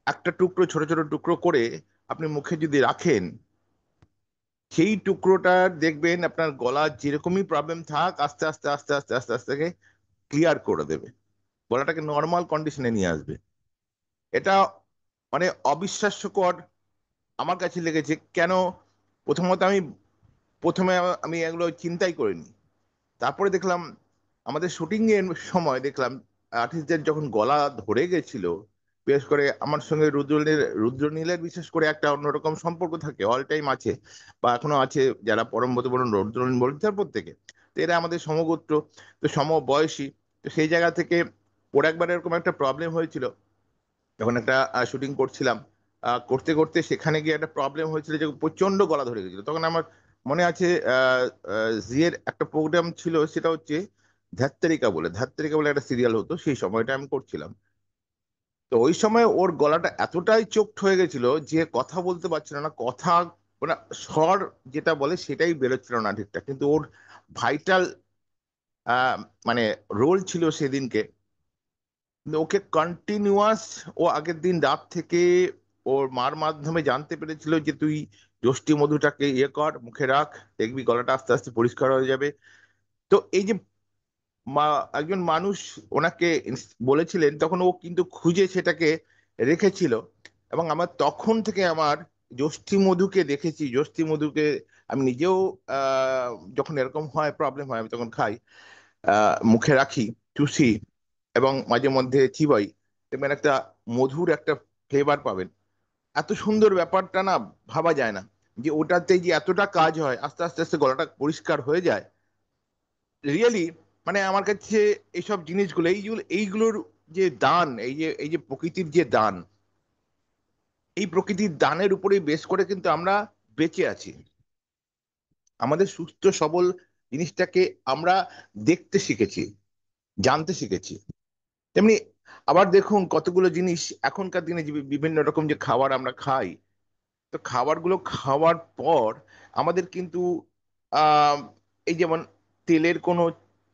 একটা টুকরো, ছোট ছোট টুকরো করে আপনি মুখে যদি রাখেন, সেই টুকরোটা দেখবেন আপনার গলার যেরকমই প্রবলেম থাক আস্তে আস্তে আস্তে আস্তে আস্তে আস্তে ক্লিয়ার করে দেবে। গলাটাকে নর্মাল কন্ডিশনে নিয়ে আসবে। এটা মানে অবিশ্বাস্যকর আমার কাছে লেগেছে। কেন? প্রথমত প্রথমে আমি এগুলো চিন্তাই করিনি। তারপরে দেখলাম আমাদের শুটিং এর সময় দেখলাম আর্টিস্টদের যখন গলা ধরে গেছিল, বিশেষ করে আমার সঙ্গে রুদ্রনীলের বিশেষ করে একটা অন্যরকম সম্পর্ক থাকে, অল টাইম আছে বা এখনো আছে, যারা পরমব্রত বরণ রুদ্রনীল বলতে প্রত্যেকে। তো এরা আমাদের সমগোত্র, তো সমবয়সী। তো সেই জায়গা থেকে ওর একবার এরকম একটা প্রবলেম হয়েছিল, যখন একটা শুটিং করছিলাম, করতে করতে সেখানে গিয়ে একটা প্রবলেম হয়েছিল যে প্রচন্ড গলা ধরে গেছিল। তখন আমার মনে আছে জিয়ের একটা প্রোগ্রাম ছিল, সেটা হচ্ছে ধাত্তেরিকা বলে একটা সিরিয়াল হতো, সেই সময়টা আমি করছিলাম। তো ওই সময় ওর গলাটা এতটাই চোকড হয়ে গেছিল যে কথা বলতে পারছিল না, কথা মানে স্বর যেটা বলে সেটাই বেরোচ্ছিল না ঠিকঠাক। কিন্তু ওর ভাইটাল মানে রোল ছিল সেদিনকে। কিন্তু ওকে কন্টিনিউয়াস, ও আগের দিন রাত থেকে ওর মার মাধ্যমে জানতে পেরেছিল যে তুই যষ্টি মধুটাকে ইয়ে কর, মুখে রাখ, দেখবি গলাটা আস্তে আস্তে পরিষ্কার হয়ে যাবে। তো এই যে মা একজন মানুষ ওনাকে বলেছিলেন, তখন ও কিন্তু খুঁজে সেটাকে রেখেছিল। এবং আমার তখন থেকে আমার যষ্টি মধুকে দেখেছি, যষ্টি মধুকে আমি নিজেও আহ যখন এরকম হয়, প্রবলেম হয়, আমি তখন খাই, মুখে রাখি, চুষি, এবং মাঝে মধ্যে চিবাই। দেখবেন একটা মধুর একটা ফ্লেভার পাবেন। এত সুন্দর ব্যাপারটা না, ভাবা যায় না যে ওটাতে যে এতটা কাজ হয়, আস্তে আস্তে আস্তে গলাটা পরিষ্কার হয়ে যায়। রিয়েলি মানে আমার কাছে এইসব জিনিসগুলো, এইগুলোর যে দান, এই যে প্রকৃতির যে দান, এই প্রকৃতির দানের উপরেই বেশ করে কিন্তু আমরা বেঁচে আছি। আমাদের সুস্থ সবল জিনিসটাকে আমরা দেখতে শিখেছি, জানতে শিখেছি। তেমনি আবার দেখুন কতগুলো জিনিস এখনকার দিনে যে বিভিন্ন রকম যে খাবার আমরা খাই, তো খাবারগুলো খাওয়ার পর আমাদের কিন্তু আহ এই যেমন তেলের কোনো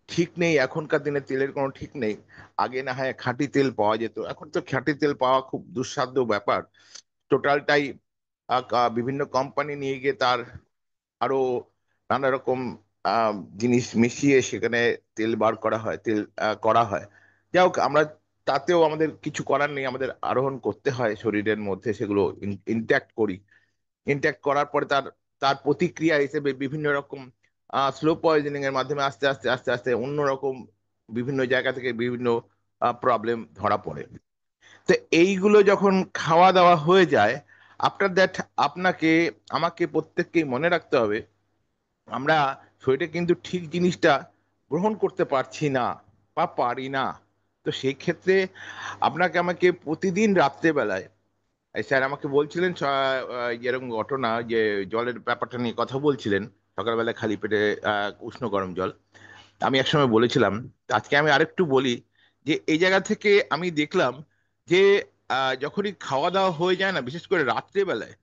ঠিক নেই, এখনকার দিনে তেলের কোনো ঠিক নেই। আগে না হয় খাঁটি তেল পাওয়া যেত, এখন তো খাঁটি তেল পাওয়া খুব দুঃসাধ্য ব্যাপার। টোটালটাই বিভিন্ন কোম্পানি নিয়ে গিয়ে তার আরো নানা রকম আহ, জিনিস মিশিয়ে সেখানে তেল বার করা হয়, তেল করা হয়। যাই হোক, আমরা তাতেও আমাদের কিছু করার নেই, আমাদের আরোহণ করতে হয় শরীরের মধ্যে, সেগুলো ইনট্যাক্ট করি। ইনট্যাক্ট করার পরে তার তার প্রতিক্রিয়া হিসেবে বিভিন্ন রকম স্লো পয়জনিং এর মাধ্যমে আস্তে আস্তে আস্তে আস্তে অন্যরকম বিভিন্ন জায়গা থেকে বিভিন্ন প্রবলেম ধরা পড়ে। তো এইগুলো যখন খাওয়া দাওয়া হয়ে যায়, আফটার দ্যাট আপনাকে আমাকে প্রত্যেককেই মনে রাখতে হবে, আমরা শরীরে কিন্তু ঠিক জিনিসটা গ্রহণ করতে পারছি না বা পারি না। তো সেই ক্ষেত্রে আপনাকে আমাকে প্রতিদিন রাত্রেবেলায়, এই স্যার আমাকে বলছিলেন এরকম ঘটনা যে জলের ব্যাপারটা নিয়ে কথা বলছিলেন, সকালবেলায় খালি পেটে উষ্ণ গরম জল। আমি একসময় বলেছিলাম, আজকে আমি আরেকটু বলি, যে এই জায়গা থেকে আমি দেখলাম যে যখনই খাওয়া দাওয়া হয়ে যায় না, বিশেষ করে রাত্রেবেলায়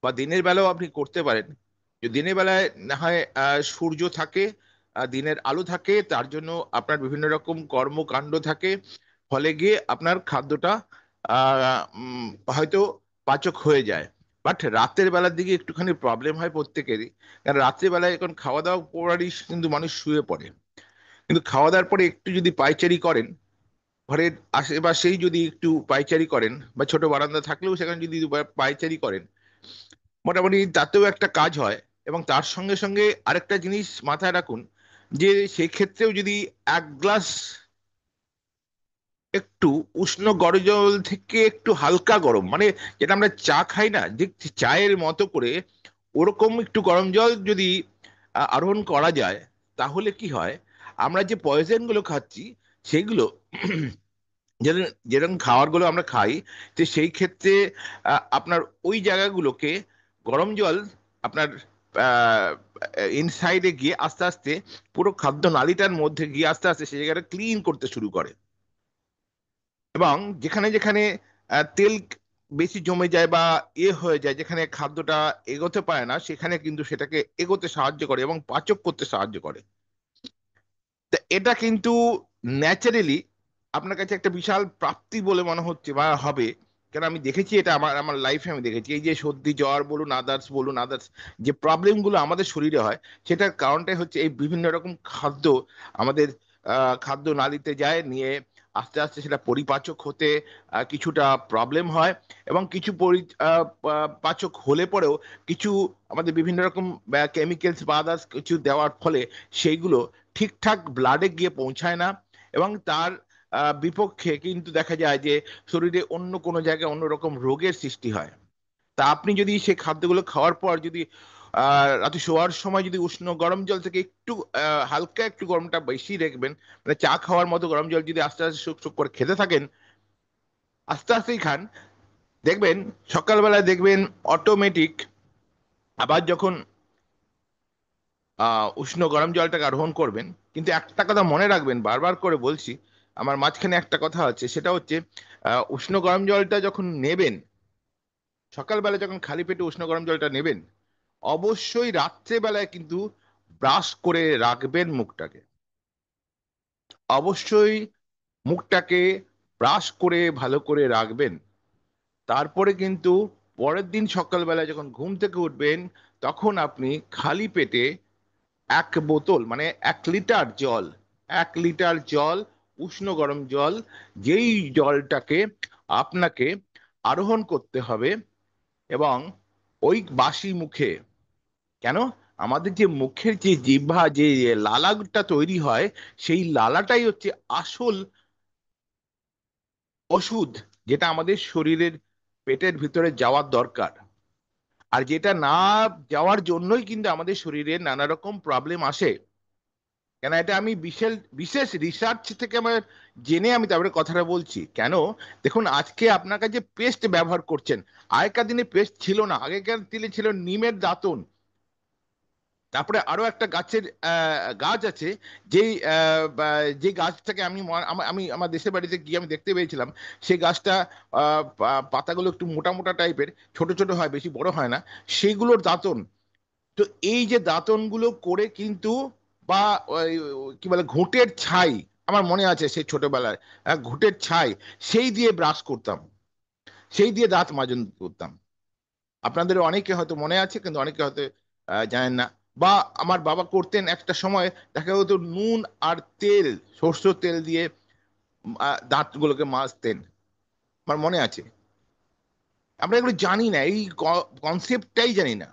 বা দিনের বেলাও আপনি করতে পারেন। যে দিনের বেলায় না হয় সূর্য থাকে, দিনের আলো থাকে, তার জন্য আপনার বিভিন্ন রকম কর্মকাণ্ড থাকে, ফলে গিয়ে আপনার খাদ্যটা হয়তো পাচক হয়ে যায়। বাট রাতের বেলার দিকে একটুখানি প্রবলেম হয় প্রত্যেকেরই, কারণ রাত্রের বেলায় এখন খাওয়া দাওয়া পড়ারই কিন্তু মানুষ শুয়ে পড়ে। কিন্তু খাওয়া দাওয়ার পরে একটু যদি পায়চারি করেন, ঘরের আশেপাশেই যদি একটু পায়চারি করেন, বা ছোট বারান্দা থাকলেও সেখানে যদি পায়চারি করেন, মোটামুটি তাতেও একটা কাজ হয়। এবং তার সঙ্গে সঙ্গে আরেকটা জিনিস মাথায় রাখুন, যে সেক্ষেত্রেও যদি 1 গ্লাস একটু উষ্ণ গরম জল থেকে একটু হালকা গরম, মানে যেটা আমরা চা খাই না, যে চায়ের মতো করে ওরকম একটু গরম জল যদি আরোহণ করা যায়, তাহলে কি হয়, আমরা যে পয়জন গুলো খাচ্ছি সেগুলো যেরকম যেরকম খাবারগুলো আমরা খাই, তো সেই ক্ষেত্রে আপনার ওই জায়গাগুলোকে গরম জল আপনার ইনসাইডে গিয়ে আস্তে আস্তে পুরো খাদ্য নালীটার মধ্যে গিয়ে আস্তে আস্তে সেই জায়গাটা ক্লিন করতে শুরু করে। এবং যেখানে যেখানে তেল বেশি জমে যায় বা হয়ে যায়, যেখানে খাদ্যটা এগোতে পারে না, সেখানে কিন্তু সেটাকে এগোতে সাহায্য করে এবং পাচক করতে সাহায্য করে। তা এটা কিন্তু ন্যাচারালি আপনার কাছে একটা বিশাল প্রাপ্তি বলে মনে হচ্ছে বা হবে। কেন আমি দেখেছি এটা, আমার আমার লাইফে আমি দেখেছি, এই যে সর্দি জ্বর বলুন আদার্স যে প্রবলেম গুলো আমাদের শরীরে হয়, সেটার কারণটাই হচ্ছে এই বিভিন্ন রকম খাদ্য আমাদের খাদ্য নালীতে যায়, নিয়ে আস্তে আস্তে সেটা পরিপাচক হতে কিছুটা প্রবলেম হয়, এবং কিছু পাচক হলে পরেও কিছু আমাদের বিভিন্ন রকম কেমিক্যালস বা আদার্স কিছু দেওয়ার ফলে সেইগুলো ঠিকঠাক ব্লাডে গিয়ে পৌঁছায় না, এবং তার বিপক্ষে কিন্তু দেখা যায় যে শরীরে অন্য কোনো জায়গায় অন্যরকম রোগের সৃষ্টি হয়। তা আপনি যদি সেই খাদ্যগুলো খাওয়ার পর যদি রাতে শোয়ার সময় যদি উষ্ণ গরম জল থেকে একটু হালকা একটু গরমটা বেশি রাখবেন, মানে চা খাওয়ার মতো গরম জল যদি আস্তে আস্তে শুক শুক করে খেতে থাকেন, আস্তে আস্তেই খান, দেখবেন সকালবেলায় দেখবেন অটোমেটিক আবার যখন উষ্ণ গরম জলটাকে আরোহণ করবেন। কিন্তু একটা কথা মনে রাখবেন, বারবার করে বলছি, আমার মাঝখানে একটা কথা আছে, সেটা হচ্ছে উষ্ণ গরম জলটা যখন নেবেন, সকালবেলা যখন খালি পেটে উষ্ণ গরম জলটা নেবেন, অবশ্যই রাত্রেবেলায় কিন্তু ব্রাশ করে রাখবেন মুখটাকে। অবশ্যই মুখটাকে ব্রাশ করে ভালো করে রাখবেন। তারপরে কিন্তু পরের দিন সকালবেলা যখন ঘুম থেকে উঠবেন, তখন আপনি খালি পেটে 1 বোতল মানে 1 লিটার জল, 1 লিটার জল, উষ্ণ গরম জল, যেই জলটাকে আপনাকে আরোহণ করতে হবে, এবং ওই বাসি মুখে, কেন, আমাদের যে মুখের যে জিহ্বা যে লালাটা তৈরি হয়, সেই লালাটাই হচ্ছে আসল ওষুধ, যেটা আমাদের শরীরের পেটের ভিতরে যাওয়ার দরকার। আর যেটা না যাওয়ার জন্যই কিন্তু আমাদের শরীরে নানা রকম প্রবলেম আসে। কেন, এটা আমি বিশেষ বিশেষ রিসার্চ থেকে আমার জেনে আমি তারপরে কথাটা বলছি। কেন, দেখুন আজকে আপনার কাছে পেস্ট ব্যবহার করছেন, আগেকার দিনে পেস্ট ছিল না, আগেকার দিনে ছিল নিমের দাঁতন। তারপরে আরো একটা গাছের গাছ আছে, যেই যে গাছটাকে আমি আমি আমার দেশের বাড়িতে গিয়ে আমি দেখতে পেয়েছিলাম। সেই গাছটা পাতাগুলো একটু মোটা মোটা টাইপের, ছোট ছোট হয়, বেশি বড় হয় না, সেইগুলোর দাঁতন। তো এই যে দাঁতনগুলো করে কিন্তু, বা কি বলে ঘুঁটের ছাই, আমার মনে আছে সেই ছোটবেলায় ঘুঁটের ছাই, সেই দিয়ে ব্রাশ করতাম, সেই দিয়ে দাঁত মাজন করতাম। আপনাদের অনেকে হয়তো মনে আছে, কিন্তু অনেকে হয়তো জানেন না। বা আমার বাবা করতেন একটা সময়, দেখা যেত নুন আর তেল, সরষের তেল দিয়ে দাঁতগুলোকে মাজতেন, আমার মনে আছে। আমরা এগুলো জানি না, এই কনসেপ্টটাই জানি না।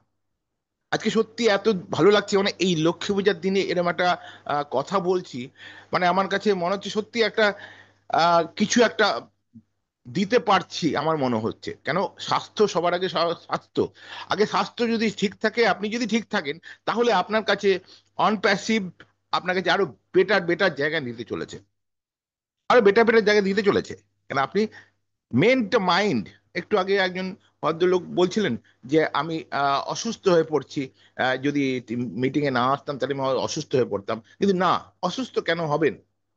আজকে সত্যি এত ভালো লাগছে, মানে এই লক্ষ্মী পূজার দিনে এরকম একটা কথা বলছি, মানে আমার কাছে মনে হচ্ছে সত্যি একটা কিছু একটা দিতে পারছি আমার মনে হচ্ছে। কেন, স্বাস্থ্য সবার আগে, স্বাস্থ্য আগে। স্বাস্থ্য যদি ঠিক থাকে, আপনি যদি ঠিক থাকেন, তাহলে আপনার কাছে অন প্যাসিভ আপনার কাছে আরো বেটার বেটার জায়গা নিতে চলেছে, আরো বেটার বেটার জায়গা দিতে চলেছে। কেন, আপনি মেনটা মাইন্ড। একটু আগে একজন ভদ্রলোক বলছিলেন যে আমি অসুস্থ হয়ে পড়ছি, যদি মিটিং এ না আসতাম তাহলে আমি অসুস্থ হয়ে পড়তাম। কিন্তু না, অসুস্থ কেন হবেন?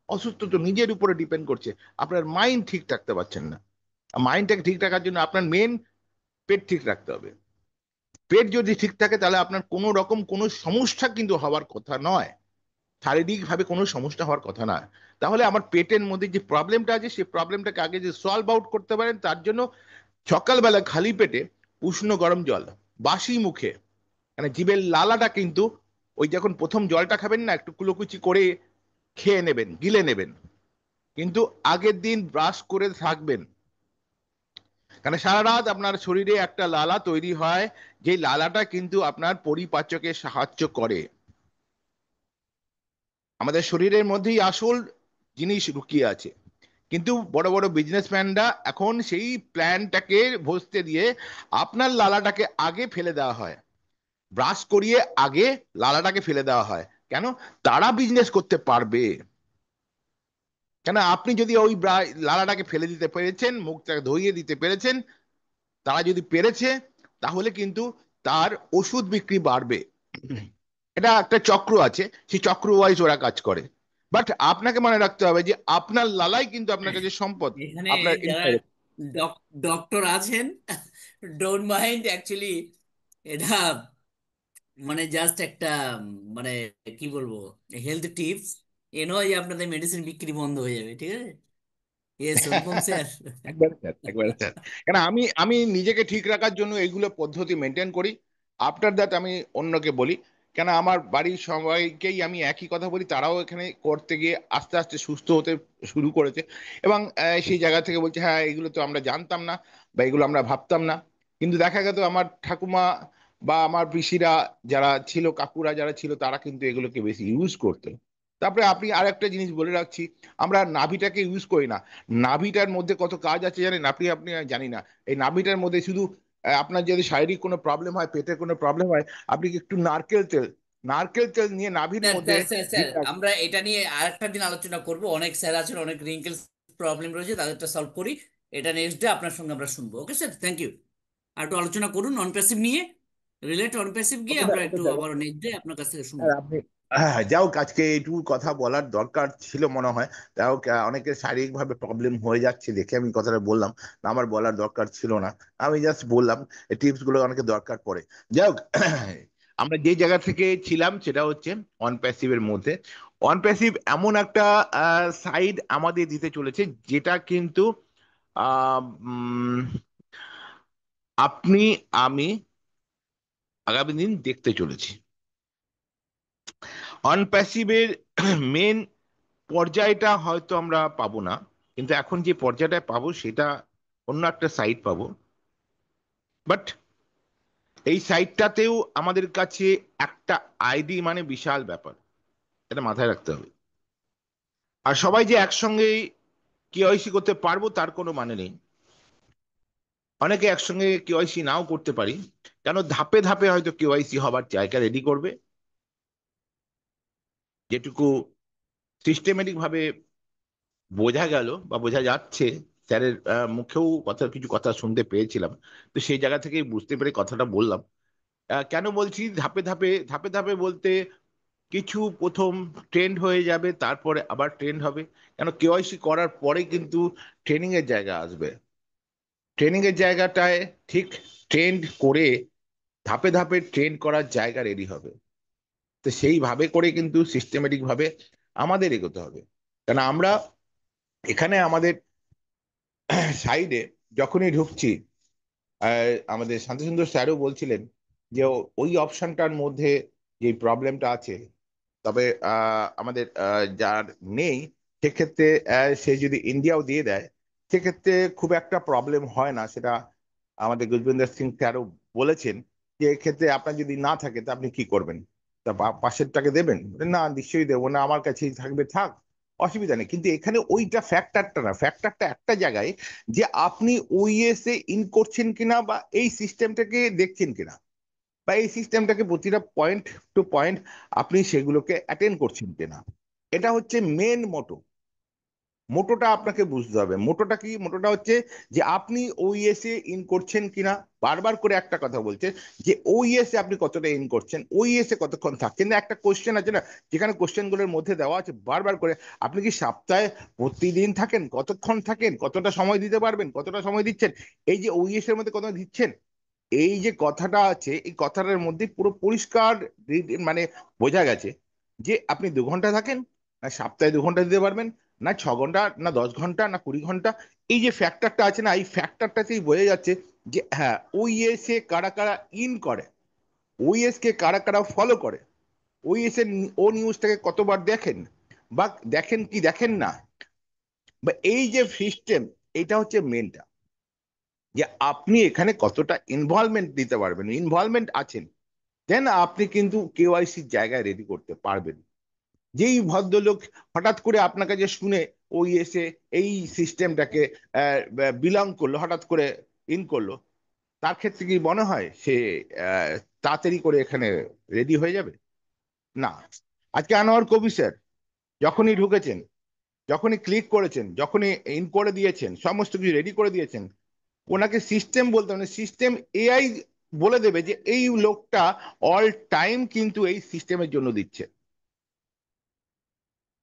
অসুস্থ তো নিজের উপরে ডিপেন্ড করছে, আপনার মাইন্ড ঠিক রাখতে পারছেন না। মাইন্ডটাকে ঠিক রাখার জন্য আপনার মেন পেট ঠিক রাখতে হবে। পেট যদি ঠিক থাকে, তাহলে আপনার কোনো রকম কোনো সমস্যা কিন্তু হওয়ার কথা নয়, শারীরিকভাবে কোনো সমস্যা হওয়ার কথা না। তাহলে আমার পেটের মধ্যে যে প্রবলেমটা আছে, সেই প্রবলেমটাকে আগে যে সলভ আউট করতে পারেন, তার জন্য সকালবেলা খালি পেটে উষ্ণ গরম জল, বাসি মুখে, মানে জিভের লালাটা কিন্তু, ওই যখন প্রথম জলটা খাবেন না, একটু কুলোকুচি করে খেয়ে নেবেন, গিলে নেবেন, কিন্তু আগের দিন ব্রাশ করে থাকবেন। কারণ সারা রাত আপনার শরীরে একটা লালা তৈরি হয়, যে লালাটা কিন্তু আপনার পরিপাচকে সাহায্য করে। আমাদের শরীরের মধ্যেই আসল জিনিস লুকিয়ে আছে, কিন্তু বড় বড় বিজনেসম্যানরা এখন সেই প্ল্যানটাকে ভসতে দিয়ে আপনার লালাটাকে আগে ফেলে দেওয়া হয়, ব্রাশ করিয়ে আগে লালাটাকে ফেলে দেওয়া হয়। কেন, তারা বিজনেস করতে পারবে। কেন, আপনি যদি ওই লালাটাকে ফেলে দিতে পেরেছেন, মুখটাকে ধুইয়ে দিতে পেরেছেন, তারা যদি পেরেছে, তাহলে কিন্তু তার ওষুধ বিক্রি বাড়বে। এটা একটা চক্র আছে, সেই চক্র ওয়াইজ ওরা কাজ করে। বাট আপনাকে মনে রাখতে হবে যে আপনার লালাই কিন্তু আপনার কাছে সম্পদ। এখানে আপনার যারা ডক্টর আছেন, ডোন্ট মাইন্ড অ্যাকচুয়ালি, এটা মানে জাস্ট একটা মানে কি বলবো, হেলথ টিপস। এ নয় যে আপনাদের মেডিসিন বিক্রি বন্ধ হয়ে যাবে, ঠিক আছে? Yes, Anupam sir. একবারে স্যার, একবারে স্যার। কেন, আমি আমি নিজেকে ঠিক রাখার জন্য এইগুলো পদ্ধতি মেনটেন করি। আফটার দ্যাট আমি অন্যকে বলি। কেন আমার বাড়ির সবাইকেই আমি একই কথা বলি, তারাও এখানে করতে গিয়ে আস্তে আস্তে সুস্থ হতে শুরু করেছে। এবং সেই জায়গা থেকে বলছে হ্যাঁ এগুলো তো আমরা জানতাম না বা এগুলো আমরা ভাবতাম না। কিন্তু দেখা গেল আমার ঠাকুমা বা আমার পিসিরা যারা ছিল, কাকুরা যারা ছিল, তারা কিন্তু এগুলোকে বেশি ইউজ করতো। তারপরে আপনি আর একটা জিনিস বলে রাখছি, আমরা নাভিটাকে ইউজ করি না। নাভিটার মধ্যে কত কাজ আছে জানেন আপনি? আপনি জানি না। এই নাভিটার মধ্যে শুধু আপনার যদি শারীরিক কোনো প্রবলেম হয়, পেটের কোনো প্রবলেম হয়, আপনি একটু নারকেল তেল নিয়ে নাভির স্যার মধ্যে স্যার স্যার স্যার দিয়ে রাখবেন। আমরা এটা নিয়ে আরেকটা দিন আলোচনা করব। অনেক স্যার আছেন, অনেক রিঙ্কেলস প্রবলেম রয়েছে, তাদেরটা সলভ করি। এটা নেক্সট ডে আপনার সঙ্গে আমরা শুনবো। Okay sir, thank you. আর একটু আলোচনা করুন নন প্যাসিভ নিয়ে, রিলেট নন প্যাসিভ গিয়ে ওকে স্যার, আমরা ওকে একটু স্যার, আবার ওকে নেক্সট ডে আপনার কাছ থেকে স্যার। শুনবো। আপনি যাও, আজকে এইটুকু কথা বলার দরকার ছিল মনে হয়। তাও অনেকের শারীরিকভাবে প্রবলেম হয়ে যাচ্ছে দেখে আমি কথাটা বললাম, না আমার বলার দরকার ছিল না। আমি জাস্ট বললাম এই টিপস গুলো অনেকে দরকার পড়ে। যাই হোক, আমরা যে জায়গা থেকে ছিলাম সেটা হচ্ছে অন প্যাসিভের মধ্যে। অন প্যাসিভ এমন একটা সাইড আমাদের দিতে চলেছে যেটা কিন্তু আহ, উম, আপনি আমি আগামী দিন দেখতে চলেছি। অনপ্যাসিভের মেন পর্যায়টা হয়তো আমরা পাবো না, কিন্তু এখন যে পর্যায়টা পাবো সেটা অন্য একটা সাইট পাবো। বাট এই সাইটটাতেও আমাদের কাছে একটা আইডি মানে বিশাল ব্যাপার, এটা মাথায় রাখতে হবে। আর সবাই যে একসঙ্গে কেওয়াইসি করতে পারবো তার কোনো মানে নেই। অনেকে একসঙ্গে কেওয়াইসি নাও করতে পারি, কেন ধাপে ধাপে হয়তো কেওয়াইসি হবার জায়গা রেডি করবে। যেটুকু সিস্টেমেটিক ভাবে বোঝা গেল বা বোঝা যাচ্ছে, স্যারের মুখেও কিছু কথা শুনতে পেয়েছিলাম, তো সেই জায়গা থেকেই বুঝতে পেরে কথাটা বললাম। কেন বলছি ধাপে ধাপে? ধাপে ধাপে বলতে কিছু প্রথম ট্রেন্ড হয়ে যাবে, তারপরে আবার ট্রেন্ড হবে। কেন কেওয়াইসি করার পরে কিন্তু ট্রেনিং এর জায়গা আসবে। ট্রেনিং এর জায়গাটায় ঠিক ট্রেন্ড করে ধাপে ধাপে ট্রেন করার জায়গা রেডি হবে। তো সেইভাবে করে কিন্তু সিস্টেমেটিক ভাবে আমাদের এগোতে হবে। কেন আমরা এখানে আমাদের সাইডে যখনই ঢুকছি, আমাদের শান্তসুন্দর স্যারও বলছিলেন যে ওই অপশনটার মধ্যে যে প্রবলেমটা আছে, তবে আমাদের যার নেই, সেক্ষেত্রে সে যদি ইন্ডিয়াও দিয়ে দেয়, সেক্ষেত্রে খুব একটা প্রবলেম হয় না। সেটা আমাদের গুজবিন্দর সিং স্যারও বলেছেন যে এক্ষেত্রে আপনার যদি না থাকে তা আপনি কি করবেন? তা পাশেরটাকে দেবেন? না, নিশ্চয়ই দেবো না, আমার কাছেই থাকবে, থাক, অসুবিধা নেই। কিন্তু এখানে ওইটা ফ্যাক্টরটা না, ফ্যাক্টরটা একটা জায়গায় যে আপনি ওইএস এ ইন করছেন কিনা বা এই সিস্টেমটাকে দেখছেন কিনা, বা এই সিস্টেমটাকে প্রতিটা পয়েন্ট টু পয়েন্ট আপনি সেগুলোকে অ্যাটেন্ড করছেন কিনা। এটা হচ্ছে মেন মোটো। মোটোটা আপনাকে বুঝতে হবে। মোটোটা কি? মোটোটা হচ্ছে যে আপনি ওইএস এ ইন করছেন কিনা। বারবার করে একটা কথা বলছে যে ওইএস এ আপনি কতটা ইন করছেন, ওইএস এ কতক্ষণ থাকছেন। না, একটা কোশ্চেন আছে না, যেখানে কোশ্চেন গুলোর মধ্যে দেওয়া আছে বারবার করে, আপনি কি সপ্তাহে প্রতিদিন থাকেন, কতক্ষণ থাকেন, কতটা সময় দিতে পারবেন, কতটা সময় দিচ্ছেন, এই যে ওইএস এর মধ্যে কত দিচ্ছেন, এই যে কথাটা আছে, এই কথাটার মধ্যে পুরো পরিষ্কার মানে বোঝা গেছে যে আপনি 2 ঘন্টা থাকেন, না সপ্তাহে 2 ঘন্টা দিতে পারবেন, না 6 ঘন্টা, না 10 ঘন্টা, না 20 ঘন্টা। এই যে ফ্যাক্টরটা আছে না, এই ফ্যাক্টরটাতেই বোঝা যাচ্ছে যে হ্যাঁ ওইএস এ কারা কারা ইন করে, ওইএস কে কারা কারা ফলো করে, ওইএস এর ও নিউজটাকে কতবার দেখেন, বা দেখেন কি দেখেন না, বা এই যে সিস্টেম, এটা হচ্ছে মেনটা। যে আপনি এখানে কতটা ইনভলভমেন্ট দিতে পারবেন, ইনভলভমেন্ট আছেন, দেন আপনি কিন্তু কেওয়াইসির জায়গায় রেডি করতে পারবেন। যেই ভদ্রলোক হঠাৎ করে আপনার কাছে শুনে ওই এসে এই সিস্টেমটাকে বিলং করলো, হঠাৎ করে ইন করলো, তার ক্ষেত্রে কি মনে হয় সে আহ, তাড়াতাড়ি করে এখানে রেডি হয়ে যাবে? না। আজকে আনোয়ার কবি স্যার যখনই ঢুকেছেন, যখনই ক্লিক করেছেন, যখনই ইন করে দিয়েছেন, সমস্ত কিছু রেডি করে দিয়েছেন, ওনাকে সিস্টেম বলতে মানে সিস্টেম এআই বলে দেবে যে এই লোকটা অল টাইম কিন্তু এই সিস্টেমের জন্য দিচ্ছে।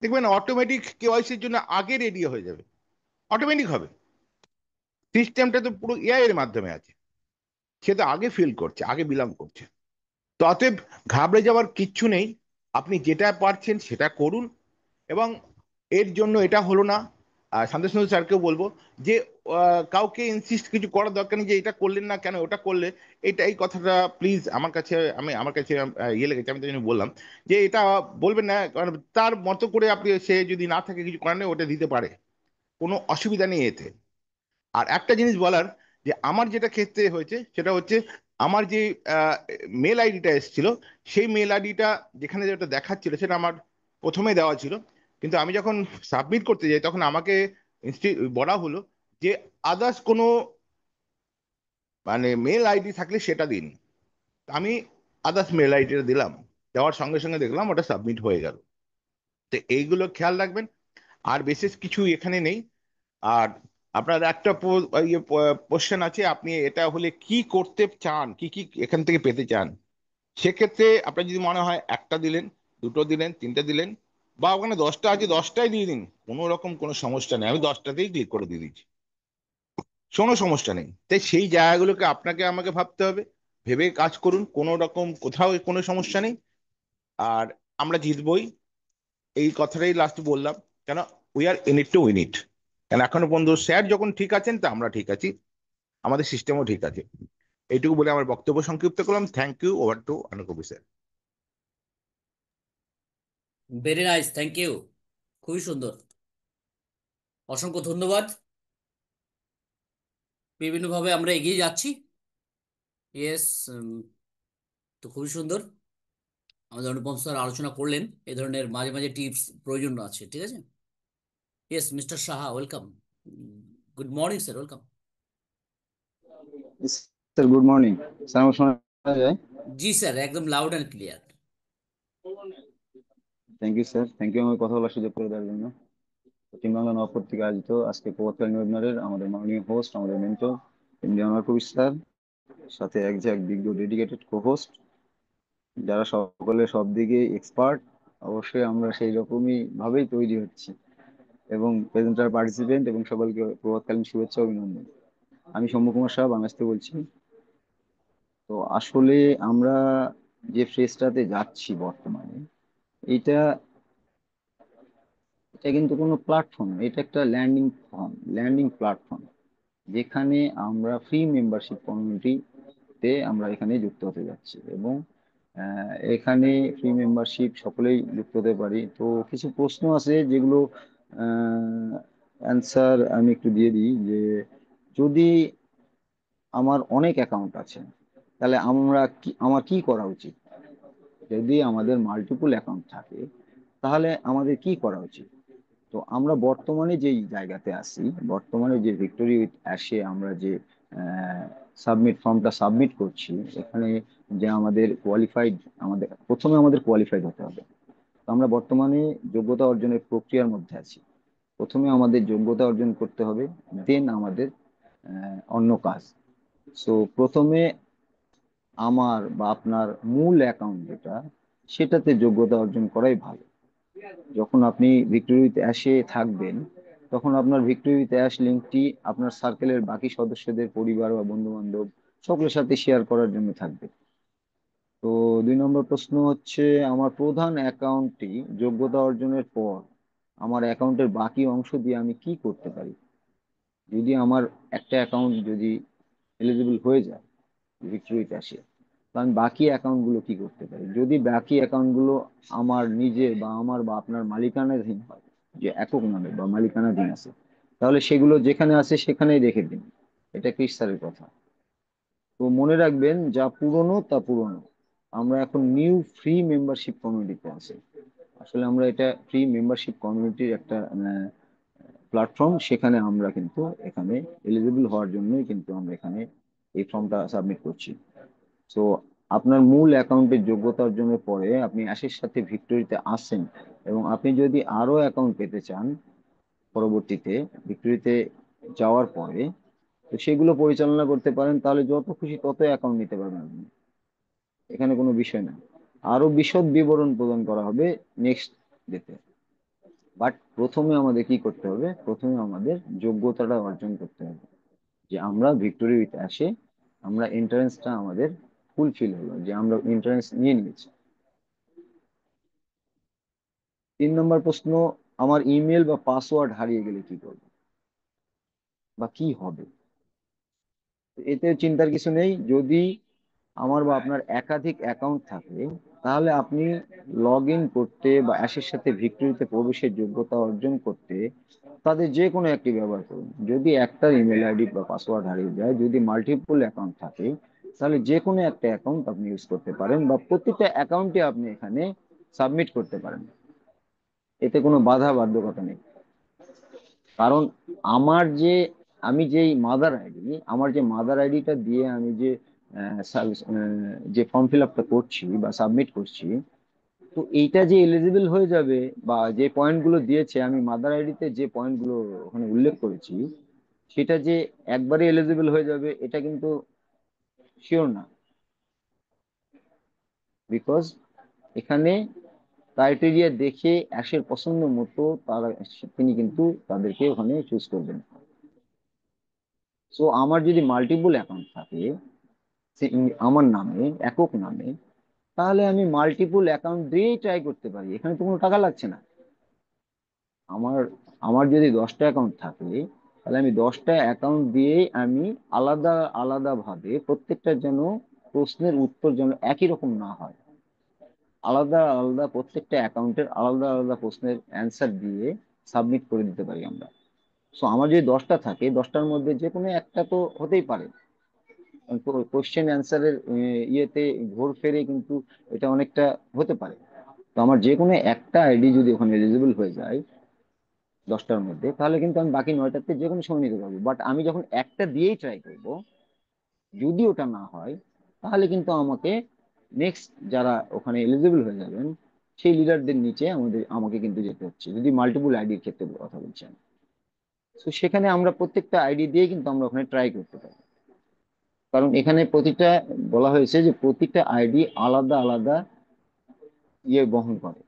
দেখবেন অটোমেটিক কেওয়াইসির জন্য আগে রেডি হয়ে যাবে, অটোমেটিক হবে। সিস্টেমটা তো পুরো এআই এর মাধ্যমে আছে, সে তো আগে ফিল করছে, আগে বিলং করছে। তো অতএব ঘাবড়ে যাওয়ার কিচ্ছু নেই। আপনি যেটা পারছেন সেটা করুন। এবং এর জন্য এটা হলো না, শান্তনু স্যারকেও বলবো যে কাউকে ইনসিস্ট কিছু করার দরকার নেই যে এটা করলেন না কেন, ওটা করলে এটা, এই কথাটা প্লিজ আমার কাছে ইয়ে লেগেছে, আমি তাই জন্য বললাম যে এটা বলবেন না, কারণ তার মতো করে আপনি, সে যদি না থাকে কিছু করার নেই, ওটা দিতে পারে, কোনো অসুবিধা নেই এতে। আর একটা জিনিস বলার, যে আমার যেটা ক্ষেত্রে হয়েছে সেটা হচ্ছে, আমার যে মেল আইডিটা এসেছিল, সেই মেল আইডিটা যেখানে যেটা দেখাচ্ছিল সেটা আমার প্রথমে দেওয়া ছিল, কিন্তু আমি যখন সাবমিট করতে যাই তখন আমাকে বলা হলো যে আদার্স কোনো মানে মেল আইডি থাকলে সেটা দিন। আমি আদার্স মেল আইডিটা দিলাম, দেওয়ার সঙ্গে সঙ্গে দেখলাম ওটা সাবমিট হয়ে গেল। তো এইগুলো খেয়াল রাখবেন, আর বিশেষ কিছু এখানে নেই। আর আপনার একটা কোশ্চেন আছে, আপনি এটা হলে কি করতে চান, কি কি এখান থেকে পেতে চান। সেক্ষেত্রে আপনার যদি মনে হয় একটা দিলেন, দুটো দিলেন, তিনটে দিলেন, বা ওখানে 10টা আছে 10টাই দিয়ে দিন, কোনো রকম কোনো সমস্যা নেই, আমি 10টাতেই ক্লিক করে দিয়ে দিচ্ছি, কোনো সমস্যা নেই। তাই সেই জায়গাগুলোকে আপনাকে আমাকে ভাবতে হবে, ভেবে কাজ করুন, কোনো রকম কোথাও কোনো সমস্যা নেই। আর আমরা জিতবই, এই কথাটাই লাস্ট বললাম, কেন we are in it to win ইট। কেন এখনো পর্যন্ত স্যার যখন ঠিক আছেন, তা আমরা ঠিক আছি, আমাদের সিস্টেমও ঠিক আছে। এইটুকু বলে আমার বক্তব্য সংক্ষিপ্ত করলাম। থ্যাংক ইউ, ওভার টু আনুকবি sir. Very nice, thank you. খুবই সুন্দর, অসংখ্য ধন্যবাদ। বিভিন্নভাবে আমরা এগিয়ে যাচ্ছি। ইয়েস। তো খুবই সুন্দর, আমাদের অনুপম স্যার আলোচনা করলেন, এই ধরনের মাঝে মাঝে টিপস প্রয়োজন আছে, ঠিক আছে। Yes, mister Saha, welcome. Good morning sir, welcome. Sir good morning. Sir আমার শোনা যায়? জি স্যার, একদম loud and clear. Thank you sir, thank you আমাকে কথা বলার সুযোগ করে দেওয়ার জন্য। পশ্চিম বাংলা নবপত্রিকা আয়োজিত আজকে প্রভাতকালীন ওয়েবিনারের আমাদের মাননীয় হোস্ট, আমাদের মেন্টর এমডি আনোয়ার কবির স্যার, সাথে এক বিজ্ঞ ডেডিকেটেড কো হোস্ট, যারা সকলে সব দিকে এক্সপার্ট। অবশ্যই আমরা সেই রকমই ভাবেই তৈরি হচ্ছি, এবং প্রেজেন্টার, পার্টিসিপেন্ট এবং সকলকে প্রভাতকালীন শুভেচ্ছা অভিনন্দন। আমি সৌম্য কুমার শাহ, বাংলাদেশ থেকে বলছি। তো আসলে আমরা যে ফেজটাতে যাচ্ছি বর্তমানে, এটা এটা কিন্তু কোনো প্ল্যাটফর্ম, এটা একটা ল্যান্ডিং প্ল্যাটফর্ম, যেখানে আমরা ফ্রি মেম্বারশিপ কমিউনিটিতে আমরা এখানে যুক্ত হতে যাচ্ছি, এবং এখানে ফ্রি মেম্বারশিপ সকলেই যুক্ত হতে পারি। তো কিছু প্রশ্ন আছে যেগুলো অ্যান্সার আমি একটু দিয়ে দিই, যে যদি আমার অনেক অ্যাকাউন্ট আছে, তাহলে আমার কি করা উচিত? যদি আমাদের মাল্টিপল অ্যাকাউন্ট থাকে, তাহলে আমাদের কি করা উচিত? তো আমরা বর্তমানে যেই জায়গাতে আছি, বর্তমানে যে ভিক্টোরি উইথ অ্যাশে আমরা যে ফর্মটা সাবমিট করছি, এখানে যে আমাদের কোয়ালিফাইড, প্রথমে আমাদের কোয়ালিফাইড হতে হবে। তো আমরা বর্তমানে যোগ্যতা অর্জনের প্রক্রিয়ার মধ্যে আছি। প্রথমে আমাদের যোগ্যতা অর্জন করতে হবে, দেন আমাদের অন্য কাজ। সো প্রথমে আমার বা আপনার মূল অ্যাকাউন্ট যেটা, সেটাতে যোগ্যতা অর্জন করাই ভালো। যখন আপনি ভিক্টোরি উইথ অ্যাশে থাকবেন, তখন আপনার ভিক্টোরি উইথ অ্যাশ লিঙ্কটি আপনার সার্কেলের বাকি সদস্যদের, পরিবার বা বন্ধু বান্ধব সকলের সাথে শেয়ার করার জন্য থাকবে। তো 2 নম্বর প্রশ্ন হচ্ছে, আমার প্রধান অ্যাকাউন্টটি যোগ্যতা অর্জনের পর আমার অ্যাকাউন্টের বাকি অংশ দিয়ে আমি কি করতে পারি? যদি আমার একটা অ্যাকাউন্ট যদি এলিজিবল হয়ে যায় ভিক্টোরিতে আসে, তো আমি বাকি অ্যাকাউন্ট গুলো কি করতে পারি? যদি বাকি অ্যাকাউন্ট গুলো আমার নিজের বা আমার বা আপনার মালিকানাধীন হয়, যে একক নামে বা মালিকানাধীন আছে, তাহলে সেগুলো যেখানে আছে সেখানেই রেখে দিন। এটা ক্রিস স্যারের কথা। তো মনে রাখবেন, যা পুরনো তা পুরনো। আমরা এখন নিউ ফ্রি মেম্বারশিপ কমিউনিটিতে আছি। আসলে আমরা এটা ফ্রি মেম্বারশিপ কমিউনিটির একটা প্ল্যাটফর্ম, সেখানে আমরা কিন্তু এখানে এলিজিবল হওয়ার জন্যই কিন্তু আমরা এখানে এই ফর্মটা সাবমিট করছি। তো আপনার মূল অ্যাকাউন্টের যোগ্যতা অর্জনের পরে আপনি অ্যাশের সাথে ভিক্টোরিতে আসেন, এবং আপনি যদি আরো অ্যাকাউন্ট পেতে চান পরবর্তীতে ভিক্টোরিতে যাওয়ার পরে, তো সেগুলো পরিচালনা করতে পারেন, তাহলে যত খুশি তত অ্যাকাউন্ট নিতে পারবেন আপনি। এখানে কোনো বিষয় না, আরো বিশদ বিবরণ প্রদান করা হবে নেক্সট ডেতে। বাট প্রথমে আমাদের কি করতে হবে? প্রথমে আমাদের যোগ্যতাটা অর্জন করতে হবে, যে আমরা ভিক্টোরি উইথ অ্যাশে আমরা এন্ট্রান্সটা আমাদের ফুলফিল হলো, যে আমরা এন্ট্রান্স নিয়ে নিয়েছি। 3 নম্বর প্রশ্ন, আমার ইমেল বা পাসওয়ার্ড হারিয়ে গেলে কি করবো বা কি হবে? এতে চিন্তার কিছু নেই। যদি আমার বা আপনার একাধিক অ্যাকাউন্ট থাকে, তাহলে আপনি লগ ইন করতে বা অ্যাশের সাথে ভিক্টোরিতে প্রবেশের যোগ্যতা অর্জন করতে তাদের যে কোনো একটি ব্যবহার করুন। যদি একটা ইমেল আইডি বা পাসওয়ার্ড হারিয়ে যায়, যদি মাল্টিপল অ্যাকাউন্ট থাকে, তাহলে যে কোনো একটা অ্যাকাউন্ট আপনি ইউজ করতে পারেন বা প্রতিটা অ্যাকাউন্টে আপনি এখানে সাবমিট করতে পারেন। এতে কোনো বাধা বাধ্যকতা নেই। কারণ আমার যে আমি যেই মাদার আইডি, আমার যে মাদার আইডিটা দিয়ে আমি যে যে ফর্ম ফিল আপটা করছি বা সাবমিট করছি, তো এইটা যে এলিজিবল হয়ে যাবে বা যে পয়েন্ট গুলো দিয়েছে, আমি মাদার আইডিতে যে পয়েন্ট গুলো ওখানে উল্লেখ করেছি, সেটা যে একবারে এলিজিবল হয়ে যাবে এটা কিন্তু শিওর না। বিকজ এখানে ক্রাইটেরিয়া দেখে অ্যাশের পছন্দ মতো তারা তিনি কিন্তু তাদেরকে ওখানে চুজ করবেন। সো আমার যদি মাল্টিপল অ্যাকাউন্ট থাকে আমার নামে, একক নামে, তাহলে আমি মাল্টিপল অ্যাকাউন্ট দিয়েই ট্রাই করতে পারি, এখানে তো কোনো টাকা লাগছে না। আমার আমার যদি 10টা অ্যাকাউন্ট থাকে, তাহলে আমি 10টা অ্যাকাউন্ট দিয়েই আমি আলাদা আলাদা ভাবে প্রত্যেকটা যেন প্রশ্নের উত্তর যেন একই রকম না হয়, আলাদা আলাদা প্রত্যেকটা অ্যাকাউন্টের আলাদা আলাদা প্রশ্নের অ্যান্সার দিয়ে সাবমিট করে দিতে পারি আমরা। সো আমার যদি 10টা থাকে, 10টার মধ্যে যে কোনো একটা তো হতেই পারে। কোশ্চেন অ্যান্সারের ইয়েতে ঘোর ফেরে কিন্তু এটা অনেকটা হতে পারে। তো আমার যে কোনো একটা আইডি যদি ওখানে এলিজিবল হয়ে যায় 10টার মধ্যে, তাহলে কিন্তু আমি বাকি 9টাতে যে কোনো সময় নিতে পারবো। বাট আমি যখন একটা দিয়েই ট্রাই করব, যদি ওটা না হয়, তাহলে কিন্তু আমাকে নেক্সট যারা ওখানে এলিজিবল হয়ে যাবেন সেই লিডারদের নিচে আমাকে কিন্তু যেতে হচ্ছে, যদি মাল্টিপল আইডির ক্ষেত্রে কথা বলছেন। তো সেখানে আমরা প্রত্যেকটা আইডি দিয়ে কিন্তু আমরা ওখানে ট্রাই করতে পারি। কারণ এখানে প্রতিটা বলা হয়েছে যে প্রতিটা আইডি আলাদা আলাদা ইয়ে বহন করে।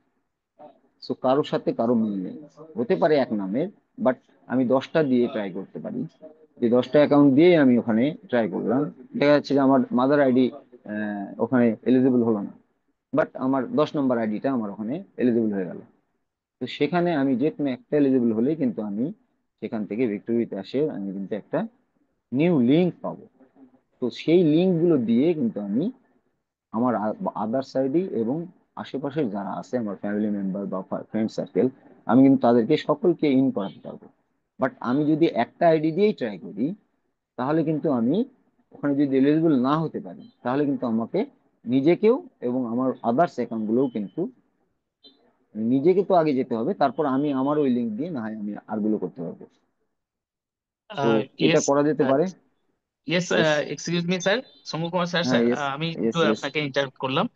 সো কারোর সাথে কারো মিল নেই, হতে পারে এক নামের, বাট আমি 10টা দিয়ে ট্রাই করতে পারি। যে 10টা অ্যাকাউন্ট দিয়ে আমি ওখানে ট্রাই করলাম, দেখা যাচ্ছে যে আমার মাদার আইডি ওখানে এলিজিবল হলো না, বাট আমার 10 নম্বর আইডিটা আমার ওখানে এলিজিবল হয়ে গেল। তো সেখানে আমি যে কোনো একটা এলিজিবল হলেই কিন্তু আমি সেখান থেকে ভিক্টোরিতে আসে আমি কিন্তু একটা নিউ লিঙ্ক পাবো। তো সেই লিঙ্ক গুলো দিয়ে কিন্তু আমি আমার আদার সাইডে এবং আশেপাশে যারা আছে আমার ফ্যামিলি মেম্বার বা ফ্রেন্ড সার্কেল, আমি কিন্তু তাদেরকে সকলকে ইন করাতে পারবো। বাট আমি যদি একটা আইডি দিয়েই ট্রাই করি, তাহলে কিন্তু আমি ওখানে যদি এলিজিবল না হতে পারি, তাহলে কিন্তু আমাকে নিজেকেও এবং আমার আদার্স অ্যাকাউন্ট গুলোও কিন্তু নিজেকে তো আগে যেতে হবে, তারপর আমি আমার ওই লিঙ্ক দিয়ে না হয় আমি আরগুলো করতে পারবো। সো এটা ইয়েস, করা যেতে পারে। Yes, yes. Excuse me sir, Soumya Kumar sir, হ্যাঁ, স্যার ইয়েস। আমি একটু ইয়েস, ইয়েস। আপনাকে ইন্টারাপ্ট করলাম।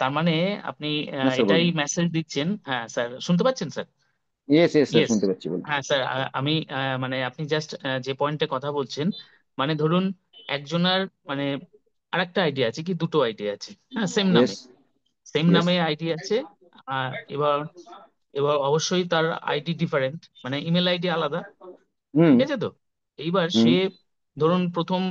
তার মানে আপনি না স্যার, এটাই বলুন। মেসেজ দিচ্ছেন, হ্যাঁ স্যার, শুনতে পাচ্ছেন sir? Yes, yes sir, yes, শুনতে পাচ্ছি, বলুন। হ্যাঁ স্যার, আমি মানে আপনি জাস্ট যে পয়েন্টে কথা বলছেন, মানে ধরুন একজনের মানে আরেকটা আইডিয়া আছে, কি দুটো আইডিয়া আছে, হ্যাঁ, সেম ইয়েস, নামে, সেম ইয়েস। নামে আইডি আছে। এবার এবার অবশ্যই তার আইডি ডিফারেন্ট, মানে ইমেল আইডি আলাদা, হুম, ঠিক আছে তো? এইবার হুম। সে ধরুন প্রথম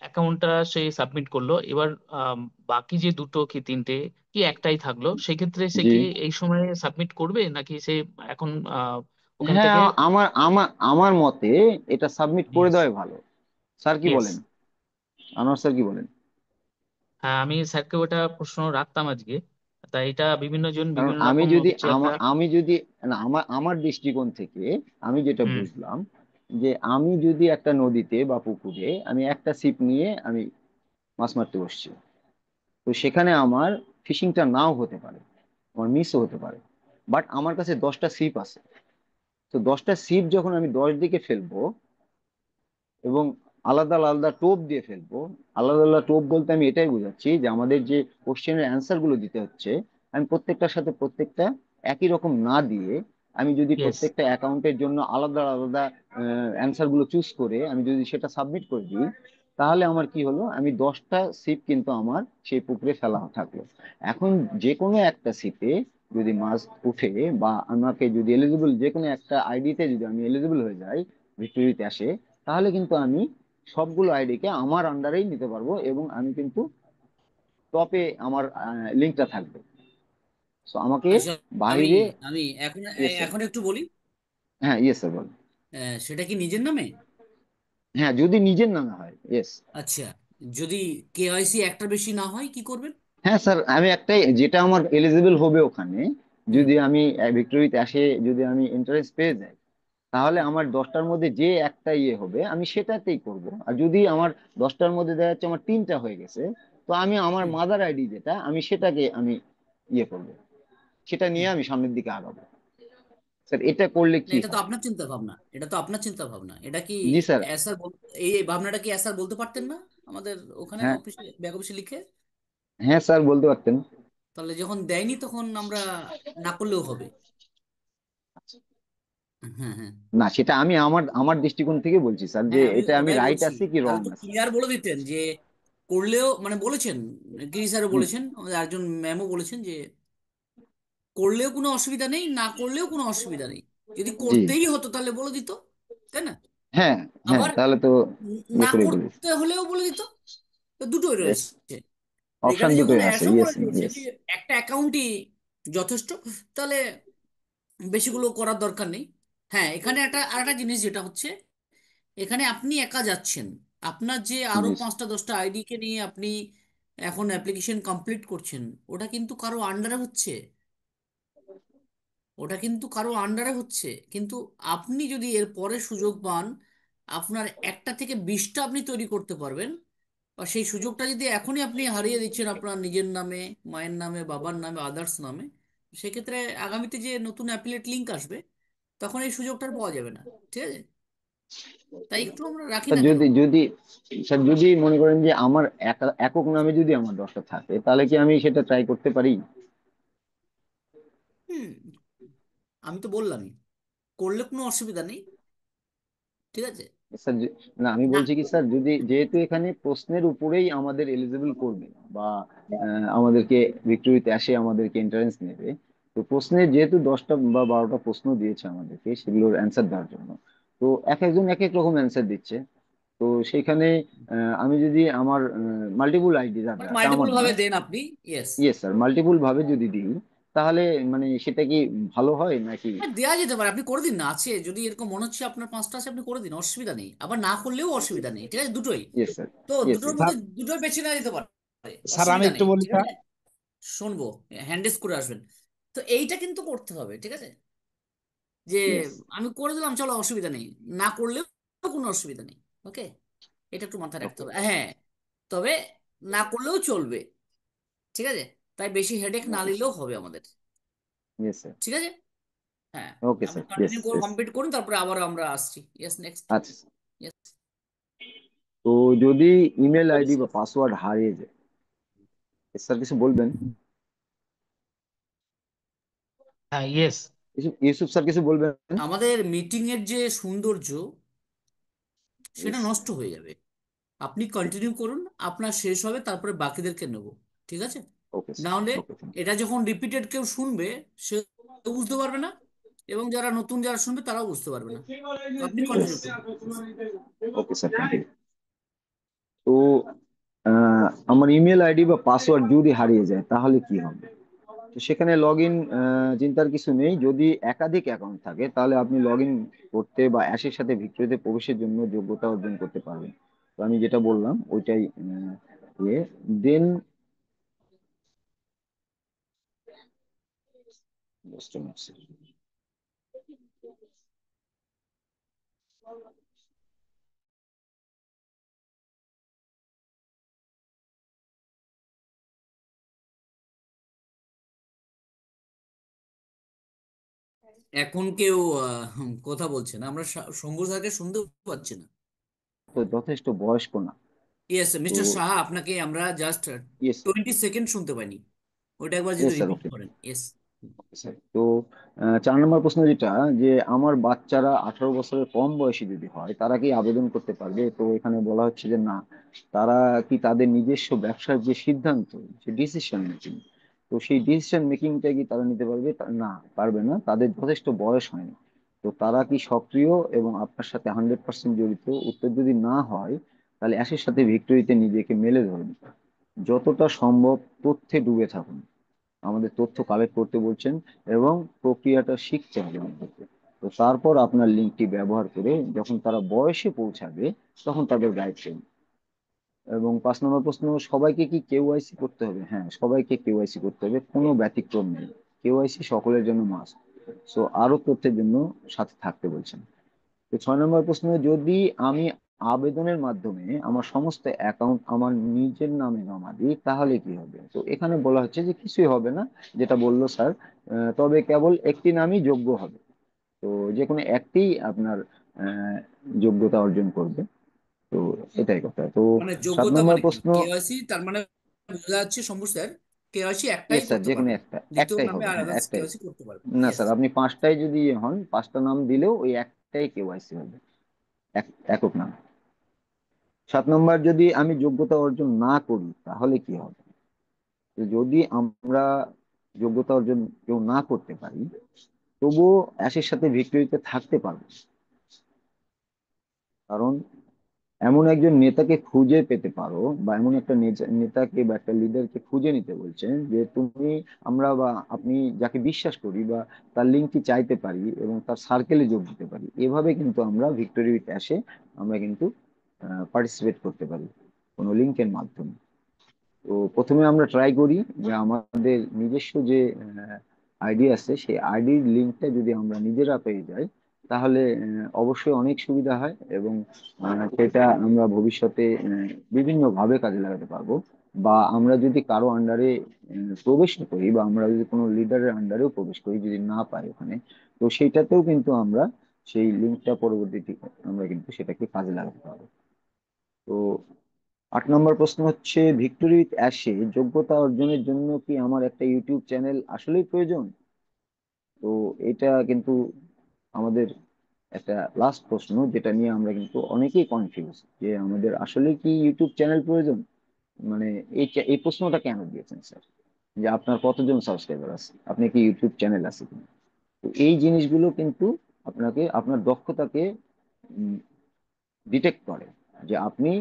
অ্যাকাউন্টটা সে সাবমিট করলো, এবার আম, বাকি যে দুটো কি তিনটে কি একটাই থাকলো, সেক্ষেত্রে সে জি। কি এই সময়ে সাবমিট করবে, নাকি সে এখন ওখান হ্যাঁ, থেকে? আমার আমার আমার মতে এটা সাবমিট করে ইয়েস, দেওয়াই ভালো। স্যার কি ইয়েস, বলেন? আনোয়ার স্যার কি বলেন? হ্যাঁ, আমি স্যারকে ওটা প্রশ্ন রাখতাম আজকে। তাই এটা বিভিন্ন জন কারণ বিভিন্ন আমি রকম যদি হচ্ছে একটা। আমি যদি না, আমার আমার দৃষ্টিকোণ থেকে আমি যেটা হুম। বুঝলাম, যে আমি যদি একটা নদীতে বা পুকুরে আমি একটা ছিপ নিয়ে আমি মাছ মারতে বসছি, তো সেখানে আমার ফিশিংটা নাও হতে পারে, আমার মিসও হতে পারে, বাট আমার কাছে 10টা ছিপ আছে। তো 10টা ছিপ যখন আমি 10 দিকে ফেলবো এবং আলাদা আলাদা টোপ দিয়ে ফেলবো, আলাদা আলাদা টোপ বলতে আমি এটাই বোঝাচ্ছি যে আমাদের যে কোশ্চেনের অ্যান্সার গুলো দিতে হচ্ছে, আমি প্রত্যেকটার সাথে প্রত্যেকটা একই রকম না দিয়ে, আমি যদি ইয়েস, প্রত্যেকটা অ্যাকাউন্টের জন্য আলাদা আলাদা অ্যান্সার গুলো চুজ করে আমি যদি সেটা সাবমিট করে দিই, তাহলে আমার কি হলো, আমি 10টা সিপ কিন্তু আমার সেই পুকুরে ফেলা থাকলো। এখন যে কোনো একটা সিপে যদি মাছ উঠে বা আমাকে যদি এলিজিবল যে কোনো একটা আইডিতে যদি আমি এলিজিবল হয়ে যাই, ভিক্টোরিতে আসে, তাহলে কিন্তু আমি সবগুলো আইডিকে আমার আন্ডারেই নিতে পারবো এবং আমি কিন্তু টপে আমার লিঙ্কটা থাকবে। তো আমাকে আচ্ছা, আমি বাইরে। আমি এখন ইয়েস স্যার। এখন একটু বলি। হ্যাঁ ইয়েস স্যার বলুন। সেটা কি নিজের নামে? হ্যাঁ যদি নিজের নামে হয়, ইয়েস। আচ্ছা, যদি কেওয়াইসি একটার বেশি না হয় কি করবেন? হ্যাঁ স্যার, আমি একটাই যেটা আমার এলিজিবল হবে ওখানে, হুম। যদি আমি ভিক্টোরিতে আসে যদি আমি এন্ট্রান্স পেয়ে যাই, তাহলে হুম। আমার 10টার মধ্যে যে একটা ইয়ে হবে আমি সেটাতেই করব। আর যদি আমার 10টার মধ্যে দেখা যাচ্ছে আমার 3টা হয়ে গেছে, তো আমি আমার হুম। মাদার আইডি যেটা আমি সেটাকে আমি ইয়ে করব, সেটা নিয়ে হুম। আমি সামনের দিকে আগাবো। স্যার এটা করলে না, কি এটা তো হয়? আপনার চিন্তা ভাবনা, এটা তো আপনার চিন্তা ভাবনা। এটা কি জি স্যার। স্যার এই এই ভাবনাটা কি স্যার বলতে পারতেন না আমাদের ওখানে হ্যাঁ, অফিসে, ব্যাক অফিসে লিখে? হ্যাঁ স্যার বলতে পারতেন। তাহলে যখন দেয়নি তখন আমরা না করলেও হবে। হ্যাঁ, হ্যাঁ। না, সেটা আমি আমার আমার দৃষ্টিকোণ থেকে বলছি স্যার, যে হ্যাঁ, আমি এটা আমি ওটাই রাইট বলছি। আছি কি রং তাহলে তো আছে। ক্লিয়ার বলে দিতেন যে করলেও, মানে বলেছেন, গিরি স্যারও হুম, বলেছেন, আমাদের একজন ম্যামও বলেছেন যে করলেও কোনো অসুবিধা নেই, না করলেও কোনো অসুবিধা নেই। যদি জি। করতেই হতো তাহলে বলে দিত, তাই না? হ্যাঁ, হ্যাঁ আবার তাহলে তো ইয়ে না করে বলি। করতে হলেও বলে দিত। তো দুটোই রয়েছে। তো অপশন এখানে যখন দুটোই আছে, অ্যাশও ইয়েস বলে দিয়েছে ইয়েস। যে একটা অ্যাকাউন্টই যথেষ্ট, তাহলে বেশিগুলো করার দরকার নেই। হ্যাঁ, এখানে আরেকটা জিনিস যেটা হচ্ছে, এখানে আপনি একা যাচ্ছেন। আপনার যে আরো জি 5টা 10টা আইডি কে নিয়ে আপনি এখন অ্যাপ্লিকেশন কমপ্লিট করছেন, ওটা কিন্তু কারো আন্ডারে হচ্ছে। ওটা কিন্তু কারো আন্ডারে হচ্ছে। কিন্তু আপনি যদি এর পরে সুযোগ পান, আপনার একটা থেকে 20টা আপনি তৈরি করতে পারবেন। আর সেই সুযোগটা যদি এখনই আপনি হারিয়ে দিচ্ছেন আপনার নিজের নামে, মায়ের নামে, বাবার নামে, আদার্স নামে, সেক্ষেত্রে আগামীতে যে নতুন অ্যাপিলেট লিঙ্ক আসবে, তখন এই সুযোগটা আর পাওয়া যাবে না। ঠিক আছে? তাই একটু আমরা রাখি স্যার, না কেন? যদি স্যার যদি মনে করেন যে আমার একক নামে যদি আমার 10টা থাকে, তাহলে কি আমি সেটা ট্রাই করতে পারি? হুম, আমি তো বললামই, করলে কোনো অসুবিধা নেই। ঠিক আছে? স্যার না, আমি না। বলছি কি স্যার, যদি যেহেতু এখানে প্রশ্নের উপরেই আমাদের এলিজিবল করবে বা আমাদেরকে ভিক্টোরিতে আসে আমাদেরকে এন্ট্রান্স নেবে, তো প্রশ্নের যেহেতু 10টা বা 12টা প্রশ্ন দিয়েছে আমাদেরকে সেগুলোর অ্যান্সার দেওয়ার জন্য, তো এক একজন এক এক রকম অ্যান্সার দিচ্ছে। তো সেখানে আমি যদি আমার মাল্টিপুল আইডি মানে যারা মাল্টিপল আমার ভাবে নয়। দেন আপনি। ইয়েস। ইয়েস স্যার, মাল্টিপুল ভাবে যদি দিই, তাহলে মানে সেটা কি ভালো হয় নাকি? দেওয়া যেতে পারে, আপনি করে দিন না। আছে, যদি এরকম মনে হচ্ছে আপনার 5টা আছে, আপনি করে দিন, অসুবিধা নেই। আবার না করলেও অসুবিধা নেই। ঠিক আছে? দুটোই। Yes sir. তো ইয়েস দুটোর ইয়েস। মধ্যে স্যার, দুটোই বেছে নেওয়া যেতে পারে, স্যার আমি অসুবিধা একটু নেই। বলি ঠিক স্যার। আছে? শুনবো। হ্যান্ডেস করে আসবেন। তো এইটা কিন্তু করতে হবে। ঠিক আছে? যে ইয়েস। আমি করে দিলাম, চলো, অসুবিধা নেই। না করলেও কোনো অসুবিধা নেই। ওকে, এটা একটু মাথায় রাখতে ওকে। হবে। হ্যাঁ, তবে না করলেও চলবে। ঠিক আছে? তাই বেশি হেডেক না ওকে নিলেও হবে আমাদের। Yes sir. ঠিক আছে? হ্যাঁ, ওকে আপনি sir, yes continue yes. Complete করুন, তারপরে আবার আমরা আসছি। Yes, next. আচ্ছা স্যার। ইয়েস। তো যদি ইমেল আইডি বা পাসওয়ার্ড হারিয়ে যায়, স্যার কিছু বলবেন? হ্যাঁ, ইয়েস। ইউসুফ স্যার কিছু বলবেন? আমাদের মিটিং এর যে সৌন্দর্য, সেটা ইয়েস। নষ্ট হয়ে যাবে। আপনি কন্টিনিউ করুন, আপনার শেষ হবে, তারপরে বাকিদেরকে নেব। ঠিক আছে? ওকে না স্যার। হলে ওকে থ্যাংক এটা যখন রিপিটেড কেউ শুনবে, সে বুঝতে পারবে না, এবং যারা নতুন যারা শুনবে তারাও বুঝতে পারবে না। তো আপনি ইউ। কন্টিনিউ করুন। Okay sir, thank you. তো আমার ইমেল আইডি বা পাসওয়ার্ড যদি হারিয়ে যায় তাহলে কি হবে? তো সেখানে লগ ইন চিন্তার কিছু নেই। যদি একাধিক অ্যাকাউন্ট থাকে তাহলে আপনি লগ ইন করতে বা অ্যাশের সাথে ভিক্টোরিয়াতে প্রবেশের জন্য যোগ্যতা অর্জন করতে পারবেন। তো আমি যেটা বললাম ওইটাই ইয়ে দেন এখন কেউ কথা বলছে না, আমরা শম্ভু স্যারকে শুনতে পাচ্ছি না। তো যথেষ্ট বয়স্ক না। ইয়েস তো মিস্টার সাহা, আপনাকে আমরা জাস্ট ইয়েস 20 সেকেন্ড শুনতে পাইনি। ওইটা একবার যদি ইয়েস স্যার। রিপিট ওকে করেন। ইয়েস। স্যার। তো 4 নম্বর প্রশ্ন যেটা, যে আমার বাচ্চারা 18 বছরের কম বয়সী যদি হয় তারা কি আবেদন করতে পারবে? তো এখানে বলা হচ্ছে যে না, তারা কি তাদের নিজস্ব ব্যবসার যে সিদ্ধান্ত, যে ডিসিশন মেকিং, তো সেই ডিসিশন মেকিংটা কি তারা নিতে পারবে? না, পারবে না, তাদের যথেষ্ট বয়স হয়নি। তো তারা কি সক্রিয় এবং আপনার সাথে 100% জড়িত? উত্তর যদি না হয়, তাহলে অ্যাশের সাথে ভিক্টোরিতে নিজেকে মেলে ধরুন। যতটা সম্ভব তথ্যে ডুবে থাকুন। আমাদের তথ্য কালেক্ট করতে বলছেন এবং প্রক্রিয়াটা শিখছেন আমাদেরকে। তো তারপর আপনার লিঙ্কটি ব্যবহার করে যখন তারা বয়সে পৌঁছাবে তখন তাদের গাইড করুন। এবং 5 নম্বর প্রশ্ন, সবাইকে কি কেওয়াইসি করতে হবে? হ্যাঁ, সবাইকে কেওয়াইসি করতে হবে, কোনো ব্যতিক্রম নেই। কেওয়াইসি সকলের জন্য মাস্ট। সো আরো তথ্যের জন্য সাথে থাকতে বলছেন। তো 6 নম্বর প্রশ্ন, যদি আমি আবেদনের মাধ্যমে আমার সমস্ত অ্যাকাউন্ট আমার নিজের নামে জমা দিই তাহলে কি হবে? তো এখানে বলা হচ্ছে যে কিছুই হবে না, যেটা বললো স্যার। তবে কেবল একটি নামই যোগ্য হবে। তো যে কোনো একটি আপনার আহ, যোগ্যতা অর্জন করবে। তো এটাই কথা। তো মানে সাত যোগ্যতা নম্বর মানে কি প্রশ্ন, কেওয়াইসি, তার মানে বোঝা যাচ্ছে শম্ভু স্যার, কেওয়াইসি একটাই ইয়েস স্যার, করতে যে কোনো পারবেন, একটা, দ্বিতীয় একটাই নামে হবে, আর হ্যাঁ আদার্স একটাই। কেওয়াইসি করতে পারবেন, না ইয়েস। স্যার, আপনি 5টায় যদি হন, 5টা নাম দিলেও ওই একটাই কেওয়াইসি হবে, একক নাম। 7 নম্বর, যদি আমি যোগ্যতা অর্জন না করি তাহলে কি হবে? তো যদি আমরা যোগ্যতা অর্জন কেউ না করতে পারি, তবুও অ্যাশের সাথে ভিক্টোরিতে থাকতে পারবো। কারণ এমন একজন নেতাকে খুঁজে পেতে পারো, বা এমন একটা নেতাকে বা একটা লিডারকে খুঁজে নিতে বলছেন যে তুমি, আমরা বা আপনি যাকে বিশ্বাস করি বা তার লিঙ্কটি চাইতে পারি এবং তার সার্কেলে যোগ দিতে পারি। এভাবে কিন্তু আমরা ভিক্টোরি উইথ অ্যাশে আমরা কিন্তু পার্টিসিপেট করতে পারি কোনো লিঙ্কের মাধ্যমে। তো প্রথমে আমরা ট্রাই করি যে আমাদের নিজস্ব যে আইডি আছে সেই আইডির লিঙ্কটা যদি আমরা নিজেরা পেয়ে যাই তাহলে অবশ্যই অনেক সুবিধা হয়, এবং সেটা আমরা ভবিষ্যতে বিভিন্ন ভাবে কাজে লাগাতে পারবো। বা আমরা যদি কারো আন্ডারে প্রবেশ করি, বা আমরা যদি কোনো লিডারের আন্ডারেও প্রবেশ করি, যদি না পাই ওখানে, তো সেইটাতেও কিন্তু আমরা সেই লিঙ্কটা পরবর্তীতে আমরা কিন্তু সেটাকে কাজে লাগাতে পারবো। তো 8 নম্বর প্রশ্ন হচ্ছে, ভিক্টোরি উইথ অ্যাশে যোগ্যতা অর্জনের জন্য কি আমার একটা ইউটিউব চ্যানেল আসলেই প্রয়োজন? তো এটা কিন্তু আমাদের একটা লাস্ট প্রশ্ন, যেটা নিয়ে আমরা কিন্তু অনেকেই কনফিউজ যে আমাদের আসলে কি ইউটিউব চ্যানেল প্রয়োজন। মানে এই প্রশ্নটা কেন দিয়েছেন স্যার, যে আপনার কতজন সাবস্ক্রাইবার আছে, আপনি কি ইউটিউব চ্যানেল আছে কিনা? তো এই জিনিসগুলো কিন্তু আপনাকে আপনার দক্ষতাকে ডিটেক্ট করে যে আপনি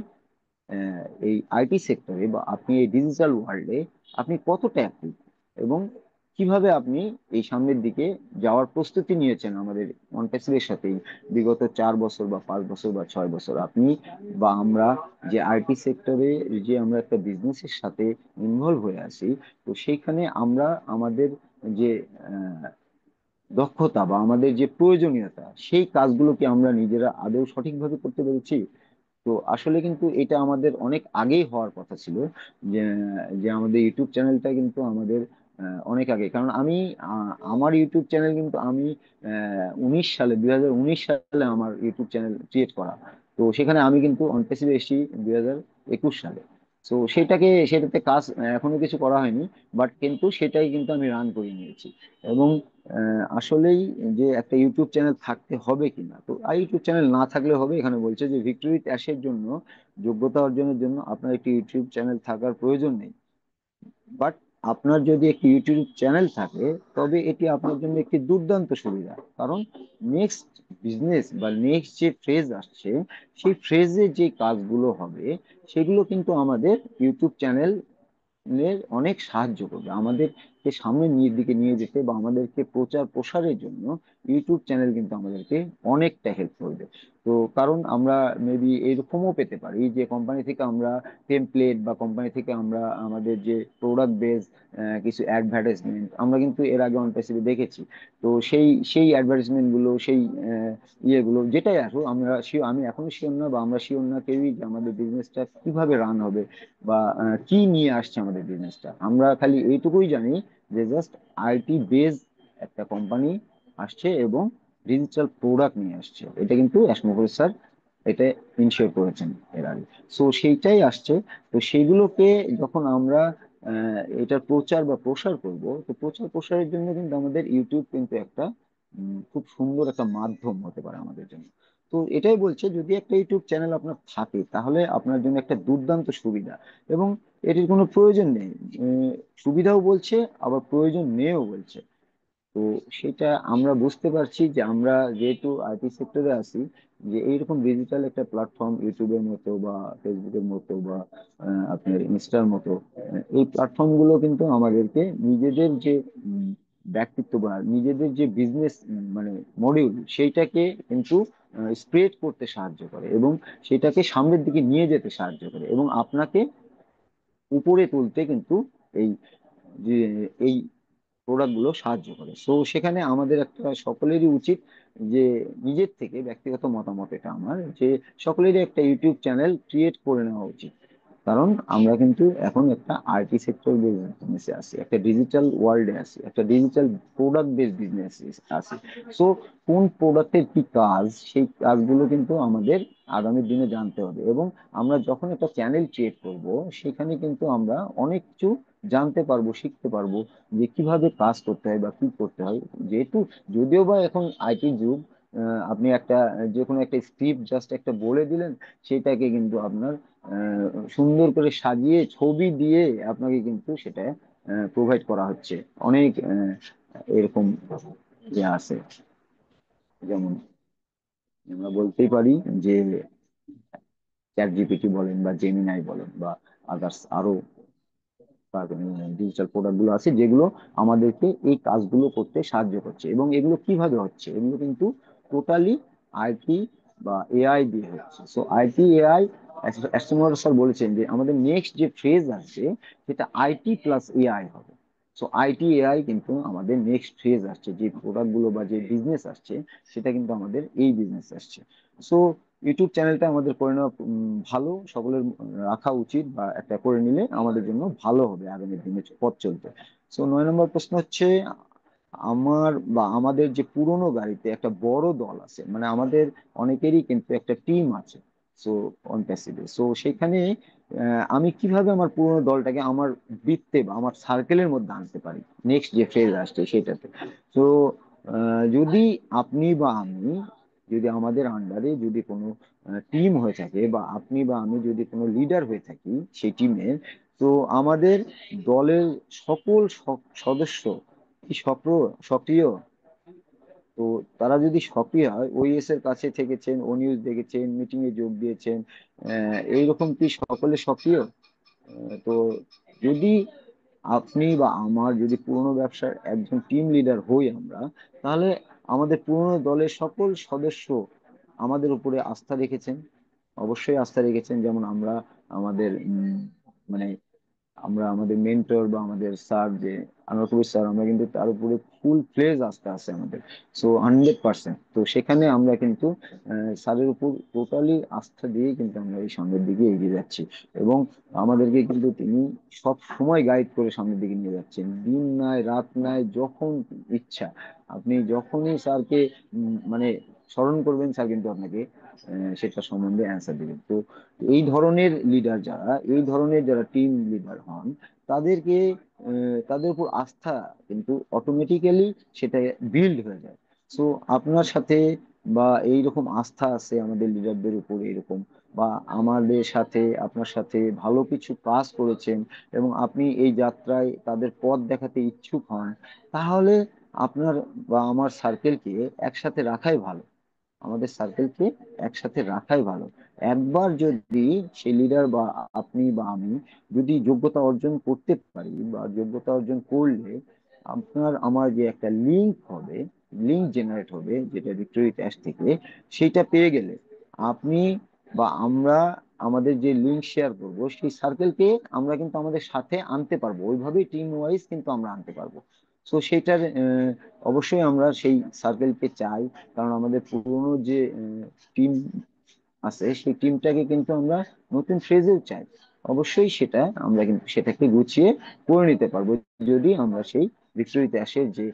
এই আইটি সেক্টরে বা আপনি এই ডিজিটাল ওয়ার্ল্ডে আপনি কতটা অ্যাক্টিভ, এবং কিভাবে আপনি এই সামনের দিকে যাওয়ার প্রস্তুতি নিয়েছেন আমাদের মন্টেসির সাথেই বিগত 4 বছর বা 5 বছর বা 6 বছর আপনি বা আমরা যে আইটি সেক্টরে যে আমরা একটা বিজনেসের সাথে ইনভলভ হয়ে আছি। তো সেইখানে আমরা আমাদের যে দক্ষতা বা আমাদের যে প্রয়োজনীয়তা, সেই কাজগুলো কি আমরা নিজেরা আদৌ সঠিকভাবে করতে পেরেছি? তো আসলে কিন্তু এটা আমাদের অনেক আগেই হওয়ার কথা ছিল, যে যে আমাদের ইউটিউব চ্যানেলটা কিন্তু আমাদের অনেক আগে। কারণ আমি আমার ইউটিউব চ্যানেল কিন্তু আমি 19 সালে, 2019 সালে আমার ইউটিউব চ্যানেল ক্রিয়েট করা। তো সেখানে আমি কিন্তু অনপেসিভে এসেছি 2021 সালে। তো সেটাতে কাজ এখনো কিছু করা হয়নি, বাট কিন্তু সেটাই কিন্তু আমি রান করে নিয়েছি। এবং আসলেই যে একটা ইউটিউব চ্যানেল থাকতে হবে কিনা, তো ইউটিউব চ্যানেল না থাকলে হবে? এখানে বলছে যে ভিক্টোরি অ্যাশের জন্য যোগ্যতা অর্জনের জন্য আপনার একটি ইউটিউব চ্যানেল থাকার প্রয়োজন নেই। বাট আপনার যদি একটি ইউটিউব চ্যানেল থাকে তবে এটি আপনার জন্য একটি দুর্দান্ত সুবিধা। কারণ নেক্সট বিজনেস বা নেক্সট যে ফ্রেজ আসছে, সেই ফ্রেজে যে কাজগুলো হবে সেগুলো কিন্তু আমাদের ইউটিউব চ্যানেল এর অনেক সাহায্য করবে আমাদেরকে সামনের দিকে নিয়ে যেতে, বা আমাদেরকে প্রচার প্রসারের জন্য ইউটিউব চ্যানেল কিন্তু আমাদেরকে অনেকটা হেল্প করবে। তো কারণ আমরা মেবি এরকমও পেতে পারি যে কোম্পানি থেকে আমরা টেমপ্লেট, বা কোম্পানি থেকে আমরা আমাদের যে প্রোডাক্ট বেস কিছু অ্যাডভার্টাইজমেন্ট আমরা কিন্তু এর আগে অন পেসিভে দেখেছি। তো সেই অ্যাডভার্টাইজমেন্ট গুলো, সেই ইয়েগুলো যেটাই আসুক, আমি এখনো শিওর না, বা আমরা শিওর না কেউই, যে আমাদের বিজনেসটা কিভাবে রান হবে বা কি নিয়ে আসছে আমাদের বিজনেসটা। আমরা খালি এইটুকুই জানি যে জাস্ট আইটি বেস একটা কোম্পানি আসছে এবং ডিজিটাল প্রোডাক্ট নিয়ে আসছে। এটা কিন্তু অ্যাসমোকর স্যার এটা ইনশিওর করেছেন এর আগে। সো সেইটাই আসছে। তো সেইগুলোকে যখন আমরা এটার প্রচার বা প্রসার করব, তো প্রচার প্রসারের জন্য কিন্তু আমাদের ইউটিউব কিন্তু একটা খুব সুন্দর একটা মাধ্যম হতে পারে আমাদের জন্য। তো এটাই বলছে, যদি একটা ইউটিউব চ্যানেল আপনার থাকে তাহলে আপনার জন্য একটা দুর্দান্ত সুবিধা, এবং এটির কোনো প্রয়োজন নেই। উম, সুবিধাও বলছে, আবার প্রয়োজন নেইও বলছে। তো সেটা আমরা বুঝতে পারছি যে আমরা যেহেতু আইটি সেক্টরে আছি, যে এইরকম ডিজিটাল একটা প্ল্যাটফর্ম ইউটিউবের মতো বা ফেসবুকের মতো বা আপনার ইনস্টার মতো এই প্ল্যাটফর্ম গুলো কিন্তু আমাদেরকে নিজেদের যে ব্যক্তিত্ব বা নিজেদের যে বিজনেস মানে মডিউল সেইটাকে কিন্তু স্প্রেড করতে সাহায্য করে এবং সেটাকে সামনের দিকে নিয়ে যেতে সাহায্য করে এবং আপনাকে উপরে তুলতে কিন্তু এই যে এই প্রোডাক্ট গুলো সাহায্য করে। সো সেখানে আমাদের একটা সকলেরই উচিত যে নিজের থেকে ব্যক্তিগত মতামত এটা আমার, যে সকলেরই একটা ইউটিউব চ্যানেল ক্রিয়েট করে নেওয়া উচিত। কারণ আমরা কিন্তু এখন একটা আইটি সেক্টর বিজনেসে আছি, একটা ডিজিটাল ওয়ার্ল্ডে আছি, একটা ডিজিটাল প্রোডাক্ট বেসড বিজনেস আছি। সো কোন প্রোডাক্টের কি কাজ, সেই কাজগুলো কিন্তু আমাদের আগামী দিনে জানতে হবে এবং আমরা যখন একটা চ্যানেল ক্রিয়েট করব সেখানে কিন্তু আমরা অনেক কিছু জানতে পারবো, শিখতে পারবো যে কিভাবে কাজ করতে হয় বা কি করতে হয়। যেহেতু যদিও বা এখন আইটি যুগ, আপনি একটা যে কোনো একটা স্ক্রিপ্ট জাস্ট একটা বলে দিলেন, সেটাকে কিন্তু আপনার সুন্দর করে সাজিয়ে ছবি দিয়ে আপনাকে কিন্তু সেটা প্রোভাইড করা হচ্ছে। অনেক এরকম যে আছে, যেমন আমরা বলতেই পারি যে চ্যাট জিপিটি বলেন বা জেমিনাই বলেন বা আদার্স আরো ডিজিটাল প্রোডাক্ট গুলো আছে যেগুলো আমাদেরকে এই কাজগুলো করতে সাহায্য করছে। এবং এগুলো কিভাবে হচ্ছে, এগুলো কিন্তু টোটালি আইটি বা এআই দিয়ে হচ্ছে। So IT AI, astronomer sir বলেছেন যে আমাদের নেক্সট যে ফেজ আসছে সেটা আইটি প্লাস এআই হবে। সো আইটি এআই কিন্তু আমাদের নেক্সট ফেজ আসছে, যে প্রোডাক্ট গুলো বা যে বিজনেস আসছে সেটা কিন্তু আমাদের এই বিজনেস আসছে। সো ইউটিউব চ্যানেলটা আমাদের করে নেওয়া ভালো, সকলের রাখা উচিত বা একটা করে নিলে আমাদের জন্য ভালো হবে আগামী দিনে পথ চলতে। সো 9 নম্বর প্রশ্ন হচ্ছে, আমার বা আমাদের যে পুরোনো গাড়িতে একটা বড় দল আছে, মানে আমাদের অনেকেরই কিন্তু একটা টিম আছে। সো অন প্যাসিভে, সো সেখানে আমি কিভাবে আমার পুরোনো দলটাকে আমার বৃত্তে বা আমার সার্কেলের মধ্যে আনতে পারি নেক্সট যে ফেজ আসছে সেটাতে। তো যদি আপনি বা আমি, যদি আমাদের আন্ডারে যদি কোনো টিম হয়ে থাকে বা আপনি বা আমি যদি কোনো লিডার হয়ে থাকি সেই টিমের, তো আমাদের দলের সকল সদস্য কি সক্রিয়। তো তারা যদি সক্রিয় হয়, ওইএস এর কাছে থেকেছেন, ও নিউজ দেখেছেন, মিটিং এ যোগ দিয়েছেন, এইরকম কি সকলে সক্রিয়? তো যদি আপনি বা আমার যদি পুরনো ব্যবসার একজন টিম লিডার হই আমরা, তাহলে আমাদের পুরনো দলের সকল সদস্য আমাদের উপরে আস্থা রেখেছেন, অবশ্যই আস্থা রেখেছেন। যেমন আমরা আমাদের মানে আমরা আমাদের মেন্টর বা আমাদের স্যার যে আনোয়ার কবির স্যার, আমরা কিন্তু তার উপরে ফুল ফ্লেজ আস্থা আছে আমাদের। সো 100%, তো সেখানে আমরা কিন্তু স্যারের উপর টোটালি আস্থা দিয়ে কিন্তু আমরা এই সামনের দিকে এগিয়ে যাচ্ছি এবং আমাদেরকে কিন্তু তিনি সব সময় গাইড করে সামনের দিকে নিয়ে যাচ্ছেন, দিন নাই রাত নাই, যখন ইচ্ছা আপনি যখনই স্যারকে মানে স্মরণ করবেন, স্যার কিন্তু আপনাকে সেটা সম্বন্ধে অ্যান্সার দিবেন। তো এই ধরনের লিডার যারা, এই ধরনের যারা টিম লিডার হন, তাদেরকে তাদের উপর আস্থা কিন্তু অটোমেটিক্যালি সেটা বিল্ড হয়ে যায়। সো আপনার সাথে বা এইরকম আস্থা আছে আমাদের লিডারদের উপর এরকম, বা আমাদের সাথে আপনার সাথে ভালো কিছু কাজ করেছেন এবং আপনি এই যাত্রায় তাদের পথ দেখাতে ইচ্ছুক হন, তাহলে আপনার বা আমার সার্কেলকে একসাথে রাখাই ভালো, আমাদের সার্কেলকে একসাথে রাখাই ভালো। একবার যদি সেই লিডার বা আপনি বা আমি যদি যোগ্যতা অর্জন করতে পারি বা যোগ্যতা অর্জন করলে আপনার আমার যে একটা লিঙ্ক হবে, লিঙ্ক জেনারেট হবে যেটা ভিক্টোরি ক্যাশ থেকে, সেইটা পেয়ে গেলে আপনি বা আমরা আমাদের যে লিঙ্ক শেয়ার করব সেই সার্কেলকে আমরা কিন্তু আমাদের সাথে আনতে পারবো, ওইভাবেই টিম ওয়াইজ কিন্তু আমরা আনতে পারবো। তো সেইটার অবশ্যই আমরা সেই সার্কেলকে চাই, কারণ আমাদের পুরোনো যে টিম আছে সেই টিমটাকে কিন্তু আমরা নতুন ফ্রেজেও চাই। অবশ্যই সেটা আমরা কিন্তু সেটাকে গুছিয়ে করে নিতে পারবো যদি আমরা সেই ভিক্টোরিতে আসে যে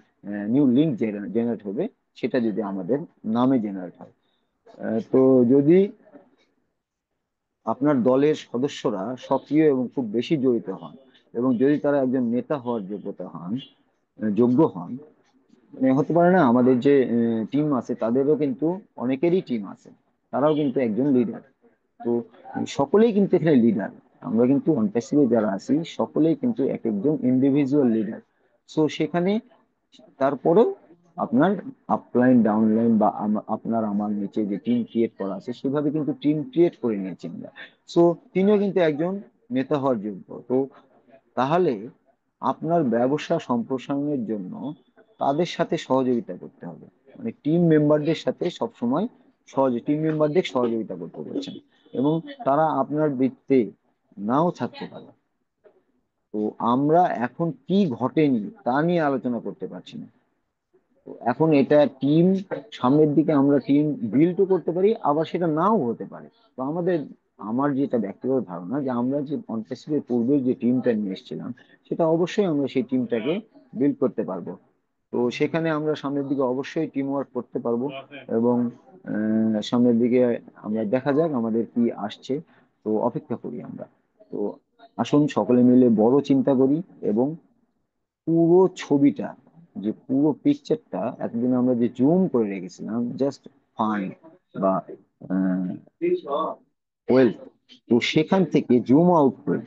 নিউ লিঙ্ক জেনারেট হবে সেটা যদি আমাদের নামে জেনারেট হয়। তো যদি আপনার দলের সদস্যরা সক্রিয় এবং খুব বেশি জড়িত হন এবং যদি তারা একজন নেতা হওয়ার যোগ্য হন, মানে হতে পারে না আমাদের যে টিম আছে তাদেরও কিন্তু অনেকেরই টিম আছে, তারাও কিন্তু একজন লিডার। তো সকলেই কিন্তু এখানে লিডার, আমরা কিন্তু অনপ্যাসিভে যারা আছি সকলেই কিন্তু এক একজন ইন্ডিভিজুয়াল লিডার। সো সেখানে তারপরেও আপনার আপলাইন ডাউনলাইন বা আপনার আমার নিচে যে টিম ক্রিয়েট করা আছে সেভাবে কিন্তু টিম ক্রিয়েট করে নিয়েছি আমরা। সো তিনিও কিন্তু একজন নেতা হওয়ার যোগ্য। তো তাহলে আপনার ব্যবসা সম্প্রসারণের জন্য তাদের সাথে সহযোগিতা করতে হবে, মানে টিম মেম্বারদের সাথে সবসময় টিম মেম্বারদের সহযোগিতা করতে বলছেন, এবং তারা আপনার বৃত্তে নাও থাকতে পারে। তো আমরা এখন কি ঘটেনি তা নিয়ে আলোচনা করতে পারছি না। তো এখন এটা টিম, সামনের দিকে আমরা টিম বিল্ডও করতে পারি, আবার সেটা নাও হতে পারে। তো আমার যেটা ব্যক্তিগত ধারণা যে আমরা যে অনপ্যাসিভের পূর্বে যে টিমটা নিয়ে এসেছিলাম সেটা অবশ্যই আমরা সেই টিমটাকে বিল্ড করতে পারবো। তো সেখানে আমরা সামনের দিকে অবশ্যই টিম ওয়ার্ক করতে পারবো, এবং সামনের দিকে আমরা দেখা যাক আমাদের কি আসছে। তো অপেক্ষা করি আমরা। তো আসুন সকলে মিলে বড় চিন্তা করি, এবং পুরো ছবিটা, যে পুরো পিকচারটা এতদিন আমরা যে জুম করে রেখেছিলাম জাস্ট ফান বা ওয়েলথ, তো সেখান থেকে জুম আউট করে,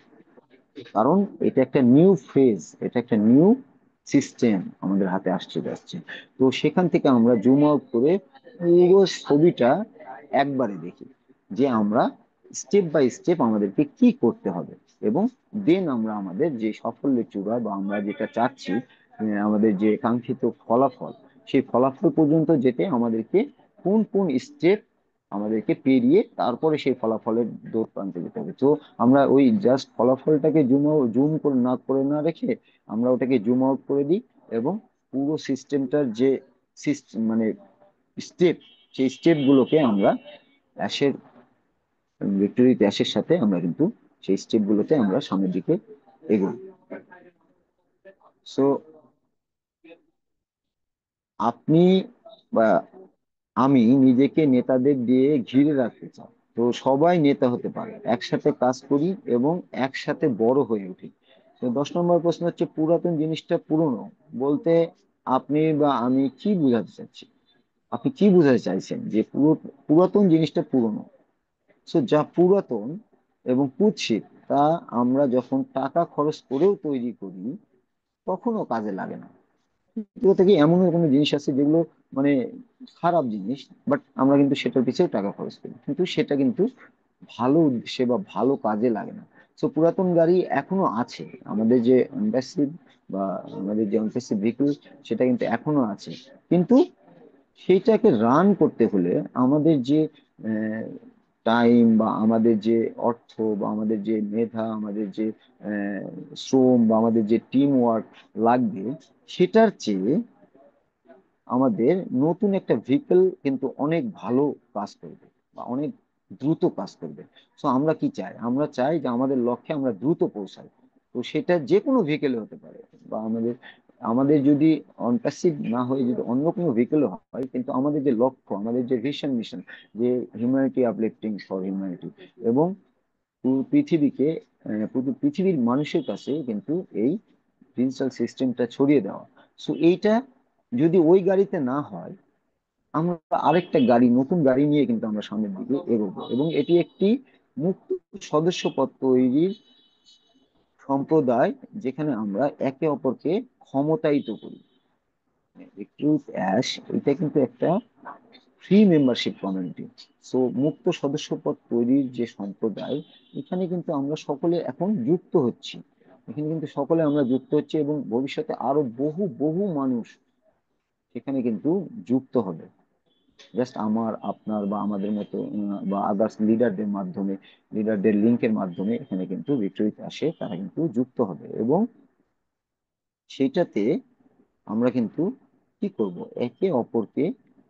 কারণ এটা একটা নিউ ফেজ, এটা একটা নিউ সিস্টেম আমাদের হাতে যাচ্ছে। তো সেখান থেকে আমরা জুম আউট করে পুরো ছবিটা একবারে দেখি, যে আমরা স্টেপ বাই স্টেপ আমাদেরকে কি করতে হবে, এবং দেন আমরা আমাদের যে সাফল্যের চূড়া বা আমরা যেটা চাচ্ছি, আমাদের যে কাঙ্ক্ষিত ফলাফল, সেই ফলাফল পর্যন্ত যেতে আমাদেরকে কোন কোন স্টেপ আমাদেরকে পেরিয়ে তারপরে সেই ফলাফলের দূর প্রান্তে যেতে হবে। তো আমরা ওই জাস্ট ফলাফলটাকে জুম করে না রেখে আমরা ওটাকে জুম আউট করে দিই, এবং পুরো সিস্টেমটার যে সিস্টেম মানে স্টেপ, সেই স্টেপ গুলোকে আমরা অ্যাশের ভিক্টোরি অ্যাশের সাথে আমরা কিন্তু সেই স্টেপ গুলোতে আমরা সামনের দিকে এগোই। সো আপনি বা আমি নিজেকে নেতাদের দিয়ে ঘিরে রাখতে চাই। তো সবাই নেতা হতে পারে, একসাথে কাজ করি এবং একসাথে বড় হয়ে উঠি। তো 10 নম্বর প্রশ্ন হচ্ছে, পুরাতন জিনিসটা পুরনো বলতে আপনি বা আমি কি বোঝাতে চাচ্ছি? আপনি কি বোঝাতে চাইছেন যে পুরাতন জিনিসটা পুরনো? সো যা পুরাতন এবং কুৎসিত তা আমরা যখন টাকা খরচ করেও তৈরি করি তখনও কাজে লাগে না। এগুলো থেকে এমনও কোনো জিনিস আছে যেগুলো মানে খারাপ জিনিস, বাট আমরা কিন্তু সেটার পিছনে টাকা খরচ করি, কিন্তু সেটা কিন্তু ভালো উদ্দেশ্যে বা ভালো কাজে লাগে না। তো পুরাতন গাড়ি এখনো আছে, আমাদের যে অ্যাম্বাসিভ বা আমাদের যে অ্যাম্বাসিভ ভেহিকল সেটা কিন্তু এখনো আছে, কিন্তু সেইটাকে রান করতে হলে আমাদের যে টাইম বা আমাদের যে অর্থ বা আমাদের যে মেধা, আমাদের যে শ্রম বা আমাদের যে টিম ওয়ার্ক লাগবে, সেটার চেয়ে আমাদের নতুন একটা ভেহিকল কিন্তু অনেক ভালো কাজ করবে বা অনেক দ্রুত কাজ করবে। সো আমরা কি চাই? আমরা চাই যে আমাদের লক্ষ্যে আমরা দ্রুত পৌঁছাই। তো সেটা যে কোনো ভেহিকেলে হতে পারে, বা আমাদের আমাদের যদি অনপ্যাসিভ না হয়ে যদি অন্য কোনো ভেহিকেল হয়, কিন্তু আমাদের যে লক্ষ্য, আমাদের যে ভিশন মিশন, যে হিউম্যানিটি আপলিফটিং ফর হিউম্যানিটি, এবং পুরো পৃথিবীকে পুরো পৃথিবীর মানুষের কাছে কিন্তু এই ডিজিটাল সিস্টেমটা ছড়িয়ে দেওয়া। সো এইটা যদি ওই গাড়িতে না হয়, আমরা আরেকটা গাড়ি, নতুন গাড়ি নিয়ে কিন্তু আমরা সামনের দিকে এগোবো, এবং এটি একটি মুক্ত সদস্য পদ তৈরির সম্প্রদায়, যেখানে আমরা একে অপরকে ক্ষমতায়িত করি। রিক্রুট অ্যাশ এটা কিন্তু একটা ফ্রি মেম্বারশিপ কমিউনিটি। সো মুক্ত সদস্যপদ তৈরির যে সম্প্রদায়, এখানে কিন্তু আমরা সকলে এখন যুক্ত হচ্ছি, এখানে কিন্তু সকলে আমরা যুক্ত হচ্ছি, এবং ভবিষ্যতে আরো বহু বহু মানুষ সেখানে কিন্তু যুক্ত হবে, জাস্ট আমার আপনার বা আমাদের মতো বা আদার্স লিডারদের মাধ্যমে, লিডারদের লিঙ্কের মাধ্যমে এখানে কিন্তু ভিক্টোরিতে আসে, তারা কিন্তু যুক্ত হবে, এবং সেইটাতে আমরা কিন্তু কি করব? একে অপরকে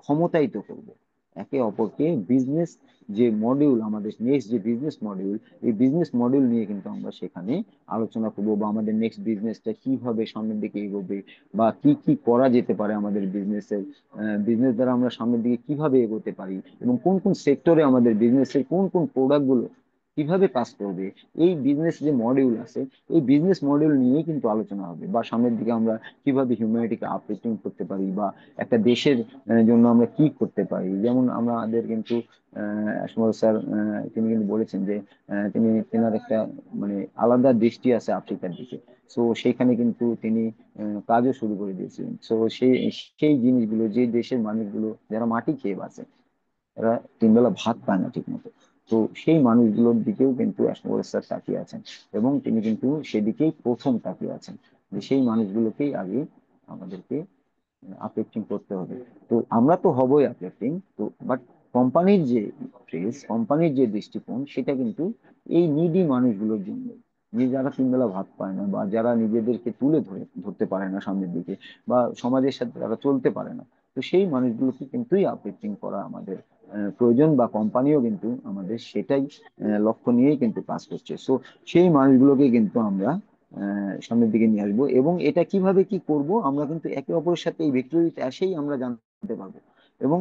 ক্ষমতায়িত করব, একে অপরকে বিজনেস যে মডিউল, আমাদের নেক্সট যে বিজনেস মডিউল, এই বিজনেস মডিউল নিয়ে কিন্তু আমরা সেখানে আলোচনা করব, বা আমাদের নেক্সট বিজনেসটা কিভাবে সামনের দিকে এগোবে, বা কি কি করা যেতে পারে আমাদের বিজনেসের, বিজনেস দ্বারা আমরা সামনের দিকে কিভাবে এগোতে পারি, এবং কোন কোন সেক্টরে আমাদের বিজনেসের কোন কোন প্রোডাক্ট গুলো কিভাবে কাজ করবে, এই বিজনেস যে মডিউল আছে, এই বিজনেস মডিউল নিয়েই কিন্তু আলোচনা হবে। বা সামনের দিকে আমরা কিভাবে হিউম্যানিটিকে আপলিফটিং করতে পারি, বা একটা দেশের জন্য আমরা কি করতে পারি। যেমন আমাদের কিন্তু সময় স্যার তিনি কিন্তু বলেছেন যে তেনার একটা মানে আলাদা দৃষ্টি আছে আফ্রিকার দিকে। তো সেইখানে কিন্তু তিনি কাজও শুরু করে দিয়েছিলেন। তো সেই সেই জিনিসগুলো, যে দেশের মানুষগুলো যারা মাটি খেয়ে বাঁচে, এরা তিনবেলা ভাত পায় না ঠিক মতো, তো সেই মানুষগুলোর দিকেও কিন্তু অ্যাশমোর স্যার তাকিয়ে আছেন। এবং তিনি কিন্তু সেদিকেই প্রথম তাকিয়ে আছেন, যে সেই মানুষগুলোকেই আগে আমাদেরকে আপলিফটিং করতে হবে। তো আমরা তো হবই আপলিফটিং, তো বাট কোম্পানির যে ফেস, কোম্পানির যে দৃষ্টিকোণ, সেটা কিন্তু এই নিডি মানুষগুলোর জন্য, যে যারা তিনবেলা ভাত পায় না, বা যারা নিজেদেরকে তুলে ধরতে পারে না সামনের দিকে, বা সমাজের সাথে তারা চলতে পারে না। তো সেই মানুষগুলোকে কিন্তুই আপলিফটিং করা আমাদের প্রয়োজন, বা কোম্পানিও কিন্তু আমাদের সেটাই লক্ষ্য নিয়েই কিন্তু কাজ করছে। সো সেই মানুষগুলোকে কিন্তু আমরা সামনের দিকে নিয়ে আসবো। এবং এটা কিভাবে কি করব, আমরা কিন্তু একে অপরের সাথে এই ভিক্টোরিতে এসেই আমরা জানতে পারবো। এবং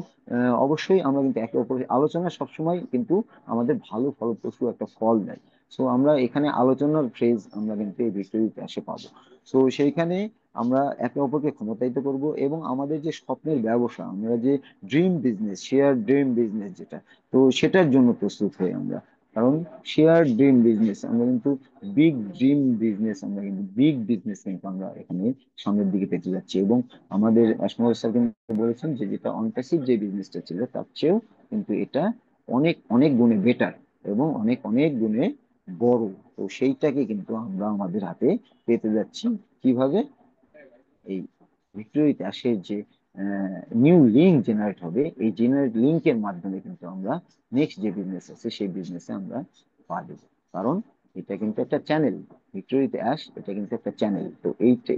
অবশ্যই আমরা কিন্তু একে অপরের আলোচনা সবসময় কিন্তু আমাদের ভালো ফলপ্রসূ একটা ফল দেয়। সো আমরা এখানে আলোচনার ফ্রেজ আমরা কিন্তু এই ভিক্টোরিতে এসে পাবো। সো সেইখানে আমরা একে অপরকে ক্ষমতায়িত করব, এবং আমাদের যে স্বপ্নের ব্যবসা, আমরা যে dream business, share dream business যেটা, তো সেটার জন্য প্রস্তুত হই আমরা। কারণ শেয়ার ড্রিম বিজনেস আমরা কিন্তু বিগ ড্রিম বিজনেস, আমরা কিন্তু বিগ বিজনেস কিন্তু আমরা এখানে সামনের দিকে পেতে যাচ্ছি। এবং আমাদের আসমত স্যার কিন্তু বলেছেন যে যেটা অনপ্যাসিভ যে বিজনেসটা ছিল তার চেয়েও কিন্তু এটা অনেক অনেক গুণে বেটার, এবং অনেক অনেক গুণে বড়। তো সেইটাকে কিন্তু আমরা আমাদের হাতে পেতে যাচ্ছি। কিভাবে? এই ভিক্টোরি ড্যাশের যে নিউ লিঙ্ক জেনারেট হবে, এই জেনারেট লিঙ্কের মাধ্যমে কিন্তু আমরা নেক্সট যে বিজনেস আছে সেই বিজনেসে আমরা পা দেবো। কারণ এটা কিন্তু একটা চ্যানেল, ভিক্টোরি ড্যাশ এটা কিন্তু একটা চ্যানেল। তো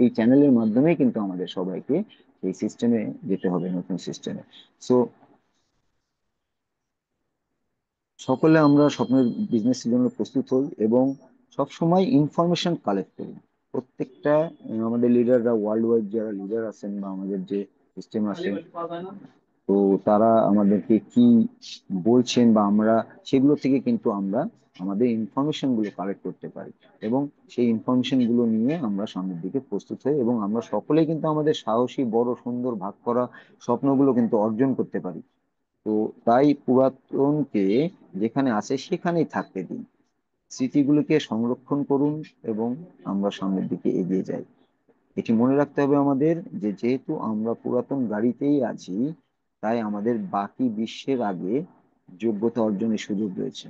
এই চ্যানেলের মাধ্যমেই কিন্তু আমাদের সবাইকে এই সিস্টেমে যেতে হবে, নতুন সিস্টেমে। সো সকলে আমরা স্বপ্নের বিজনেসের জন্য প্রস্তুত হই, এবং সব সময় ইনফরমেশন কালেক্ট করি। প্রত্যেকটা আমাদের লিডাররা, ওয়ার্ল্ড ওয়াইড যারা লিডার আছেন, বা আমাদের যে সিস্টেম আছে, তো তারা আমাদেরকে কি বলছেন, বা আমরা সেগুলো থেকে কিন্তু আমরা আমাদের ইনফরমেশন গুলো কালেক্ট করতে পারি। এবং সেই ইনফরমেশন গুলো নিয়ে আমরা সামনের দিকে প্রস্তুত হই, এবং আমরা সকলেই কিন্তু আমাদের সাহসী, বড়, সুন্দর, ভাগ করা স্বপ্নগুলো কিন্তু অর্জন করতে পারি। তো তাই পুরাতনকে যেখানে আছে সেখানেই থাকতে দিন, স্মৃতিগুলোকে সংরক্ষণ করুন, এবং আমরা সামনের দিকে এগিয়ে যাই। এটি মনে রাখতে হবে আমাদের, যে যেহেতু আমরা পুরাতন গাড়িতেই আছি, তাই আমাদের বাকি বিশ্বের আগে যোগ্যতা অর্জনের সুযোগ রয়েছে।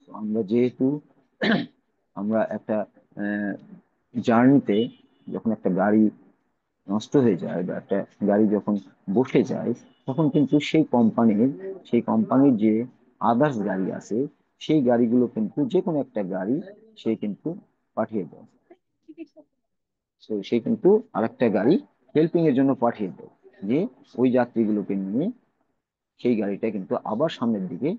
তো আমরা যেহেতু আমরা একটা জার্নিতে, যখন একটা গাড়ি নষ্ট হয়ে যায়, বা একটা গাড়ি যখন বসে যায়, তখন কিন্তু সেই কোম্পানির যে আদার্স গাড়ি আছে, সেই গাড়িগুলো কিন্তু যে কোনো একটা গাড়ি সে কিন্তু পাঠিয়ে দেয়। তো সে কিন্তু আরেকটা গাড়ি হেল্পিং এর জন্য পাঠিয়ে দেয়, যে ওই যাত্রীগুলোকে নিয়ে সেই গাড়িটা কিন্তু আবার সামনের দিকে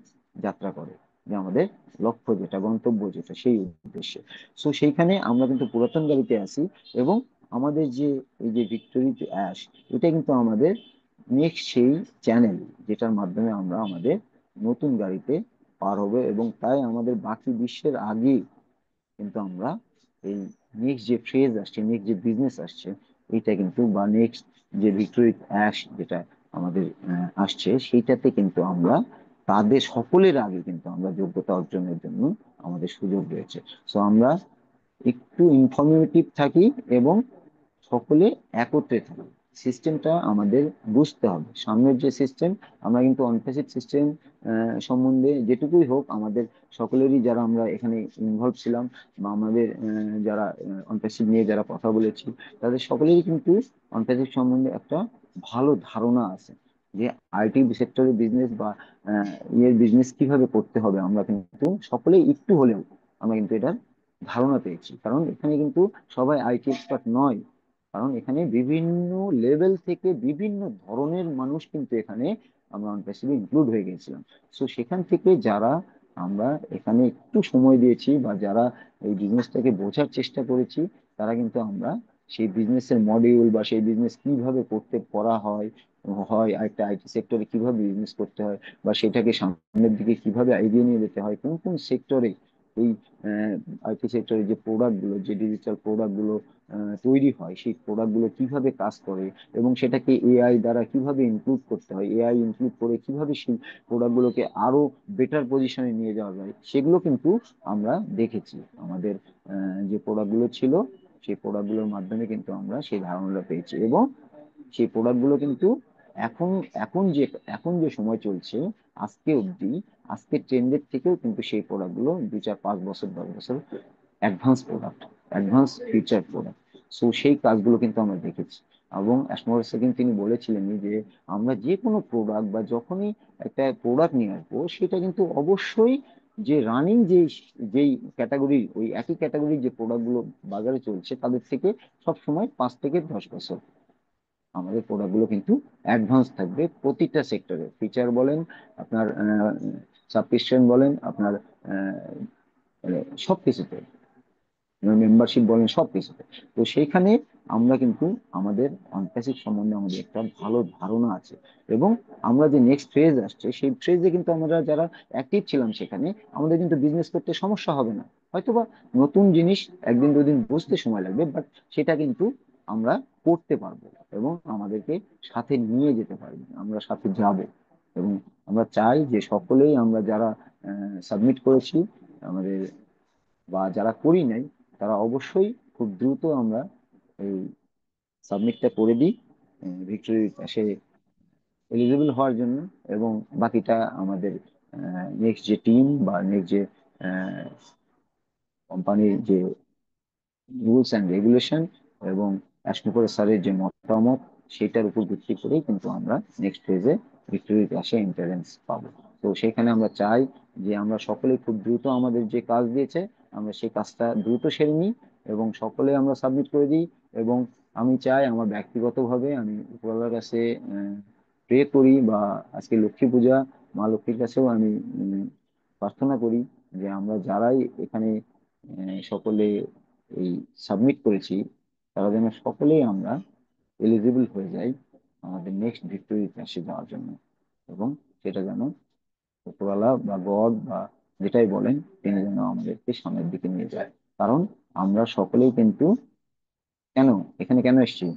যাত্রা করে, যে আমাদের লক্ষ্য যেটা, গন্তব্য যেটা, সেই উদ্দেশ্যে। সো সেইখানে আমরা কিন্তু পুরাতন গাড়িতে আছি, এবং আমাদের যে এই যে ভিক্টোরি অ্যাশ, এটা কিন্তু আমাদের নেক্সট সেই চ্যানেল, যেটার মাধ্যমে আমরা আমাদের নতুন গাড়িতে পার হবে। এবং তাই আমাদের বাকি বিশ্বের আগে কিন্তু আমরা এই নেক্সট যে ফেজ আসছে, নেক্সট যে বিজনেস আসছে, এইটা কিন্তু, বা নেক্সট যে ভিক্টোরি অ্যাশ যেটা আমাদের আসছে, সেইটাতে কিন্তু আমরা তাদের সকলের আগে কিন্তু আমরা যোগ্যতা অর্জনের জন্য আমাদের সুযোগ রয়েছে। সো আমরা একটু ইনফরমেটিভ থাকি, এবং সকলে একত্রে থাকি। সিস্টেমটা আমাদের বুঝতে হবে, সামনের যে সিস্টেম, আমরা কিন্তু অনপ্যাসিভ সিস্টেম সম্বন্ধে যেটুকুই হোক, আমাদের সকলেরই, যারা আমরা এখানে ইনভলভ ছিলাম, বা আমাদের যারা অনপ্যাসিভ নিয়ে যারা কথা বলেছি, তাদের সকলেরই কিন্তু অনপ্যাসিভ সম্বন্ধে একটা ভালো ধারণা আছে, যে আইটি সেক্টরের বিজনেস, বা ইয়ের বিজনেস কিভাবে করতে হবে। আমরা কিন্তু সকলেই একটু হলেও আমরা কিন্তু এটার ধারণা পেয়েছি। কারণ এখানে কিন্তু সবাই আইটি এক্সপার্ট নয়, কারণ এখানে বিভিন্ন লেভেল থেকে বিভিন্ন ধরনের মানুষ কিন্তু এখানে আমরা অনপ্যাসিভে ইনক্লুড হয়ে গেছিলাম। সো সেখান থেকে যারা আমরা এখানে একটু সময় দিয়েছি, বা যারা এই বিজনেসটাকে বোঝার চেষ্টা করেছি, তারা কিন্তু আমরা সেই বিজনেসের মডিউল বা সেই বিজনেস কিভাবে করা হয় হয় একটা আইটি সেক্টরে কিভাবে বিজনেস করতে হয়, বা সেটাকে সামনের দিকে কিভাবে এগিয়ে নিয়ে যেতে হয়, কোন কোন সেক্টরে এই আইটি সেক্টরে যে প্রোডাক্ট গুলো, যে ডিজিটাল প্রোডাক্ট গুলো তৈরি হয়, সেই প্রোডাক্ট গুলো কিভাবে কাজ করে, এবং সেটাকে এআই দ্বারা কিভাবে ইনক্লুড করতে হয়, এআই ইনক্লুড করে কিভাবে সেই প্রোডাক্ট গুলোকে আরো বেটার পজিশনে নিয়ে যাওয়া যায়, সেগুলো কিন্তু আমরা দেখেছি। আমাদের যে প্রোডাক্ট গুলো ছিল, সেই প্রোডাক্ট গুলোর মাধ্যমে কিন্তু আমরা সেই ধারণাটা পেয়েছি, এবং সেই প্রোডাক্ট গুলো কিন্তু এখন এখন যে এখন যে সময় চলছে আজকে অবধি, আজকের ট্রেন্ডের থেকেও কিন্তু সেই প্রোডাক্ট গুলো 2 4 5 বছর 10 বছর advance product, advance future product. So সেই কাজগুলো কিন্তু আমরা দেখেছি। এবং অ্যাসমর সেকেন্ড তিনি বলেছিলেন যে আমরা যে কোনো প্রোডাক্ট বা যখনই একটা প্রোডাক্ট নিয়ে আসবো, সেটা কিন্তু অবশ্যই যে রানিং যেই ক্যাটাগরি, ওই একই ক্যাটাগরির যে প্রোডাক্ট গুলো বাজারে চলছে তাদের থেকে সব সময় 5 থেকে 10 বছর আমাদের প্রোডাক্ট গুলো কিন্তু অ্যাডভান্স থাকবে প্রতিটা সেক্টরে। ফিচার বলেন, আপনার সাবস্ক্রিপশন বলেন, আপনার মানে সবকিছুতে, মেম্বারশিপ বলেন, সবকিছুতে। তো সেইখানে আমরা কিন্তু আমাদের অনপ্যাসিভ সম্বন্ধে আমাদের একটা ভালো ধারণা আছে, এবং আমরা যে নেক্সট ফেজ আসছে সেই ফেজে কিন্তু আমরা যারা অ্যাক্টিভ ছিলাম সেখানে, আমাদের কিন্তু বিজনেস করতে সমস্যা হবে না। হয়তোবা নতুন জিনিস 1 দিন 2 দিন বুঝতে সময় লাগবে, বাট সেটা কিন্তু আমরা করতে পারবো, এবং আমাদেরকে সাথে নিয়ে যেতে পারবে, আমরা সাথে যাব। এবং আমরা চাই যে সকলেই আমরা যারা সাবমিট করেছি আমাদের, বা যারা করি নাই, তারা অবশ্যই খুব দ্রুত আমরা এই সাবমিটটা করে দিই ভিক্টোরির পাশে এলিজিবল হওয়ার জন্য। এবং বাকিটা আমাদের নেক্সট যে টিম বা নেক্সট যে কোম্পানির যে রুলস অ্যান্ড রেগুলেশন এবং অ্যাশমুখর স্যারের যে মতামত, সেটার উপর ভিত্তি করেই কিন্তু আমরা নেক্সট ফেজে ভিক্টোরি ক্লাসে এন্ট্রান্স পাবো। তো সেখানে আমরা চাই যে আমরা সকলেই খুব দ্রুত আমাদের যে কাজ দিয়েছে আমরা সেই কাজটা দ্রুত সেরে নিই, এবং সকলে আমরা সাবমিট করে দিই। এবং আমি চাই, আমার ব্যক্তিগতভাবে আমি উপরওয়ালার কাছে প্রে করি, বা আজকে লক্ষ্মী পূজা, মা লক্ষ্মীর কাছেও আমি প্রার্থনা করি যে আমরা যারাই এখানে সকলে এই সাবমিট করেছি, তারা যেন সকলেই আমরা এলিজিবল হয়ে যাই আমাদের নেক্সট ভিক্টোরি ক্লাসে যাওয়ার জন্য। এবং সেটা যেন উপরওয়ালা বা গড বা যেটাই বলেন, তিনি যেন আমাদেরকে সামনের দিকে নিয়ে যায়। কারণ আমরা সকলেই কিন্তু কেন এখানে কেন এসেছি,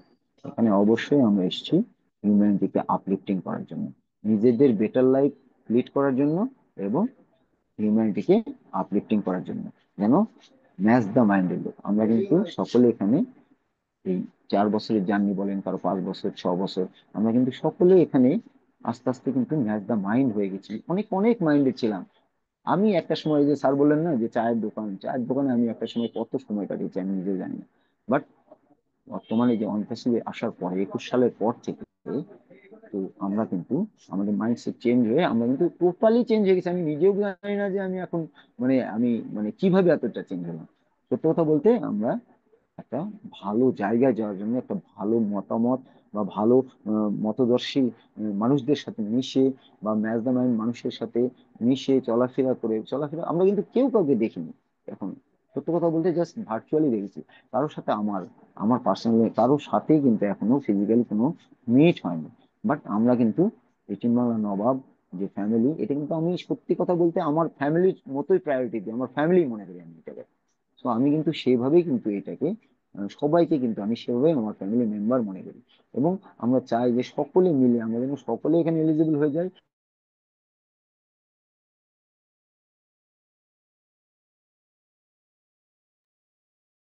এখানে অবশ্যই আমরা এসেছি হিউম্যানিটিকে আপলিফটিং করার জন্য, নিজেদের বেটার লাইফ লিড করার জন্য, এবং হিউম্যানিটিকে আপলিফটিং করার জন্য। যেন ম্যাচ দ্য মাইন্ডের লোক আমরা কিন্তু সকলে এখানে, এই 4 বছরের জার্নি বলেন, কারো 5 বছর 6 বছর, আমরা কিন্তু সকলে এখানে আস্তে আস্তে কিন্তু ম্যাচ দ্য মাইন্ড হয়ে গেছি। অনেক অনেক মাইন্ডে ছিলাম। আমি একটা সময়, যে স্যার বললেন না যে চায়ের দোকানে আমি একটা সময় কত সময় কাটিয়েছি আমি নিজে জানি না। বাট বর্তমানে যে অনপ্যাসিভে আসার পরে 21 সালের পর থেকে, তো আমরা কিন্তু আমাদের মাইন্ডসেট চেঞ্জ হয়ে আমরা কিন্তু টোটালি চেঞ্জ হয়ে গেছি। আমি নিজেও জানি না যে আমি এখন আমি কিভাবে এতটা চেঞ্জ হলাম। সত্য কথা বলতে, আমরা একটা ভালো জায়গায় যাওয়ার জন্য, একটা ভালো মতামত বা ভালো মতদর্শী মানুষদের সাথে মিশে, বা ম্যাচ দ্য মাইন্ড মানুষের সাথে মিশে চলাফেরা আমরা কিন্তু কেউ কাউকে দেখিনি এখন। সত্য কথা বলতে জাস্ট ভার্চুয়ালি দেখেছি। কারোর সাথে আমার আমার পার্সোনালি কারোর সাথেই কিন্তু এখনো ফিজিক্যালি কোনো মিট হয়নি। বাট আমরা কিন্তু এটিএম বাংলা নবাব যে ফ্যামিলি, এটা কিন্তু আমি সত্যি কথা বলতে আমার ফ্যামিলির মতোই প্রায়োরিটি দিই, আমার ফ্যামিলি মনে করি আমি এটাকে। তো আমি কিন্তু সেভাবেই কিন্তু এটাকে সবাইকে কিন্তু আমি সেভাবেই আমার ফ্যামিলি মেম্বার মনে করি। এবং আমরা চাই যে সকলে মিলে আমরা যেন সকলে এখানে এলিজিবল হয়ে যাই,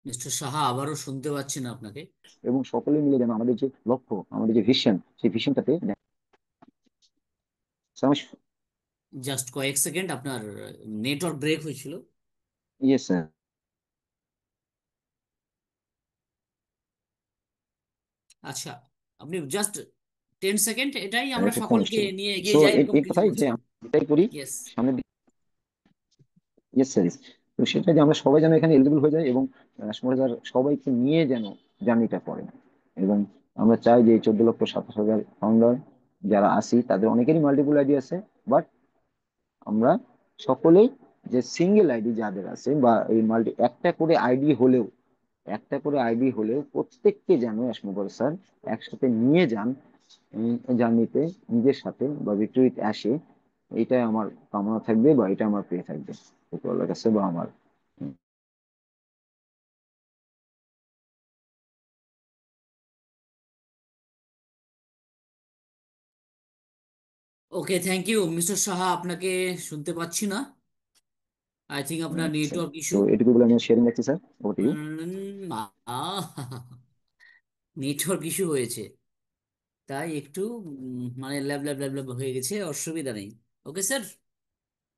মিস্টার সাহা, আবারও শুনতে পাচ্ছি না আপনাকে। এবং সকলে মিলে যেন আমাদের যে লক্ষ্য, আমাদের যে ভিশন, সেই ভিশনটাতে। জাস্ট কয়েক সেকেন্ড, আপনার নেটওয়ার্ক ব্রেক হয়েছিল। Yes sir. আচ্ছা, আপনি জাস্ট 10 সেকেন্ড, এটাই আমরা একটা সকলকে কনস্টেবল। নিয়ে এগিয়ে সো যাই এরকম এই কিছু কথাই যে বলছেন। আমরা এটাই করি ইয়েস। সামনে। Yes sir. তো সেটা যে আমরা সবাই যেন এখানে এলিজিবল হয়ে যাই, এবং সময় সবাইকে নিয়ে যেন জার্নিটা করে। এবং আমরা চাই যে এই 14,27,000 ফাউন্ডার যারা আছি, তাদের অনেকেরই মাল্টিপল আইডি আছে। বাট আমরা সকলেই যে সিঙ্গেল আইডি যাদের আছে, বা এই একটা করে আইডি হলেও একটা করে আইডি হলেও প্রত্যেককে যেন এসমোগর স্যার একসাথে নিয়ে যান জার্নিতে নিজের সাথে বা ভিক্টরি উইথ অ্যাশে। এটাই আমার কামনা থাকবে বা এটা আমার প্রিয় থাকবে উপরওয়ালার কাছে বা আমার। ওকে, থ্যাংক ইউ মিস্টার সাহা। আপনাকে শুনতে পাচ্ছি না, আই থিঙ্ক আপনার আচ্ছা, নেটওয়ার্ক তো ইস্যু। এটুকু বলে আমি শেয়ারিং রাখছি sir, over to you. Network issue হয়েছে, তাই একটু মানে ল্যাব ল্যাব ল্যাব ল্যাব হয়ে গেছে, অসুবিধা নেই। ওকে স্যার,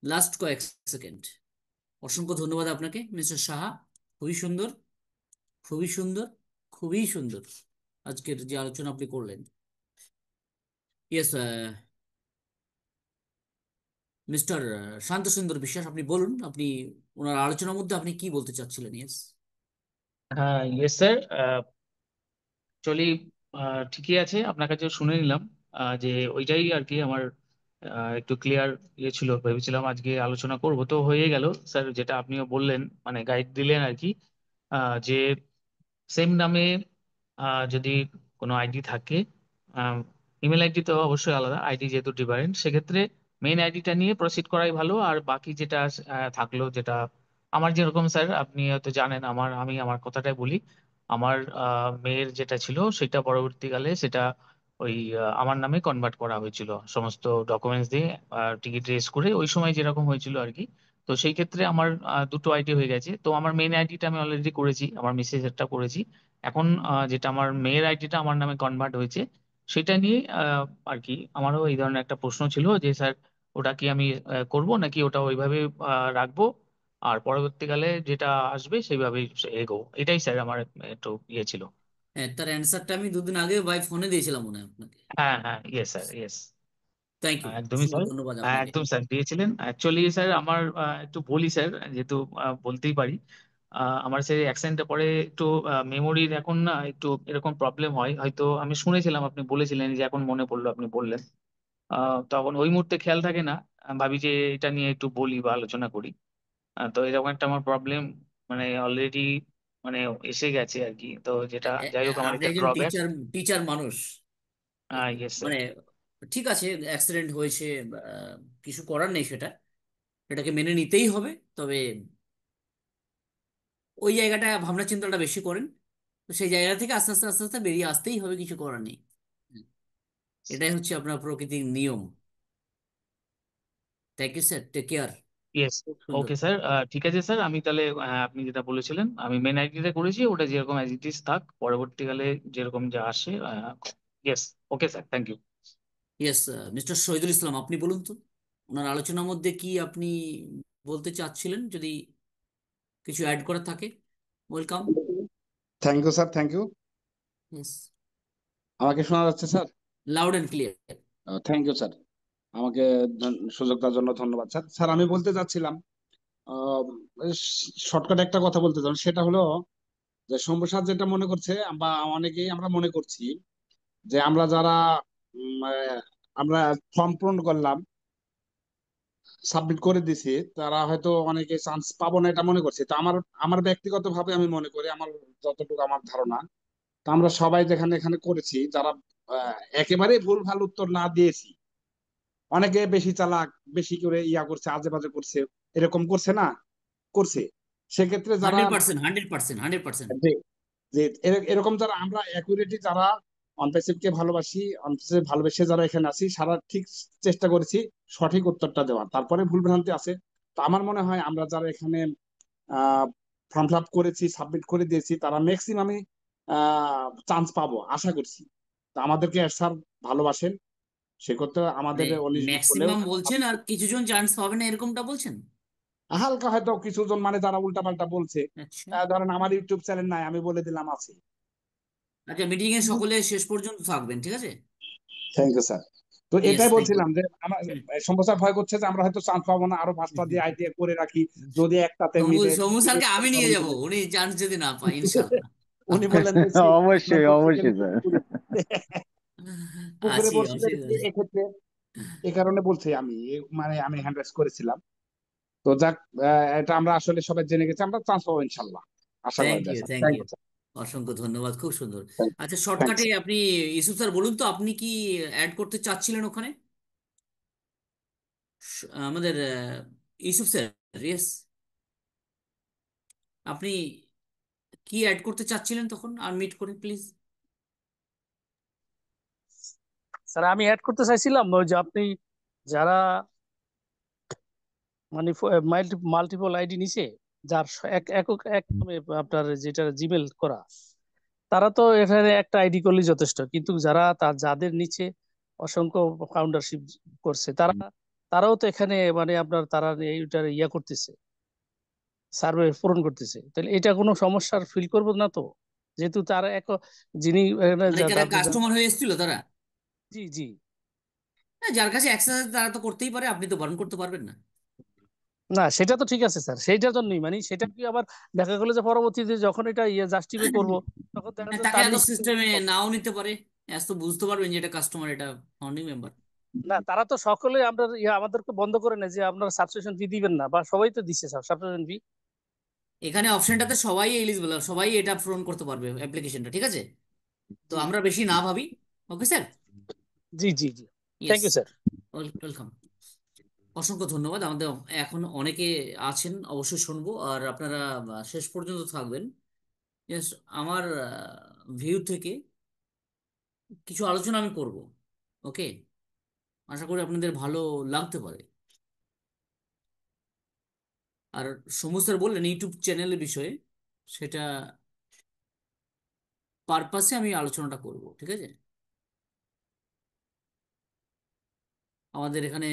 লাস্ট কয়েক সেকেন্ড। অসংখ্য ধন্যবাদ আপনাকে মিস্টার সাহা। খুবই সুন্দর, খুবই সুন্দর, খুবই সুন্দর আজকের যে আলোচনা আপনি করলেন। ইয়েস, মিস্টার শান্ত সুন্দর বিশ্বাস, আপনি বলুন, আপনি ওনার আলোচনার মধ্যে আপনি কি বলতে চাচ্ছিলেন? ইয়েস। হ্যাঁ, ইয়েস স্যার। অ্যাকচুয়ালি ঠিকই আছে, আপনার কাছে শুনে নিলাম যে ওইটাই আর কি আমার একটু ক্লিয়ার ইয়ে ছিল, ভেবেছিলাম আজকে আলোচনা করব, তো হয়ে গেল স্যার। যেটা আপনিও বললেন মানে গাইড দিলেন আর কি, যে সেম নামে যদি কোনো আইডি থাকে, ইমেল আইডি তো অবশ্যই আলাদা, আইডি যেহেতু ডিফারেন্ট, সেক্ষেত্রে মেইন আইডিটা নিয়ে প্রসিড করাই ভালো। আর বাকি যেটা থাকলো, যেটা আমার যেরকম স্যার আপনি হয়তো জানেন, আমি আমার কথাটাই বলি। আমার মেয়ের যেটা ছিল সেটা পরবর্তীকালে সেটা ওই আমার নামে কনভার্ট করা হয়েছিল সমস্ত ডকুমেন্টস দিয়ে, টিকিট রেস করে ওই সময় যেরকম হয়েছিল আর কি। তো সেই ক্ষেত্রে আমার দুটো আইডি হয়ে গেছে। তো আমার মেইন আইডিটা আমি অলরেডি করেছি, আমার মিসেসেরটা করেছি। এখন যেটা আমার মেয়ের আইডিটা আমার নামে কনভার্ট হয়েছে, সেটা নিয়ে আর কি আমারও এই ধরনের একটা প্রশ্ন ছিল যে স্যার ওটা কি আমি করব নাকি ওটা ওইভাবে রাখবো, আর পরবর্তীকালে যেটা আসবে সেইভাবেই এগোবো। এটাই স্যার আমার একটু ইয়ে ছিল। হ্যাঁ, তার অ্যান্সারটা আমি দুদিন আগে বাই ফোনে দিয়েছিলাম মনে হয় আপনাকে। হ্যাঁ হ্যাঁ, yes sir, yes. Thank you, একদমই অসংখ্য স্যার। ধন্যবাদ হ্যাঁ, আপনাকে। একদম স্যার দিয়েছিলেন। অ্যাকচুয়ালি স্যার আমার একটু বলি স্যার, যেহেতু বলতেই পারি, আমার সেই অ্যাক্সিডেন্টে পরে একটু মেমোরির এখন না একটু এরকম প্রবলেম হয়, হয়তো আমি শুনেছিলাম আপনি বলেছিলেন, যে এখন মনে পড়লো আপনি বললেন। তখন ওই মুহূর্তে খেয়াল থাকে না, ভাবি যে এটা নিয়ে একটু বলি বা আলোচনা করি। তো এরকম একটা আমার প্রবলেম মানে অলরেডি মানে এসে গেছে আর কি। তো যেটা যাই হোক আমার আপনি এটা একজন ড্রব্যাক। টিচার, টিচার মানুষ, ইয়েস স্যার। মানে ঠিক আছে, অ্যাক্সিডেন্ট হয়েছে, কিছু করার নেই সেটা, এটাকে মেনে নিতেই হবে। তবে ওই জায়গাটা ভাবনা চিন্তাটা বেশি করেন, তো সেই জায়গা থেকে আস্তে আস্তে আস্তে আস্তে বেরিয়ে আসতেই হবে, কিছু করার নেই। এটাই হচ্ছে আপনার প্রকৃতির নিয়ম। Thank you sir, take care. Yes. খুব সুন্দর। ওকে স্যার, ঠিক আছে স্যার। আমি তাহলে আপনি যেটা বলেছিলেন আমি মেন আইডিটা করেছি, ওটা যেরকম অ্যাজ ইট ইজ থাক, পরবর্তীকালে যেরকম যা আসে। Yes. Okay sir, thank you. Yes, mister Shahidul Islam, আপনি বলুন তো, ওনার আলোচনার মধ্যে কি আপনি বলতে চাচ্ছিলেন, যদি কিছু অ্যাড করা থাকে। Welcome. Thank you sir, thank you. Yes, আমাকে শোনা যাচ্ছে sir? Loud and clear. Thank you sir. আমাকে সুযোগ দেওয়ার জন্য ধন্যবাদ স্যার। স্যার আমি বলতে চাচ্ছিলাম, শর্টকাট একটা কথা বলতে চান, সেটা হলো যে শম্ভু স্যার যেটা মনে করছে বা অনেকেই আমরা মনে করছি যে আমরা যারা আমরা ফর্ম পূরণ করলাম, সাবমিট করে দিছি, তারা হয়তো অনেকে চান্স পাবো না এটা মনে করছে। তো আমার আমার ব্যক্তিগত ভাবে আমি মনে করি, আমার যতটুকু আমার ধারণা, তো আমরা সবাই যেখানে এখানে করেছি, যারা একেবারে ভুল ভাল উত্তর না দিয়েছি, অনেকে বেশি চালাক, বেশি করে ইয়া করছে, আজে বাজে করছে, এরকম করছে না, করছে, সেক্ষেত্রে যারা 100%, 100%, 100%। যে যে এরকম যারা আমরা অ্যাকুরেটলি যারা অনপেসিভ কে ভালোবাসি, অনপেসিভ ভালোবেসে যারা এখানে আছি, সারা ঠিক চেষ্টা করেছি সঠিক উত্তরটা দেওয়ার, তারপরে ভুল ভ্রান্তি আছে। তো আমার মনে হয় আমরা যারা এখানে ফর্ম ফিল আপ করেছি, সাবমিট করে দিয়েছি, তারা ম্যাক্সিমামই চান্স পাবো আশা করছি। তো আমাদেরকে স্যার ভালোবাসেন, সে করতে মানে আমাদের 19-20 হলেও ম্যাক্সিমাম বলছেন আর কিছুজন চান্স পাবে না, এরকমটা বলছেন? হালকা হয়তো কিছুজন মানে যারা উল্টা পাল্টা বলছে, আচ্ছা, ধরেন আমার ইউটিউব চ্যানেল নাই, আমি বলে দিলাম আছে। আচ্ছা, মিটিং এ সকলে শেষ পর্যন্ত থাকবেন, ঠিক আছে? Thank you sir. তো ইয়েস, এটাই থ্যাংক ইউ। বলছিলাম যে আমার সম্প্রসার ভয় করছে যে আমরা হয়তো চান্স পাবো না, আরো 5টা দিয়ে আইডিয়া করে রাখি, যদি একটাতে সমু মিলে সমু স্যারকে আমি নিয়ে তখন যাব, দিলে। উনি চান্স যদি না পায়, ইনশাল্লাহ। উনি বললেন দেখছি আপনার অবশ্যই পক্ষে গেলে অবশ্যই তো স্যার। পুকুরে আছি, পড়ছি অসুবিধা নেই। এক্ষেত্রে, এই কারণে বলছি আমি, মানে আমি হ্যান্ড রাইজ করেছিলাম। তো যাক, এটা আমরা আসলে সবাই জেনে গেছি, আমরা চান্স পাবো ইনশাল্লাহ। আশা করা থ্যাংক যায় you, sir. Thank thank you. You sir. অসংখ্য ধন্যবাদ, খুব সুন্দর। আচ্ছা, থ্যাংক শর্টকাটে ইউ। আপনি ইউসুফ স্যার বলুন তো, আপনি কি অ্যাড করতে চাচ্ছিলেন ওখানে? আমাদের ইউসুফ স্যার, ইয়েস, আপনি কি অ্যাড করতে চাচ্ছিলেন তখন? আর মিট করে প্লিজ। স্যার আমি অ্যাড করতে চাইছিলাম ওই যে আপনি যারা মানে মাল্টিপল আইডি নিছে, যার একক এক নামে আপনার যেটা জিমেল করা, তারা তো এখানে একটা আইডি করলে যথেষ্ট, কিন্তু যারা যাদের নিচে অসংখ্য ফাউন্ডারশিপ করছে, তারাও তো এখানে মানে আপনার তারা এইটার ইয়া করতেছে, সার্ভে পূরণ করতেছে, তাহলে এটা কোনো সমস্যার ফিল করবো না তো? যেহেতু তারা যিনি এখানে মানে যারা তাদের কাস্টমার হয়ে এসেছিল তারা, জি জি। হ্যাঁ, যার কাছে অ্যাক্সেস আছে তারা তো করতেই পারে, আপনি তো বারণ করতে পারবেন না। না সেটা তো ঠিক আছে স্যার, সেইটার জন্যই মানে সেটা কি আবার দেখা গেলো যে পরবর্তীতে যখন এটা ইয়ে জাস্টিফাই করবো, তখন দেখা হ্যাঁ, যায় তাকে তার এত নিচে সিস্টেমে নাও নিতে পারে, এত তো বুঝতে পারবেন যে এটা কাস্টমার, এটা ফাউন্ডিং মেম্বার। না, তারা তো সকলে আমরা আমাদেরকে বন্ধ করে না যে আপনারা সাবস্ক্রিপশন ফি দিবেন না, বা সবাই তো দিচ্ছে সাবস্ক্রিপশন ফি। এখানে অপশনটাতে সবাই এলিজিবল, সবাই এটা পূরণ করতে পারবে অ্যাপ্লিকেশনটা, ঠিক আছে? তো জি আমরা বেশি না ভাবি। Okay sir. জি জি জি। Yes, thank you sir. Welcome. অসংখ্য ধন্যবাদ। আমাদের এখন অনেকে আছেন, অবশ্যই শুনবো, আর আপনারা শেষ পর্যন্ত থাকবেন। Yes, আমার ভিউ থেকে কিছু আলোচনা আমি করব। ওকে, আশা করি আপনাদের ভালো লাগতে পারে। আর সমস্ত স্যার বললেন ইউটিউব চ্যানেলের বিষয়ে, সেটা পারপাসে আমি আলোচনাটা করব, ঠিক আছে? আমাদের এখানে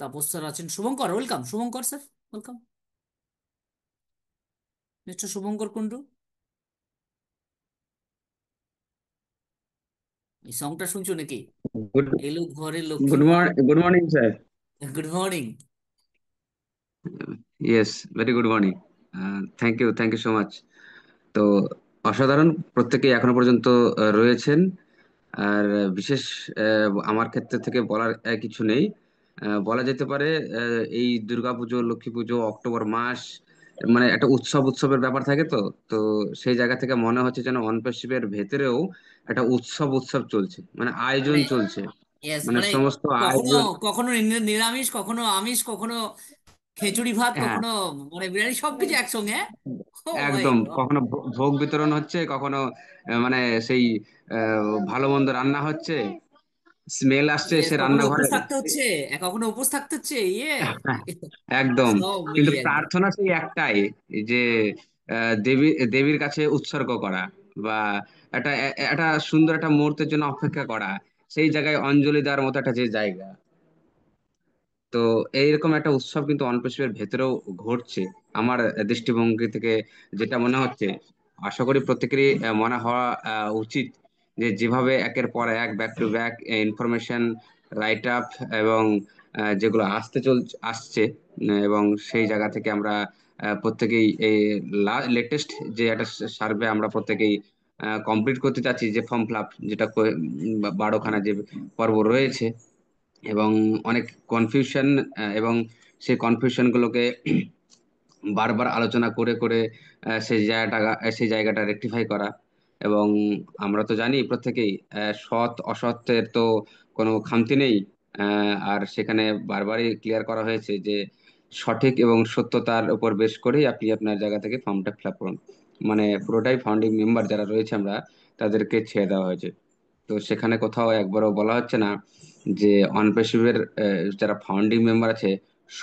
তাপস স্যার আছেন, Shubhankar, welcome Shubhankar sir, welcome mister Shubhankar Kundu. এই সংটা শুনছো নাকি? Good, এলো ঘরে লক্ষ্মী মা। good morning, sir. Good morning. Yes, very good morning. Thank you so much. তো অসাধারণ, প্রত্যেকেই এখনো পর্যন্ত রয়েছেন। আর বিশেষ আমার ক্ষেত্রে থেকে বলার কিছু নেই। বলা যেতে পারে এই দুর্গাপুজো, লক্ষ্মী পুজো, অক্টোবর মাস, মানে একটা উৎসবের ব্যাপার থাকে তো। তো সেই জায়গা থেকে মনে হচ্ছে যেন অনপেশিভের ভেতরেও একটা উৎসব চলছে, মানে আয়োজন মানে চলছে, ইয়েস, মানে মানে সমস্ত কখনো আয়োজন। কখনো নিরামিষ, কখনো আমিষ, কখনো খিচুড়ি ভাত, হ্যাঁ, কখনো মানে বিরিয়ানি, সবকিছু একসঙ্গে। ও মাই একদম। গড। কখনো ভোগ বিতরণ হচ্ছে, কখনো মানে সেই ভালো মন্দ রান্না হচ্ছে, স্মেল আসছে ইয়েস, সে কখনো উপোস রান্নাঘরে। থাকতে হচ্ছে, কখনো উপোস থাকতে হচ্ছে, ইয়ে একদম। সব কিন্তু মিলিয়ে একদম। প্রার্থনা সেই একটাই, যে দেবীর কাছে উৎসর্গ করা, বা একটা সুন্দর একটা মুহূর্তের জন্য অপেক্ষা করা, সেই জায়গায় অঞ্জলি দেওয়ার মতো একটা যে জায়গা। তো এইরকম একটা উৎসব কিন্তু অনপ্রেসিডের ভেতরেও ঘটছে আমার দৃষ্টিভঙ্গি থেকে যেটা মনে হচ্ছে। আশা করি প্রত্যেকেরই মনে হওয়া উচিত, যে যেভাবে একের পর এক, back to back information right up, এবং যেগুলো আসছে, এবং সেই জায়গা থেকে আমরা প্রত্যেকেই এই লেটেস্ট যে একটা সার্ভে আমরা প্রত্যেকেই কমপ্লিট করতে চাচ্ছি, যে ফর্ম ফিল আপ যেটা 12খানা যে পর্ব রয়েছে, এবং অনেক কনফিউশন, এবং সেই কনফিউশন গুলোকে বারবার আলোচনা করে করে সেই জায়গাটা রেকটিফাই করা। এবং আমরা তো জানি প্রত্যেকেই, সৎ অসত্যের তো কোনো খামতি নেই। আর সেখানে বারবারই ক্লিয়ার করা হয়েছে যে সঠিক এবং সত্যতার উপর বেশ করেই আপনি আপনার জায়গা থেকে ফর্মটা ফিল আপ করুন, মানে পুরোটাই ফাউন্ডিং মেম্বার যারা রয়েছে আমরা তাদেরকে ছেড়ে দেওয়া হয়েছে। তো সেখানে কোথাও একবারও বলা হচ্ছে না যে অনপেশিভের যারা ফাউন্ডিং মেম্বার আছে